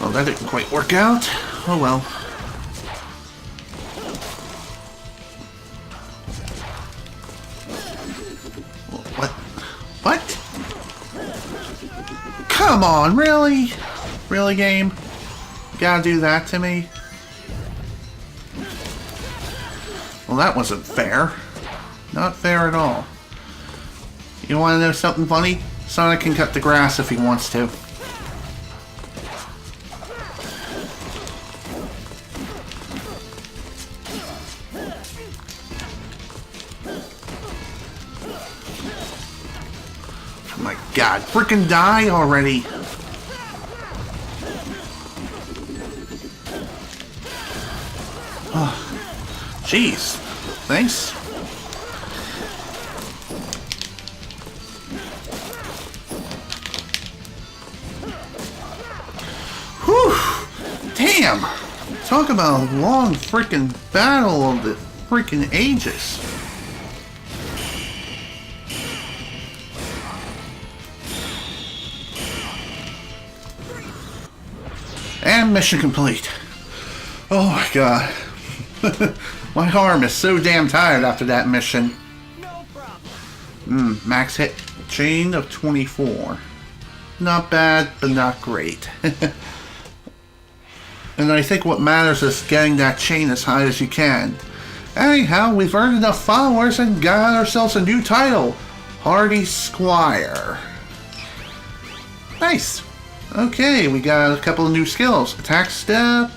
Well, that didn't quite work out. Oh well. What? What? Come on, really? Really, game? You gotta do that to me? Well, that wasn't fair. Not fair at all. You wanna know something funny? Sonic can cut the grass if he wants to. Oh my god, frickin' die already! Jeez. Thanks. Whew. Damn. Talk about a long freaking battle of the freaking ages. And mission complete. Oh my god. My arm is so damn tired after that mission. No problem. Max hit chain of 24. Not bad, but not great. And I think what matters is getting that chain as high as you can. Anyhow, we've earned enough followers and got ourselves a new title. Hardy Squire. Nice. Okay, we got a couple of new skills. Attack step,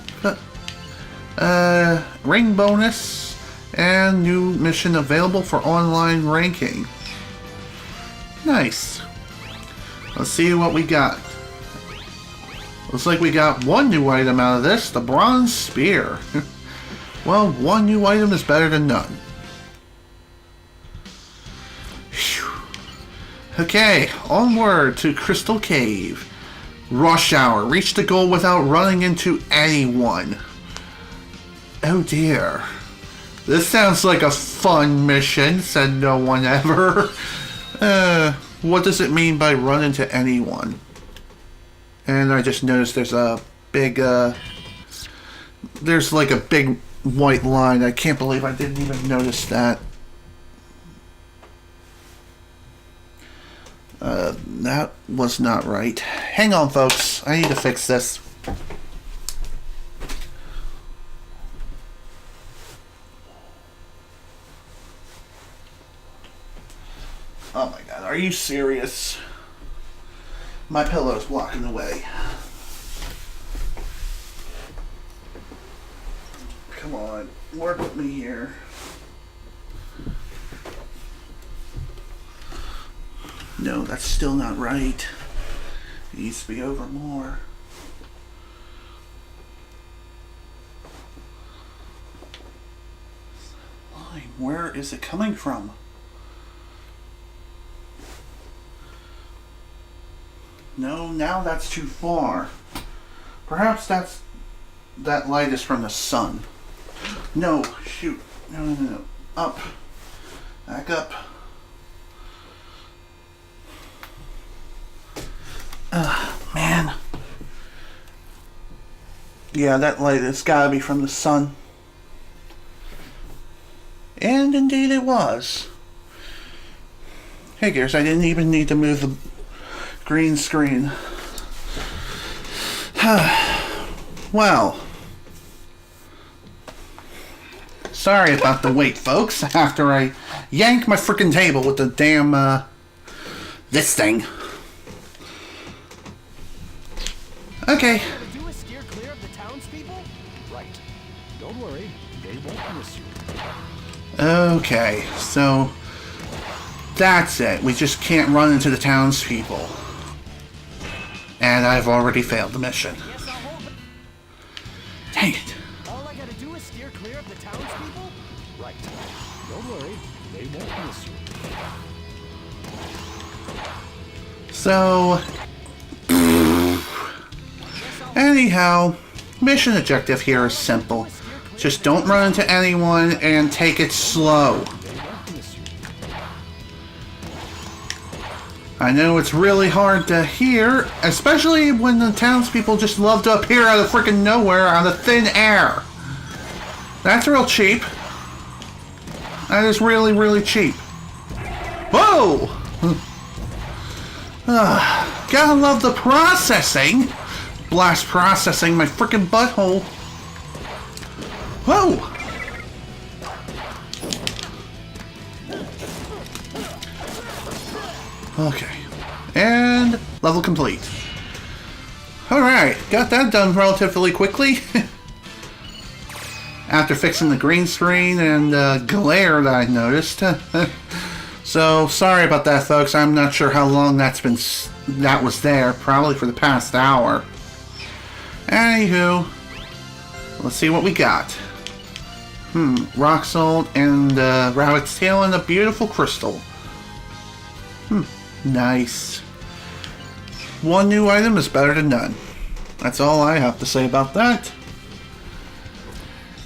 ring bonus, and new mission available for online ranking. Nice. Let's see what we got. Looks like we got one new item out of this, the bronze spear. Well, one new item is better than none. Whew. Okay, onward to Crystal Cave. Rush hour. Reach the goal without running into anyone. Oh dear. This sounds like a fun mission, said no one ever. What does it mean by run into anyone? And I just noticed there's a big, there's like a big white line. I can't believe I didn't even notice that. That was not right. Hang on, folks. I need to fix this. Oh my god, are you serious? My pillow's blocking the way. Come on, work with me here. No, that's still not right. It needs to be over more. Line, where is it coming from? No, now that's too far. Perhaps that light is from the sun. No, shoot. No. Up. Back up. Man. Yeah, that light has gotta be from the sun. And indeed it was. Hey, Gears, I didn't even need to move the green screen. Well. Sorry about the wait, folks, after I yank my frickin' table with the damn, this thing. Okay. Do is steer clear of the townspeople? Right. Don't worry, they won't miss you. Okay, so that's it. We just can't run into the townspeople. And I've already failed the mission. Yes, I'll hold it. Dang it. All I gotta do is steer clear of the townspeople? Right. Don't worry, they won't miss you. So, anyhow, mission objective here is simple. Just don't run into anyone and take it slow. I know it's really hard to hear, especially when the townspeople just love to appear out of freaking nowhere out of thin air. That's real cheap. That is really, really cheap. Whoa! Gotta love the processing. Blast processing my freaking butthole. Whoa! Okay. And level complete. Alright, got that done relatively quickly. After fixing the green screen and glare that I noticed. So, sorry about that, folks. I'm not sure how long that was there. Probably for the past hour. Anywho, let's see what we got. Rock salt and rabbit's tail and a beautiful crystal. Nice. One new item is better than none. That's all I have to say about that.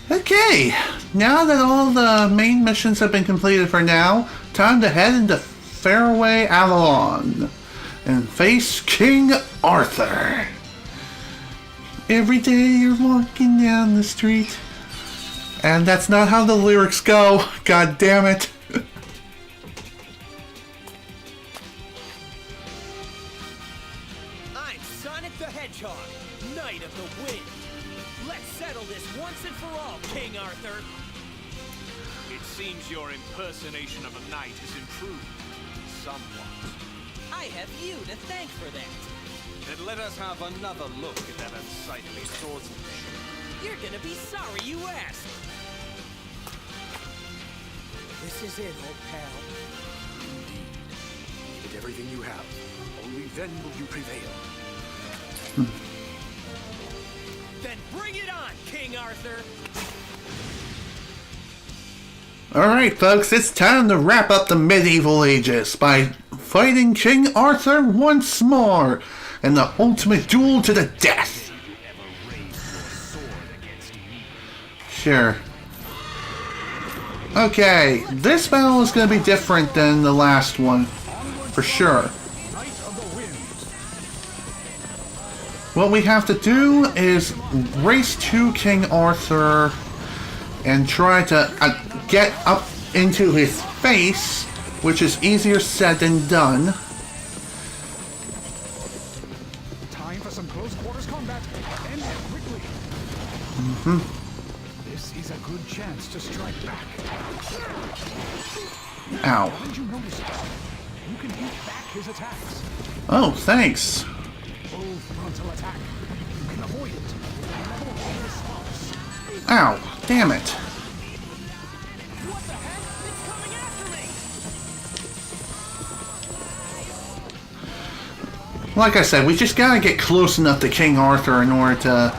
Okay, now that all the main missions have been completed for now, time to head into Fairway Avalon and face King Auther. Every day you're walking down the street. And that's not how the lyrics go. God damn it. I'm Sonic the Hedgehog, Knight of the Wind. Let's settle this once and for all, King Auther. It seems your impersonation of a knight has improved somewhat. I have you to thank for that. Then let us have another look at that unsightly swordsmanship. You're gonna be sorry you asked. This is it, old pal. Indeed. Give it everything you have. Only then will you prevail. Then bring it on, King Auther. Alright, folks, it's time to wrap up the medieval ages by fighting King Auther once more in the ultimate duel to the death. Sure. Okay, this battle is going to be different than the last one, for sure. What we have to do is race to King Auther and try to get up into his face, which is easier said than done. Time for some close quarters combat. End it quickly. This is a good chance to strike back. Ow. Haven't you noticed? You can hit back his attacks. Oh, thanks. Full frontal attack. You can avoid it. Level response. Ow, damn it. What the heck? It's coming after me! Like I said, we just gotta get close enough to King Auther in order to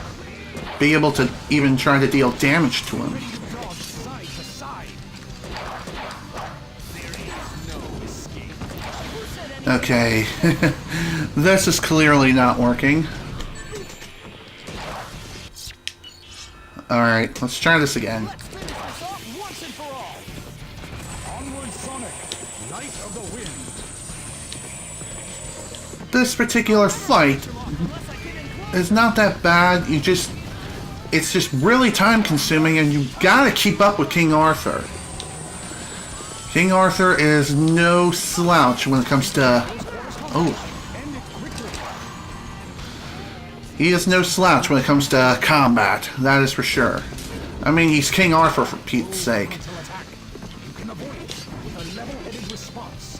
be able to even try to deal damage to him. Dodge side to side. Okay, this is clearly not working. Alright, let's try this again. Let's finish this off once and for all! Onward, Sonic, Knight of the Wind. This particular fight is not that bad, it's just really time consuming and you gotta keep up with King Auther. King Auther is no slouch when it comes to... Oh. He is no slouch when it comes to combat, that is for sure. I mean, he's King Auther for Pete's sake. You can avoid it with a level-headed response.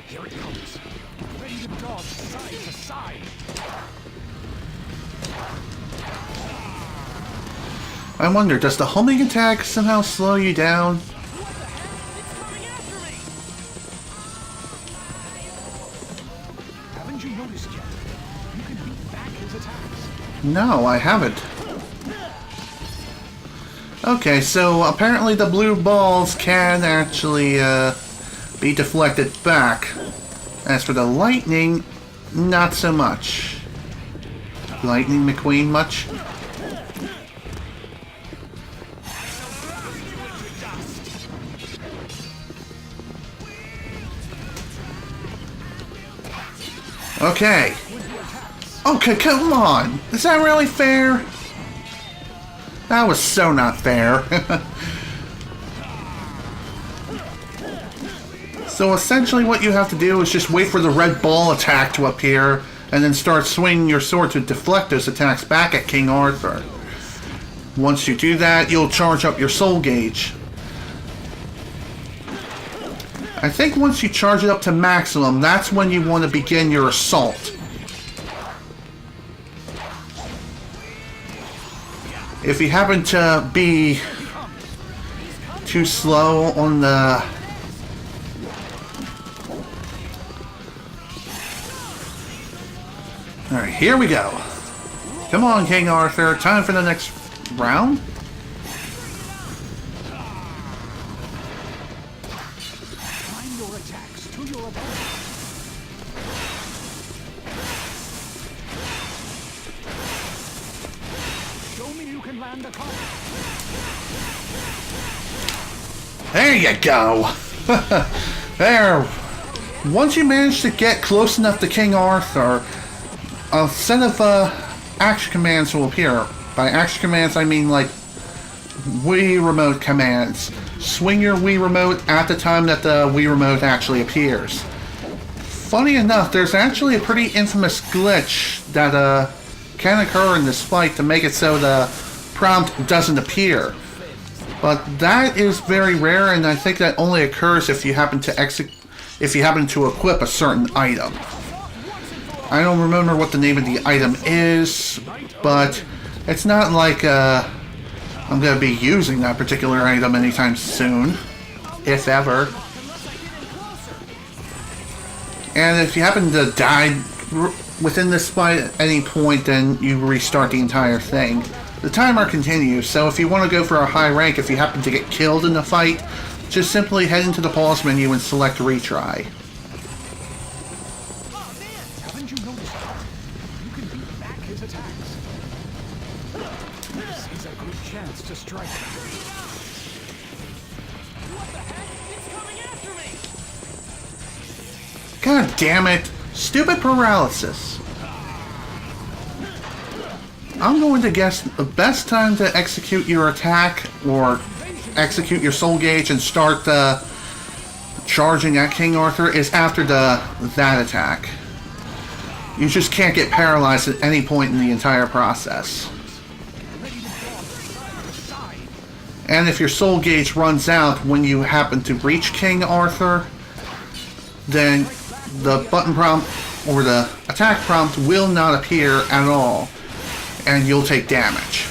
Here it comes. Ready to dodge side to side. I wonder, does the homing attack somehow slow you down? What the heck? It's coming after me! Haven't you noticed yet? You can beat back his attacks. No, I haven't. Okay, so apparently the blue balls can actually be deflected back. As for the lightning, not so much. Lightning McQueen much? Okay. Okay, come on. Is that really fair? That was so not fair. So essentially what you have to do is just wait for the red ball attack to appear and then start swinging your sword to deflect those attacks back at King Auther. Once you do that, you'll charge up your soul gauge. I think once you charge it up to maximum, that's when you want to begin your assault. If you happen to be too slow on the... Alright, here we go. Come on, King Auther. Time for the next round? Time your attacks to your opponent. Show me you can land a combo. There you go. There. Once you manage to get close enough to King Auther, a set of action commands will appear. By action commands, I mean like Wii Remote commands. Swing your Wii Remote at the time that the Wii Remote actually appears. Funny enough, there's actually a pretty infamous glitch that can occur in this fight to make it so the prompt doesn't appear. But that is very rare, and I think that only occurs if you happen to equip a certain item. I don't remember what the name of the item is, but it's not like I'm going to be using that particular item anytime soon, if ever. And if you happen to die within this fight at any point, then you restart the entire thing. The timer continues, so if you want to go for a high rank, if you happen to get killed in the fight, just simply head into the pause menu and select retry. Haven't you noticed that? You can beat back his attacks. This is a good chance to strike back. What the heck? It's coming after me! God damn it! Stupid paralysis. I'm going to guess the best time to execute your attack or execute your soul gauge and start charging at King Auther is after that attack. You just can't get paralyzed at any point in the entire process. And if your soul gauge runs out when you happen to reach King Auther, then the button prompt or the attack prompt will not appear at all, and you'll take damage.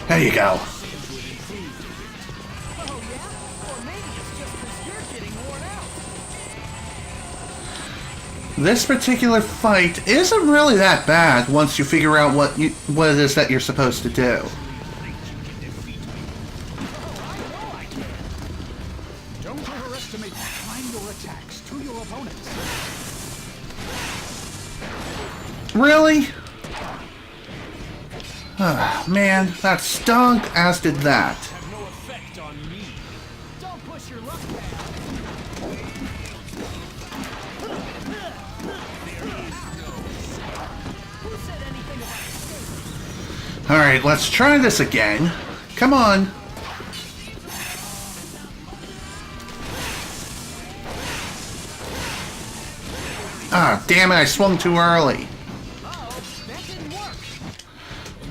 There you go. This particular fight isn't really that bad once you figure out what it is that you're supposed to do. Don't overestimate. Time your attacks to your opponents. Really? Man, that stung, as did that. Have no effect on me. Don't push your luck, man. Who said anything about Alright, let's try this again. Come on. Ah, damn it, I swung too early. that didn't work.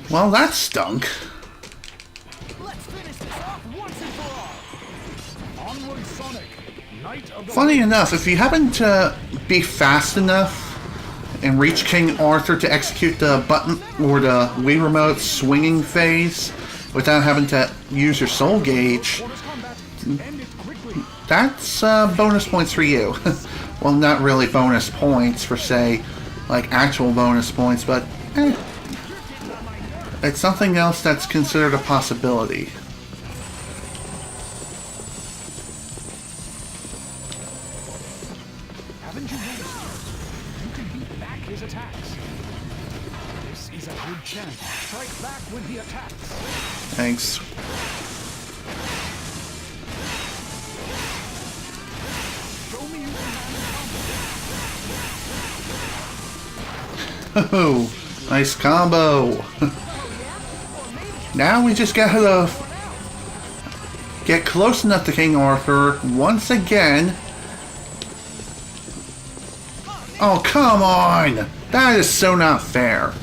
Well, that stunk. Let's finish this off once and for all. Onward, Sonic. Knight of the Funny enough, if you happen to be fast enough and reach King Auther to execute the button or the Wii Remote swinging phase without having to use your soul gauge, that's bonus points for you. Well, not really bonus points per se, like actual bonus points, but it's something else that's considered a possibility. Haven't you noticed? You can beat back his attacks. This is a good chance. Strike back when he attacks. Thanks. Show me you can handle Oh, nice combo. Now we just gotta get close enough to King Auther once again. Oh, come on! That is so not fair.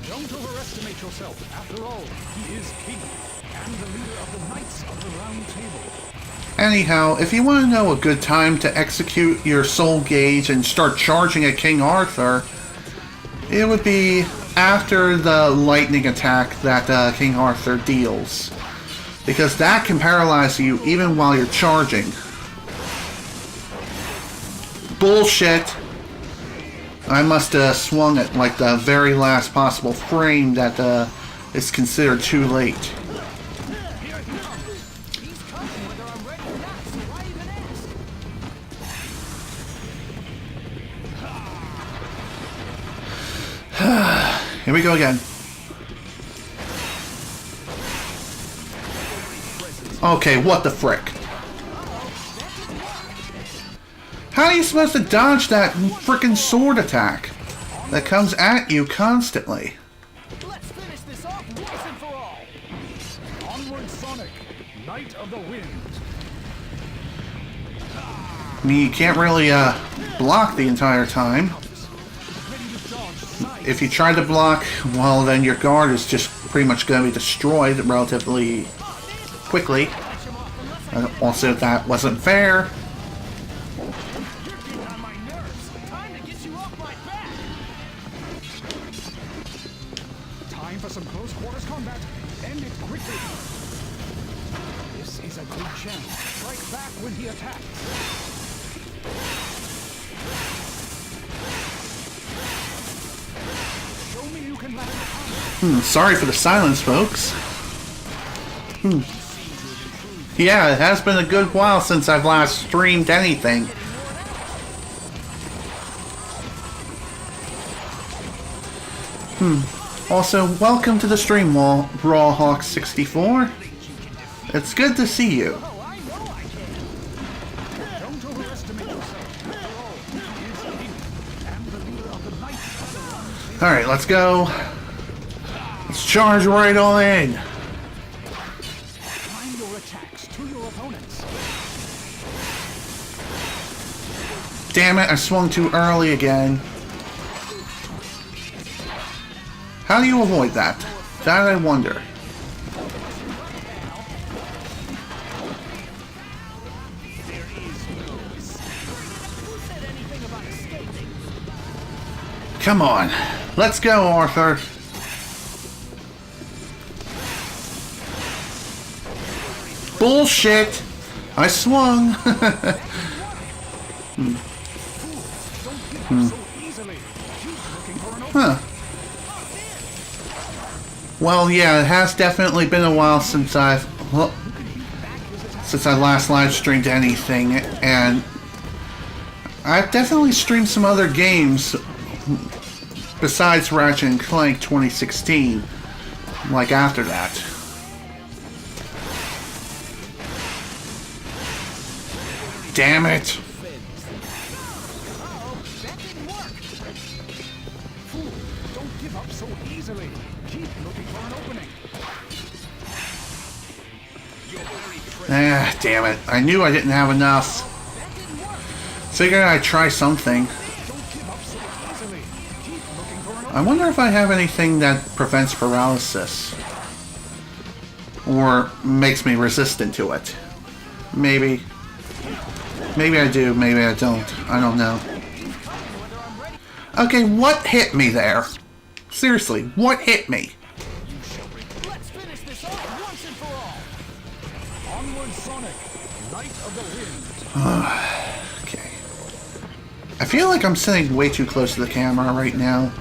Don't overestimate yourself. After all, he is king and the leader of the Knights of the Round Table. Anyhow, if you want to know a good time to execute your soul gauge and start charging at King Auther, it would be after the lightning attack that King Auther deals. Because that can paralyze you even while you're charging. Bullshit! I must have swung at like the very last possible frame that is considered too late. He's coming whether I'm ready or not, so why even ask? Here we go again. Okay, what the frick? How are you supposed to dodge that frickin' sword attack that comes at you constantly? Let's finish this off once and for all. Onward, Sonic. Knight of the Wind. I mean, you can't really block the entire time. If you try to block, well, then your guard is just pretty much going to be destroyed relatively quickly. Also, that wasn't fair. Time for some close quarters combat. End it quickly. This is a good chance. Strike back when he attacks. Show me you can land a combo. Sorry for the silence, folks. Yeah, it has been a good while since I've last streamed anything. Also, welcome to the stream wall, Rawhawk64. It's good to see you. Don't overestimate yourself. After all, he is king and the leader of the Knights of the Round Table. Alright, let's go. Let's charge right on in. Time your attacks to your opponents. Damn it, I swung too early again. How do you avoid that? That I wonder. Come on. Let's go, Arthur. Bullshit! I swung! Huh. Well, yeah, it has definitely been a while since I last live streamed anything, and I've definitely streamed some other games besides Ratchet and Clank 2016, like after that. Damn it! Don't give up so easily. Keep looking for an opening. Ah, damn it. I knew I didn't have enough. Figured I'd try something. I wonder if I have anything that prevents paralysis. Or makes me resistant to it. Maybe. Maybe I do, maybe I don't. I don't know. Okay, what hit me there? Seriously, what hit me? Let's finish this off once and for all. Onward, Sonic, Knight of the Wind. Okay. I feel like I'm sitting way too close to the camera right now.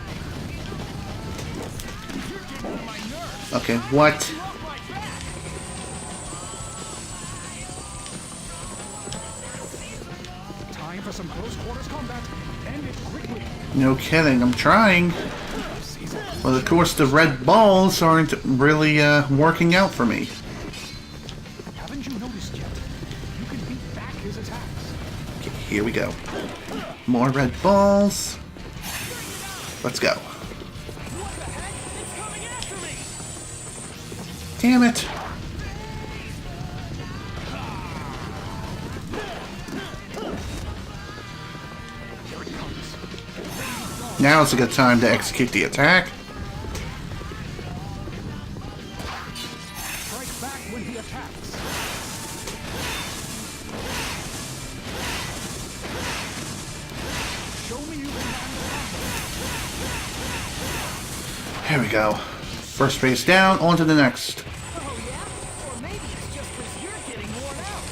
Okay, what? Time for some close quarters combat. End it quickly. No kidding, I'm trying. But of course the red balls aren't really working out for me. Haven't you noticed yet? You can beat back his attacks. Okay, here we go. More red balls. Let's go. Damn it. Now is a good time to execute the attack. Strike back when he attacks. Show me you can handle. Here we go. First base down, on to the next. Oh yeah? Or maybe it's just because you're getting worn out.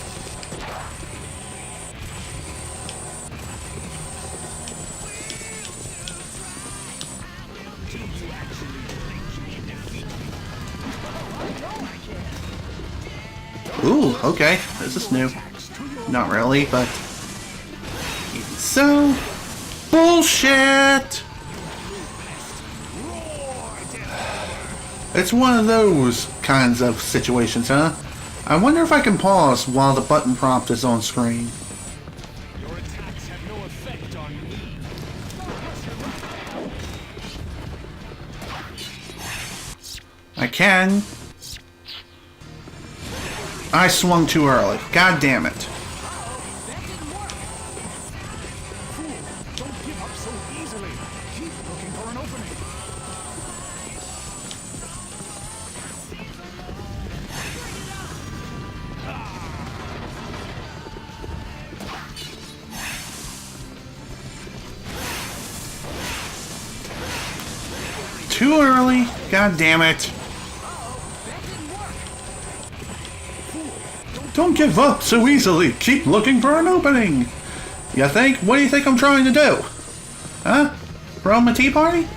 Ooh, okay. This is new. Not really, but... even so... bullshit! It's one of those kinds of situations, huh? I wonder if I can pause while the button prompt is on screen. Your attacks have no effect on me. I can. I swung too early. God damn it. Don't give up so easily. Keep looking for an opening. Too early. God damn it. Don't give up so easily. Keep looking for an opening. You think? What do you think I'm trying to do? Huh? Throw him a tea party?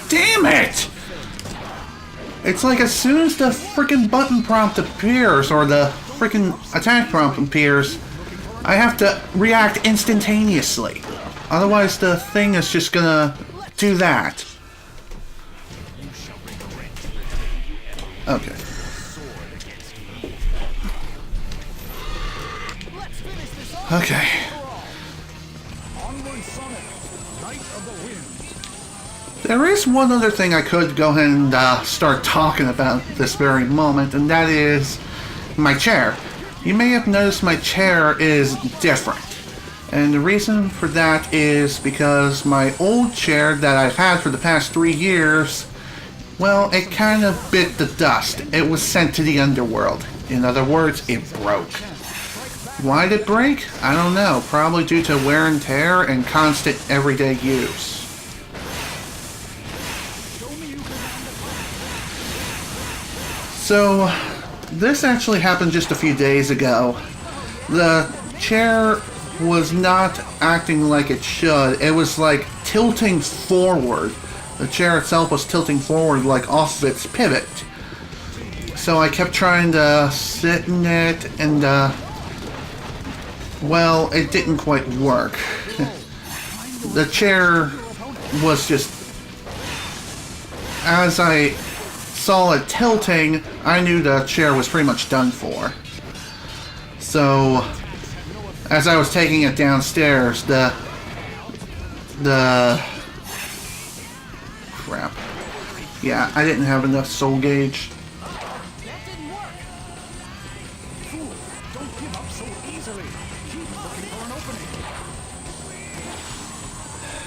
Damn it! It's like as soon as the freaking button prompt appears, or the freaking attack prompt appears, I have to react instantaneously. Otherwise the thing is just gonna do that. Okay. Okay. Onward, Sonic, Knight of the Wind. There is one other thing I could go ahead and start talking about this very moment, and that is my chair. You may have noticed my chair is different. And the reason for that is because my old chair that I've had for the past 3 years, well, it kind of bit the dust. It was sent to the underworld. In other words, it broke. Why did it break? I don't know. Probably due to wear and tear and constant everyday use. So, this actually happened just a few days ago. The chair was not acting like it should. It was like tilting forward. The chair itself was tilting forward like off of its pivot. So I kept trying to sit in it and well, it didn't quite work. The chair was just, as I saw it tilting, I knew the chair was pretty much done for. So, as I was taking it downstairs, the crap. Yeah, I didn't have enough soul gauge.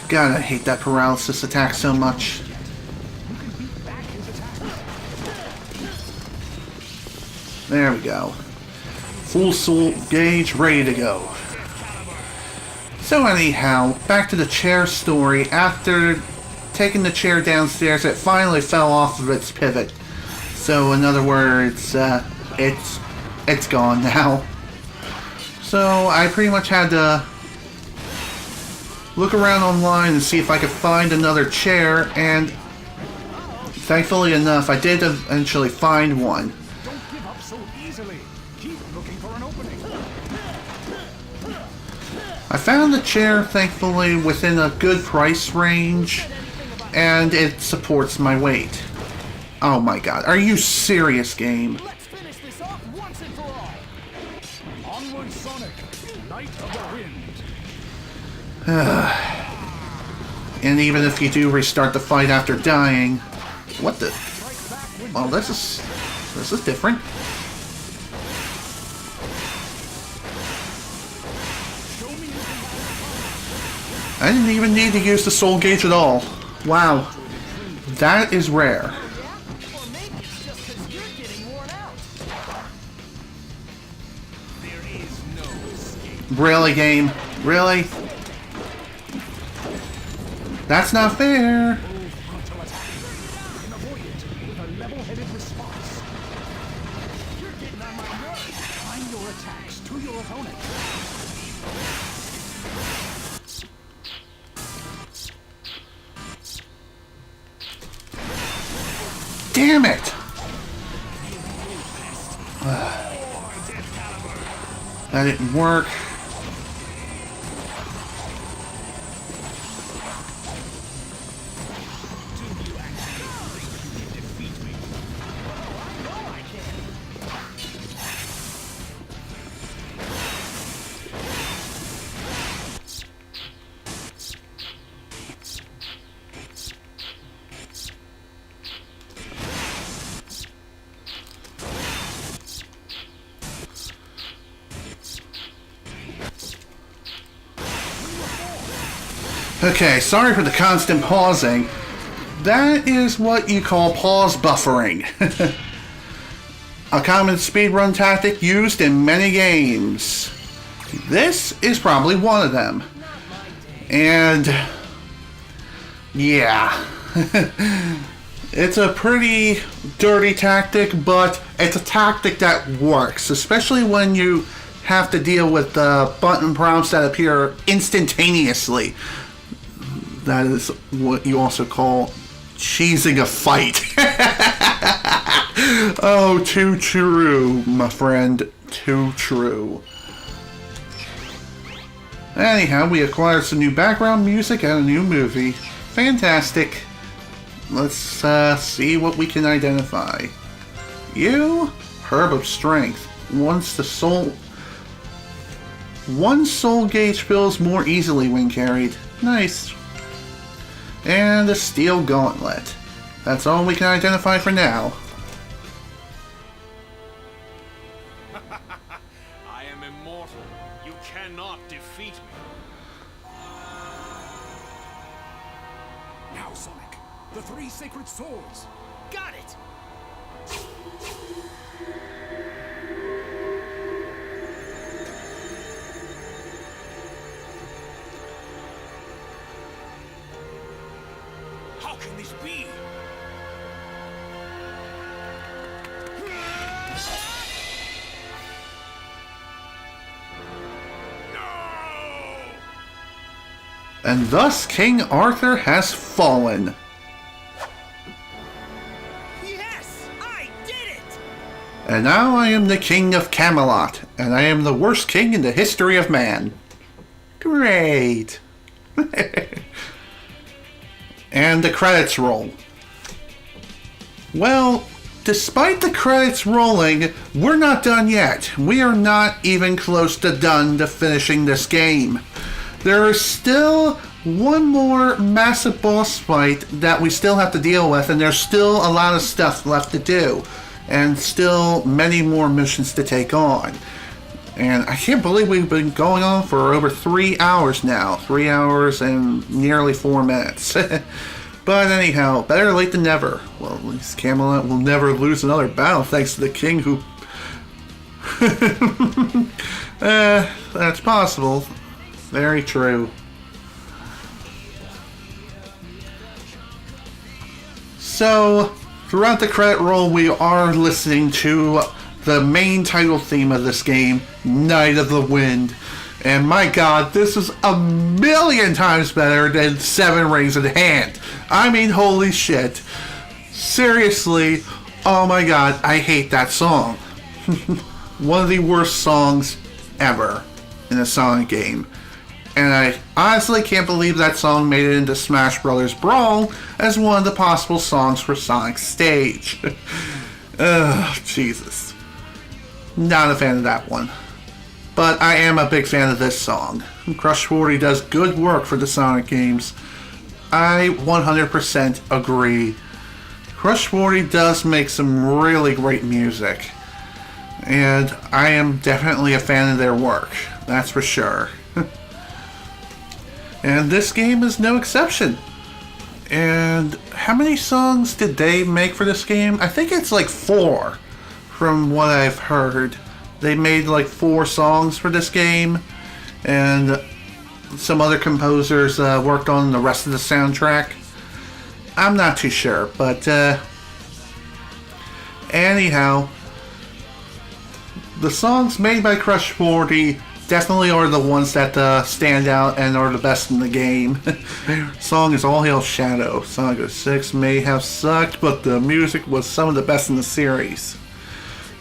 God, I hate that paralysis attack so much. There we go. Full soul gauge, ready to go. So anyhow, back to the chair story. After taking the chair downstairs, it finally fell off of its pivot. So in other words, it's gone now. So I pretty much had to look around online and see if I could find another chair, and thankfully enough, I did eventually find one. I found the chair, thankfully, within a good price range, and it supports my weight. Oh my god, are you serious, game? Let's finish this off once and for all. Onward, Sonic, Knight of the Wind. And even if you do restart the fight after dying, what the? Oh, this is different. I didn't even need to use the soul gauge at all. Wow, that is rare. Really, game? Really? That's not fair. Damn it! That didn't work. Okay, sorry for the constant pausing. That is what you call pause buffering. A common speedrun tactic used in many games. This is probably one of them. And yeah. It's a pretty dirty tactic, but it's a tactic that works, especially when you have to deal with the button prompts that appear instantaneously. That is what you also call cheesing a fight. Oh, too true, my friend. Too true. Anyhow, we acquired some new background music and a new movie. Fantastic. Let's see what we can identify. You? Herb of Strength. One soul gauge fills more easily when carried. Nice. And a steel gauntlet. That's all we can identify for now. mortal. You cannot defeat me. Now, Sonic, the 3 sacred swords. Got it! How can this be? And thus King Arthur has fallen. Yes! I did it! And now I am the King of Camelot, and I am the worst king in the history of man. Great! And the credits roll. Well, despite the credits rolling, we're not done yet. We are not even close to done to finishing this game. There is still one more massive boss fight that we still have to deal with, and there's still a lot of stuff left to do, and still many more missions to take on. And I can't believe we've been going on for over 3 hours now. 3 hours and nearly 4 minutes. But anyhow, better late than never. Well, at least Camelot will never lose another battle thanks to the king who... that's possible. Very true. So, throughout the credit roll, we are listening to the main title theme of this game, Night of the Wind. And my god, this is a million times better than 7 Rings in Hand. I mean, holy shit. Seriously, oh my god, I hate that song. One of the worst songs ever in a Sonic game. And I honestly can't believe that song made it into Smash Bros. Brawl as one of the possible songs for Sonic's stage. Ugh, Jesus. Not a fan of that one. But I am a big fan of this song. Crush 40 does good work for the Sonic games. I 100% agree. Crush 40 does make some really great music. And I am definitely a fan of their work. That's for sure. And this game is no exception. And how many songs did they make for this game? I think it's like 4, from what I've heard. They made like 4 songs for this game, and some other composers worked on the rest of the soundtrack. I'm not too sure, but anyhow, the songs made by Crush 40 definitely are the ones that stand out and are the best in the game. Song is All Hail Shadow. Sonic 06 may have sucked, but the music was some of the best in the series.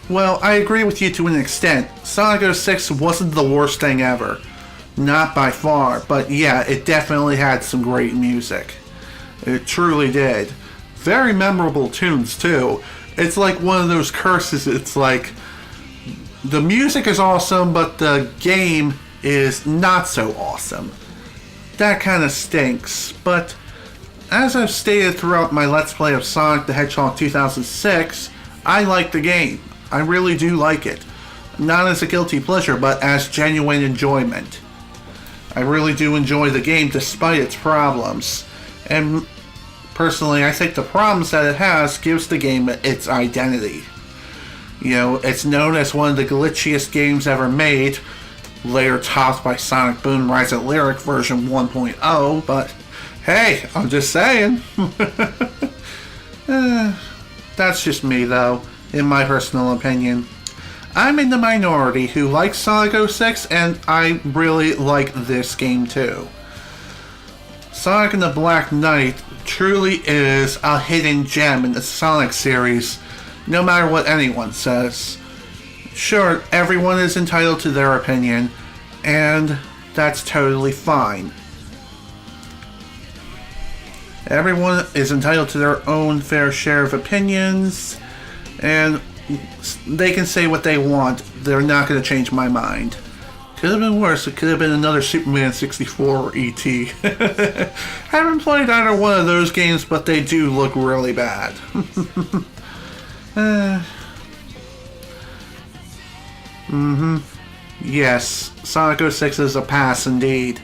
Well, I agree with you to an extent. Sonic 06 wasn't the worst thing ever. Not by far, but yeah, it definitely had some great music. It truly did. Very memorable tunes, too. It's like one of those curses. It's like, the music is awesome, but the game is not so awesome. That kind of stinks, but as I've stated throughout my Let's Play of Sonic the Hedgehog 2006, I like the game. I really do like it. Not as a guilty pleasure, but as genuine enjoyment. I really do enjoy the game despite its problems. And personally, I think the problems that it has gives the game its identity. You know, it's known as one of the glitchiest games ever made, later topped by Sonic Boom Rise of Lyric version 1.0, but hey, I'm just saying. That's just me, though, in my personal opinion. I'm in the minority who likes Sonic 06, and I really like this game too. Sonic and the Black Knight truly is a hidden gem in the Sonic series, no matter what anyone says. Sure, everyone is entitled to their opinion, and that's totally fine. Everyone is entitled to their own fair share of opinions, and they can say what they want. They're not going to change my mind. Could have been worse. It could have been another Superman 64 or E.T. Haven't played either one of those games, but they do look really bad. Yes, Sonic 06 is a pass indeed.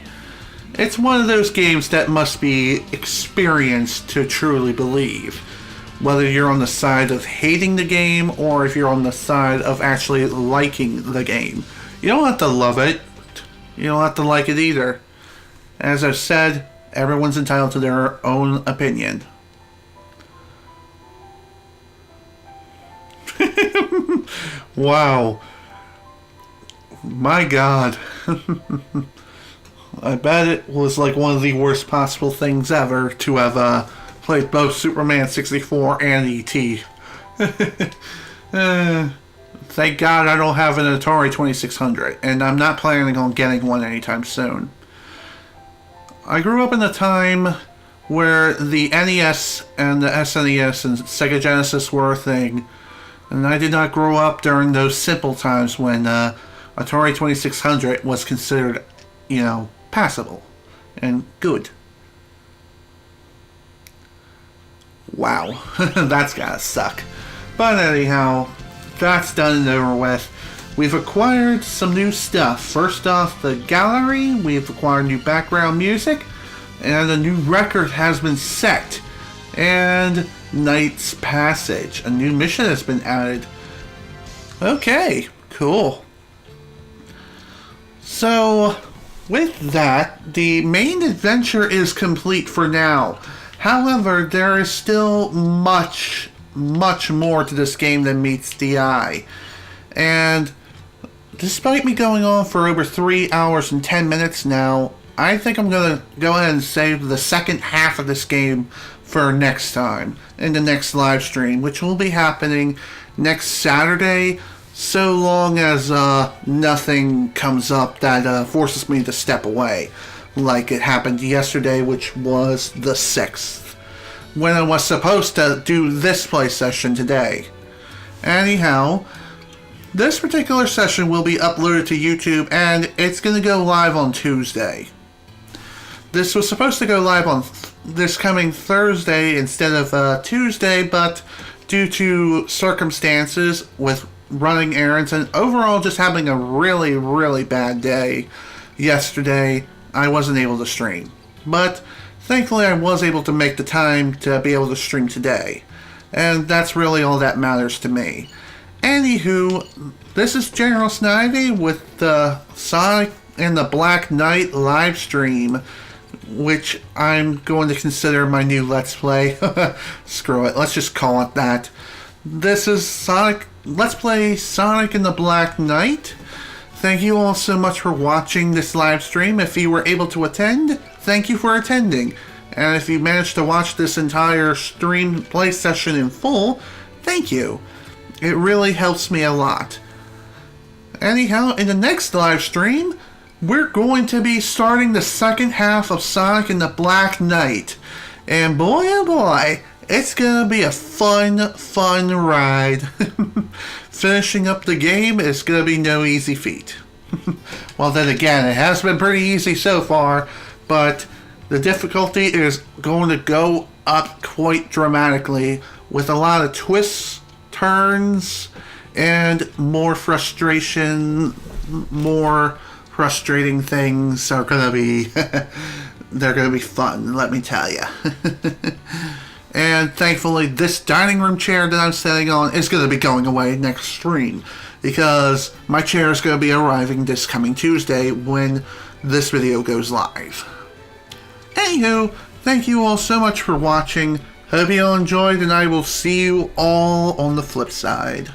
It's one of those games that must be experienced to truly believe. Whether you're on the side of hating the game or if you're on the side of actually liking the game. You don't have to love it. You don't have to like it either. As I've said, everyone's entitled to their own opinion. Wow. My God. I bet it was like one of the worst possible things ever to have played both Superman 64 and E.T. Thank God I don't have an Atari 2600, and I'm not planning on getting one anytime soon. I grew up in a time where the NES and the SNES and Sega Genesis were a thing, and I did not grow up during those simple times when Atari 2600 was considered, passable and good. Wow, that's gotta suck. But anyhow, that's done and over with. We've acquired some new stuff. First off, the gallery, we've acquired new background music, and a new record has been set. And Knight's Passage, a new mission has been added. Okay, cool. So, with that, the main adventure is complete for now. However, there is still much more to this game than meets the eye. And despite me going on for over 3 hours and 10 minutes now, I think I'm going to go ahead and save the second half of this game for next time, in the next live stream, which will be happening next Saturday, so long as nothing comes up that forces me to step away, like it happened yesterday, which was the 6th. When I was supposed to do this play session today. Anyhow, this particular session will be uploaded to YouTube and it's going to go live on Tuesday. This was supposed to go live on this coming Thursday instead of Tuesday, but due to circumstances with running errands and overall just having a really bad day yesterday, I wasn't able to stream. But thankfully, I was able to make the time to be able to stream today. And that's really all that matters to me. Anywho, this is General Snivy with the Sonic and the Black Knight live stream, which I'm going to consider my new Let's Play. Screw it, let's just call it that. This is Sonic. Let's play Sonic and the Black Knight. Thank you all so much for watching this live stream. If you were able to attend, thank you for attending. And if you managed to watch this entire stream play session in full, thank you. It really helps me a lot. Anyhow, in the next live stream, we're going to be starting the second half of Sonic and the Black Knight. And boy oh boy, it's gonna be a fun ride. Finishing up the game is gonna be no easy feat. Well then again, it has been pretty easy so far, but the difficulty is going to go up quite dramatically with a lot of twists, turns, and more frustration, more frustrating things are gonna be they're gonna be fun, let me tell you. And thankfully this dining room chair that I'm sitting on is gonna be going away next stream, because my chair is gonna be arriving this coming Tuesday when this video goes live. Anywho, thank you all so much for watching. Hope you all enjoyed, and I will see you all on the flip side.